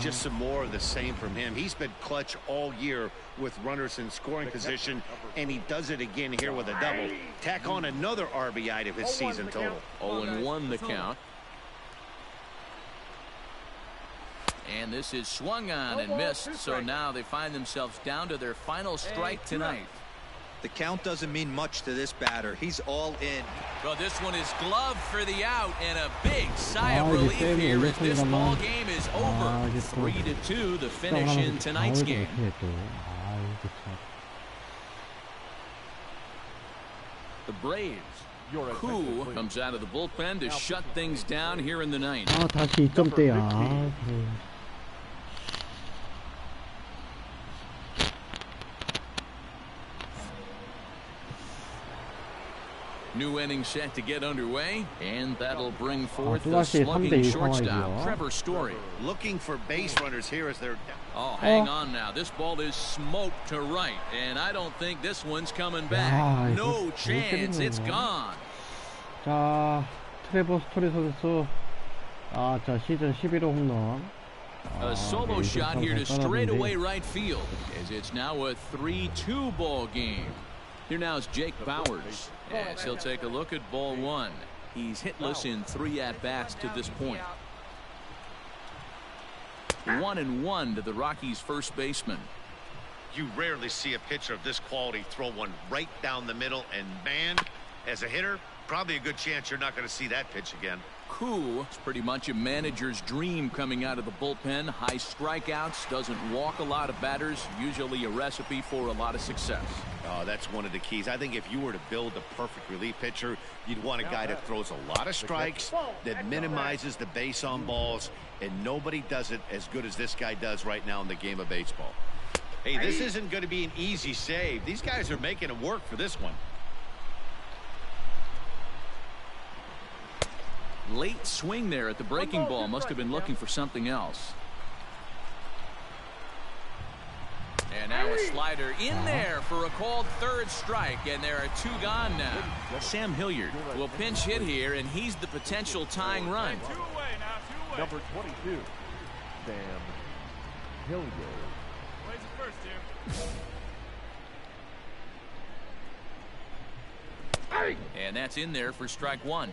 Just some more of the same from him. He's been clutch all year with runners in scoring position, and he does it again here with a double. Tack on another RBI to his season total. 0-1 the count. And this is swung on and missed, so now they find themselves down to their final strike tonight. The count doesn't mean much to this batter. He's all in. Well, this one is gloved for the out, and a big sigh of relief here as this ball game is over. 3-2 the finish in tonight's game. The Braves. Koo comes out of the bullpen to shut things down here in the 9th. 다시 2점대야. New inning set to get underway, and that'll bring forth the slugging shortstop, Trevor Story. Looking for base runners here as they're... Oh, hang on now. This ball is smoked to right, and I don't think this one's coming back. No chance. It's gone. 자, 트레버 스토리 선수. 자, 시즌 11호 홈런. A solo shot here to straightaway right field, as it's now a 3-2 ball game. Here now is Jake Bauers, as he'll take a look at ball 1. He's hitless in 3 at-bats to this point. 1-1 to the Rockies' first baseman. You rarely see a pitcher of this quality throw one right down the middle, and man, as a hitter, probably a good chance you're not going to see that pitch again. Koo is pretty much a manager's dream coming out of the bullpen. High strikeouts, doesn't walk a lot of batters, usually a recipe for a lot of success. Oh, that's one of the keys. I think if you were to build a perfect relief pitcher, you'd want a guy that throws a lot of strikes, that minimizes the base on balls, and nobody does it as good as this guy does right now in the game of baseball. Hey, this isn't going to be an easy save. These guys are making it work for this one. Late swing there at the breaking ball. Must have been looking for something else. And now a slider in there for a called third strike, and there are 2 gone now. Sam Hilliard will pinch hit here, and he's the potential tying run. 2 away now, 2 away. Number 22, Sam Hilliard. Plays it first here. And that's in there for strike 1.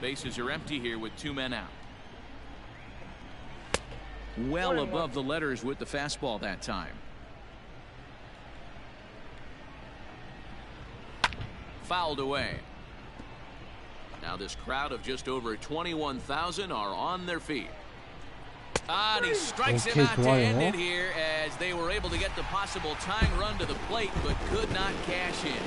Bases are empty here with 2 men out. Well above the letters with the fastball that time. Fouled away. Now this crowd of just over 21,000 are on their feet. And he strikes him out to end it here as they were able to get the possible tying run to the plate but could not cash in.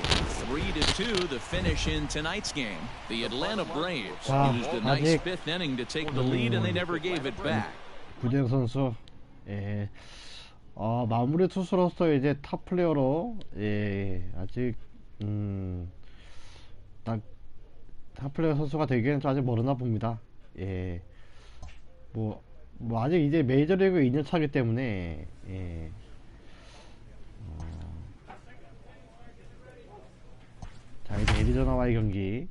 3-2 the finish in tonight's game. The Atlanta Braves used a nice 5th inning to take the lead and they never gave it back. 구재영 선수, 예, 마무리 투수로서 이제 탑 플레이어로, 예, 아직 딱 탑 플레이어 선수가 되기에는 아직 멀었나 봅니다. 예, 뭐 아직 이제 메이저리그 2년 차기 때문에, 예, 자, 이제 애리조나와의 경기.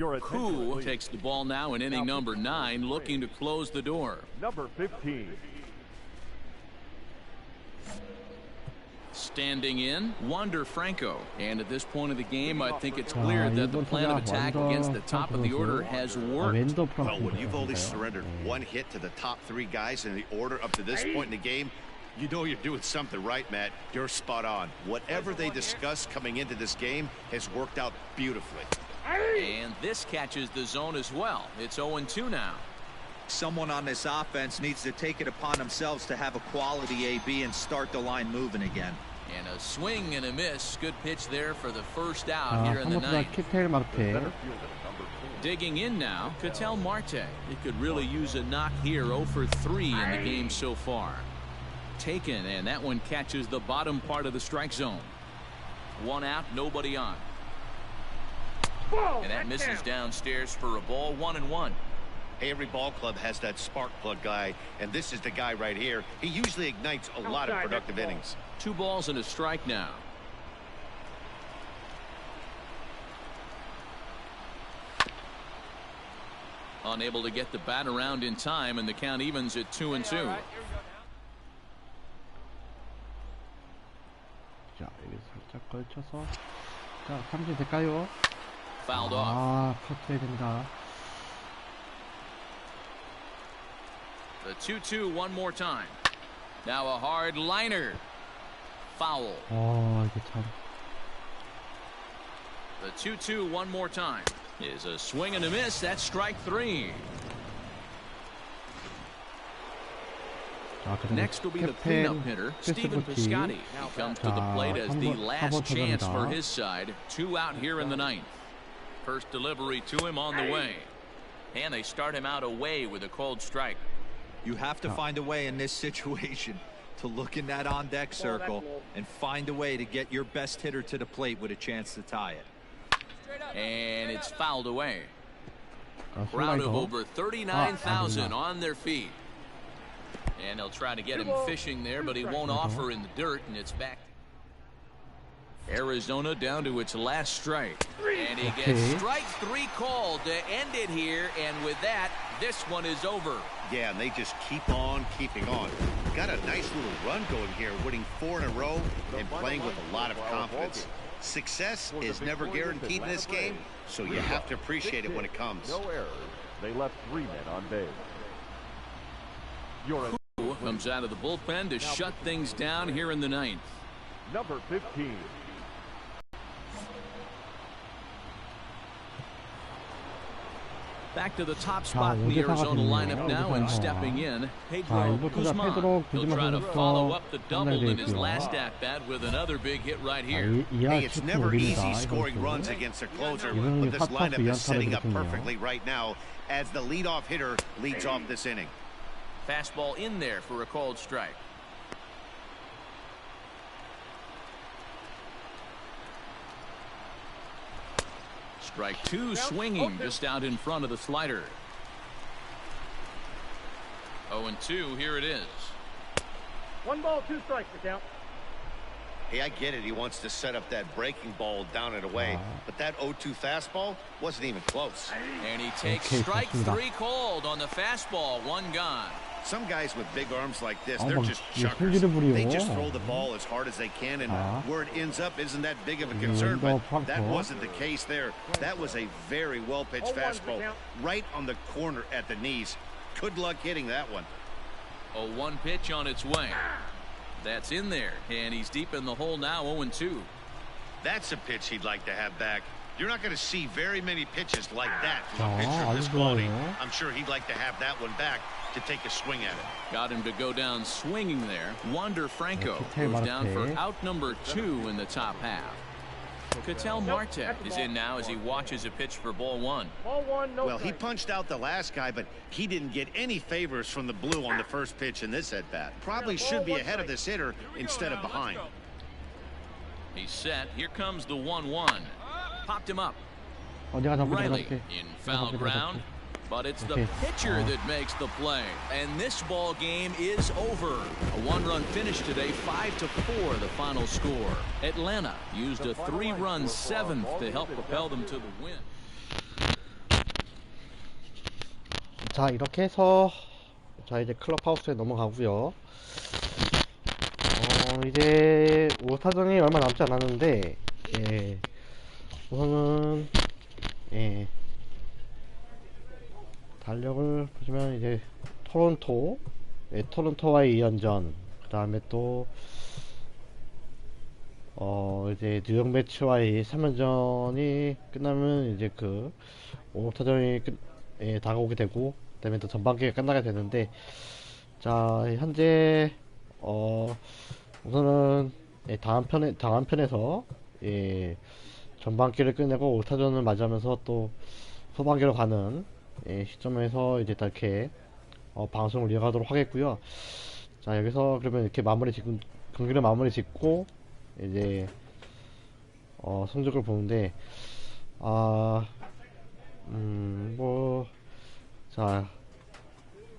Who takes the ball now in inning number 9, looking to close the door. Number 15. Standing in, Wander Franco. And at this point of the game, I think it's clear that the plan of attack against the top of the order has worked. Well, when you've only surrendered one hit to the top 3 guys in the order up to this point in the game, you know you're doing something right, Matt. You're spot on. Whatever they discussed coming into this game has worked out beautifully. And this catches the zone as well. It's 0-2 now. Someone on this offense needs to take it upon themselves to have a quality AB and start the line moving again. And a swing and a miss. Good pitch there for the first out here in the 9th. 키텔 마르테. Digging in now, Ketel Marte. He could really use a knock here. 0 for 3 in the game so far. Taken, and that one catches the bottom part of the strike zone. 1 out, nobody on. And that misses downstairs for a ball. 1-1. Hey, every ball club has that spark plug guy, and this is the guy right here. He usually ignites a lot of productive innings. 2 balls and a strike now. Unable to get the bat around in time, and the count evens at 2-2. 자, 여기 살짝 걸쳐서. 자, 삼진 될까요? Fouled off. 아, 커트해야 된다. The 2-2 one more time. Now a hard liner. Foul. 이게 참. The 2-2 one more time is a swing and a miss. That's strike 3. Next will be the cleanup hitter, Stephen Piscotty. He comes to the plate as the last chance for his side. 2 out here in the 9th. First delivery to him on the way. And they start him out away with a cold strike. You have to find a way in this situation to look in that on-deck circle and find a way to get your best hitter to the plate with a chance to tie it. And it's fouled away. A crowd of over 39,000 on their feet. And they'll try to get him fishing there, but he won't offer in the dirt, and it's back. Arizona down to its last strike. And he gets strike 3 called to end it here, and with that, this one is over. Yeah, and they just keep on keeping on. Got a nice little run going here, winning 4 in a row and playing with a lot of confidence. Success is never guaranteed in this game, so you have to appreciate it when it comes. No errors. They left 3 men on base. Who comes out of the bullpen to shut things down here in the 9th. Number 15. Back to the top spot in the Arizona lineup now, and stepping in, Pedro Guzman. He'll try to follow up the double in his last at-bat with another big hit right here. Hey, it's never easy scoring runs against a closer, but this lineup is setting up perfectly right now as the leadoff hitter leads off this inning. Fastball in there for a called strike. Strike 2 swinging just out in front of the slider. 0-2, here it is. 1 ball, 2 strikes to count. Hey, I get it. He wants to set up that breaking ball down and away, but that 0-2 fastball wasn't even close. And he takes strike 3 called on the fastball. 1 gone. Some guys with big arms like this, they're just chuckers. They just throw the ball as hard as they can, and where it ends up isn't that big of a concern, but that wasn't the case there. That was a very well-pitched fastball right on the corner at the knees. Good luck hitting that one. A 1 pitch on its way. That's in there, and he's deep in the hole now. 0-2. That's a pitch he'd like to have back. You're not going to see very many pitches like that from a pitcher of this quality. I'm sure he'd like to have that one back to take a swing at it. Got him to go down swinging there. Wander Franco goes down for out number 2 in the top half. Ketel Marte is in now as he watches a pitch for ball 1. Ball 1, no well, he punched out the last guy, but he didn't get any favors from the blue on the first pitch in this at-bat. Probably should be ahead of this hitter instead of behind. He's set. Here comes the 1-1. Popped him up. Riley in foul ground. But it's the pitcher that makes the play. And this ball game is over. A 1-run finish today, 5-4 the final score. Atlanta used a 3-run 7th to help propel them to the win. 자, 이렇게 해서 자, 이제 클럽하우스에 넘어가고요. 이제 5타전이 얼마 남지 않았는데, 예, 우선은 예, 달력을 보시면 이제 토론토, 예, 토론토와의 2연전, 그 다음에 또 이제 뉴욕 매치와의 3연전이 끝나면 이제 그 5타전이 예, 다가오게 되고, 그 다음에 또 전반기가 끝나게 되는데, 자, 현재 우선은 예, 다음 편에서 예, 전반기를 끝내고 5타전을 맞이하면서 또 후반기로 가는 예, 시점에서 이제 이렇게 방송을 이어가도록 하겠고요. 자, 여기서 그러면 이렇게 경기를 마무리 짓고 이제 성적을 보는데, 뭐, 자,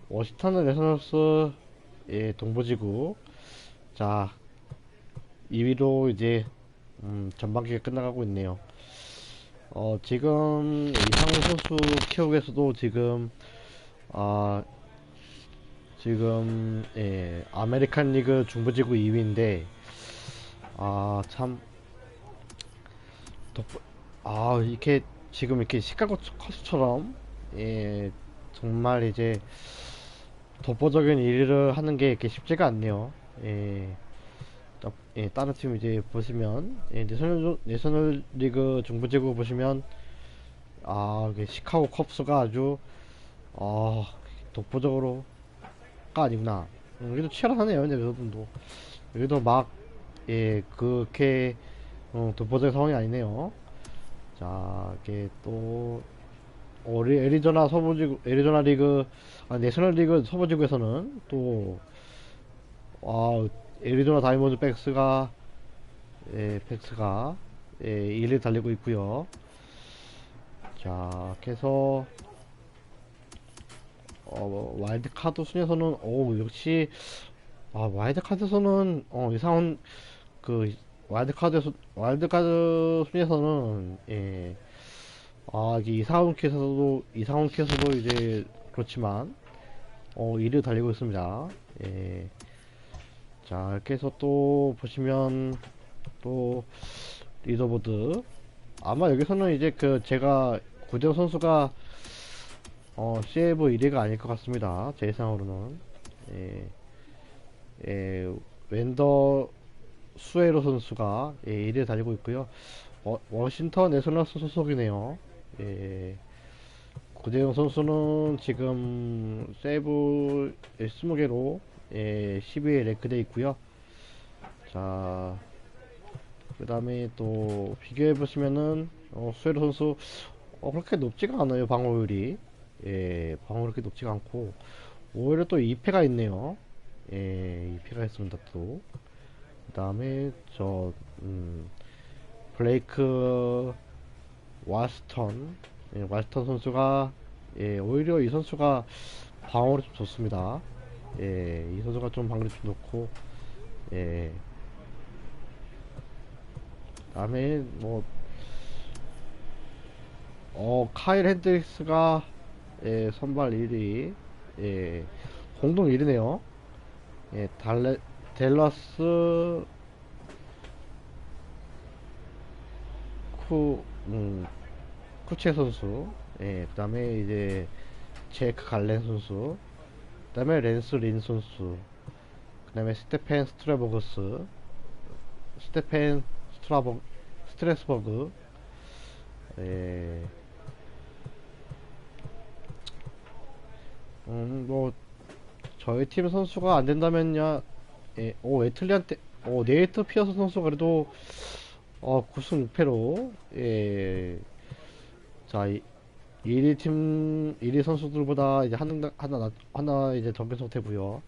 워싱턴 내셔널스 예, 동부지구, 자, 2위로 이제 전반기가 끝나가고 있네요. 지금 이상우 선수 키워에서도 지금 예, 아메리칸 리그 중부지구 2위인데, 참 이렇게 지금 이렇게 시카고 커스처럼 예, 정말 이제 독보적인 일을 하는 게 이렇게 쉽지가 않네요. 예, 예, 다른 팀 이제 보시면 예, 내셔널 리그 중부지구 보시면 이게 시카고 컵스가 아주 독보적으로가 아니구나. 여기도 치열하네요. 근데 여기도 막 예, 그렇게 독보적인 상황이 아니네요. 자, 이게 또 애리조나 리그, 내셔널 리그 서부지구에서는 또 애리조나 다이몬드 백스가 예, 1위 달리고 있고요. 자, 그래서 와일드카드 순위에서는 역시 와일드카드에서는 이상한 그 와일드카드 순위에서는 예, 이게 이상훈 께서도 이제 그렇지만 1위 달리고 있습니다. 예. 자, 이렇게 해서 또 보시면 또 리더보드, 아마 여기서는 이제 그 제가 구대호 선수가 CF 1위가 아닐 것 같습니다. 제 예상으로는. 예. 예, 웬더 수에로 선수가 예, 1위에 달리고 있고요. 워싱턴 내셔널스 소속이네요. 예. 구대영 선수는 지금 세이브 20개로 예, 10위에 랭크되어 있고요. 자, 그 다음에 또 비교해보시면은 수에로 선수 그렇게 높지가 않아요. 방어율이. 예, 방어율이 그렇게 높지가 않고 오히려 또 2패가 있네요. 예, 2패가 있습니다. 또 그 다음에 블레이크 왈스턴, 예, 왈스턴 선수가 예, 오히려 이 선수가 방어를 좀 좋습니다. 예, 이 선수가 좀 방어를 좀 좋고, 예, 다음에 뭐 카일 핸드릭스가 예, 선발 1위, 예, 공동 1위네요. 예, 델러스 쿠체 선수, 예, 그 다음에 이제 제이크 갈렌 선수, 그 다음에 랜스 린 선수, 그 다음에 스테펜 스트레스버그, 예, 뭐 저희 팀 선수가 안 된다면야, 예, 네이트 피어스 선수 그래도 9승 6패로 예, 자, 1위 선수들보다 이제 하나 이제 적은 상태고요.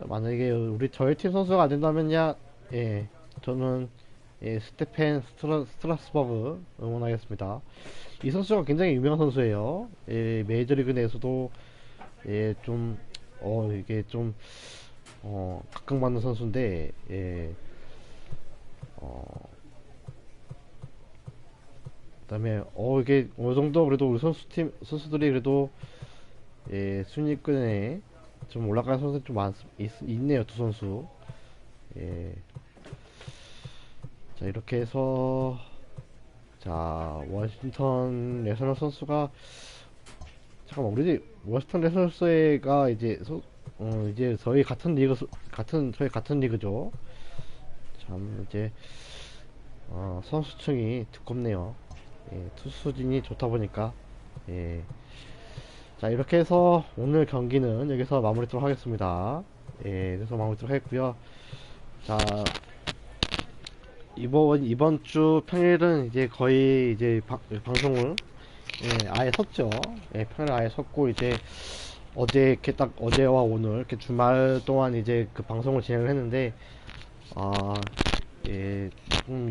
만약에 저희 팀 선수가 안 된다면야, 예, 저는 예, 스테펜 스트라스버그 응원하겠습니다. 이 선수가 굉장히 유명한 선수예요. 예, 메이저리그 내에서도 예, 좀 이게 좀 각광받는 선수인데, 예, 그다음에 이게 어느 정도 그래도 우리 선수들이 그래도 예, 순위권에 좀 올라가는 선수 좀 있네요, 두 선수. 예. 자, 이렇게 해서, 자, 워싱턴 내셔널 선수가, 잠깐만, 우리 워싱턴 내셔널스가 이제 저희 같은 리그, 저희 같은 리그죠. 참, 이제, 선수층이 두껍네요. 예, 투수진이 좋다 보니까. 예. 자, 이렇게 해서 오늘 경기는 여기서 마무리하도록 하겠습니다. 예, 여기서 마무리하도록 하겠고요. 자, 이번 주 평일은 이제 거의 이제 방송을, 예, 아예 섰죠. 예, 평일 아예 섰고, 이제 어제 이렇게 딱 어제와 오늘 이렇게 주말 동안 이제 그 방송을 진행을 했는데, 아, 예,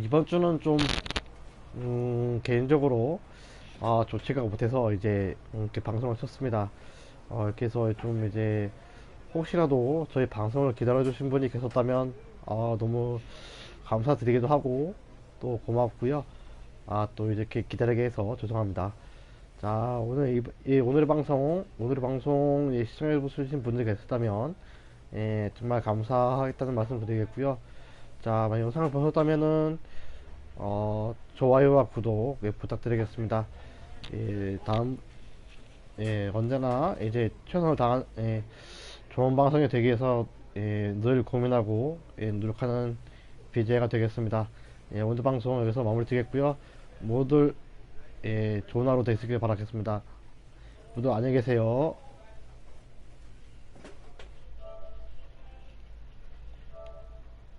이번 주는 좀, 개인적으로, 좋지가 못해서 이제, 이렇게 방송을 켰습니다. 이렇게 해서 좀 이제, 혹시라도 저희 방송을 기다려주신 분이 계셨다면, 너무 감사드리기도 하고, 또 고맙고요. 또 이렇게 기다리게 해서 죄송합니다. 자, 오늘의 방송, 예, 시청해주신 분들이 계셨다면, 예, 정말 감사하겠다는 말씀 드리겠고요. 자, 만약 영상을 보셨다면은, 좋아요와 구독, 예, 부탁드리겠습니다. 예, 예, 언제나 이제 최선을 예, 좋은 방송이 되기 위해서, 예, 늘 고민하고, 예, 노력하는 BJ가 되겠습니다. 예, 오늘 방송 여기서 마무리 드리겠고요. 모두, 예, 좋은 하루 되시길 바라겠습니다. 모두 안녕히 계세요.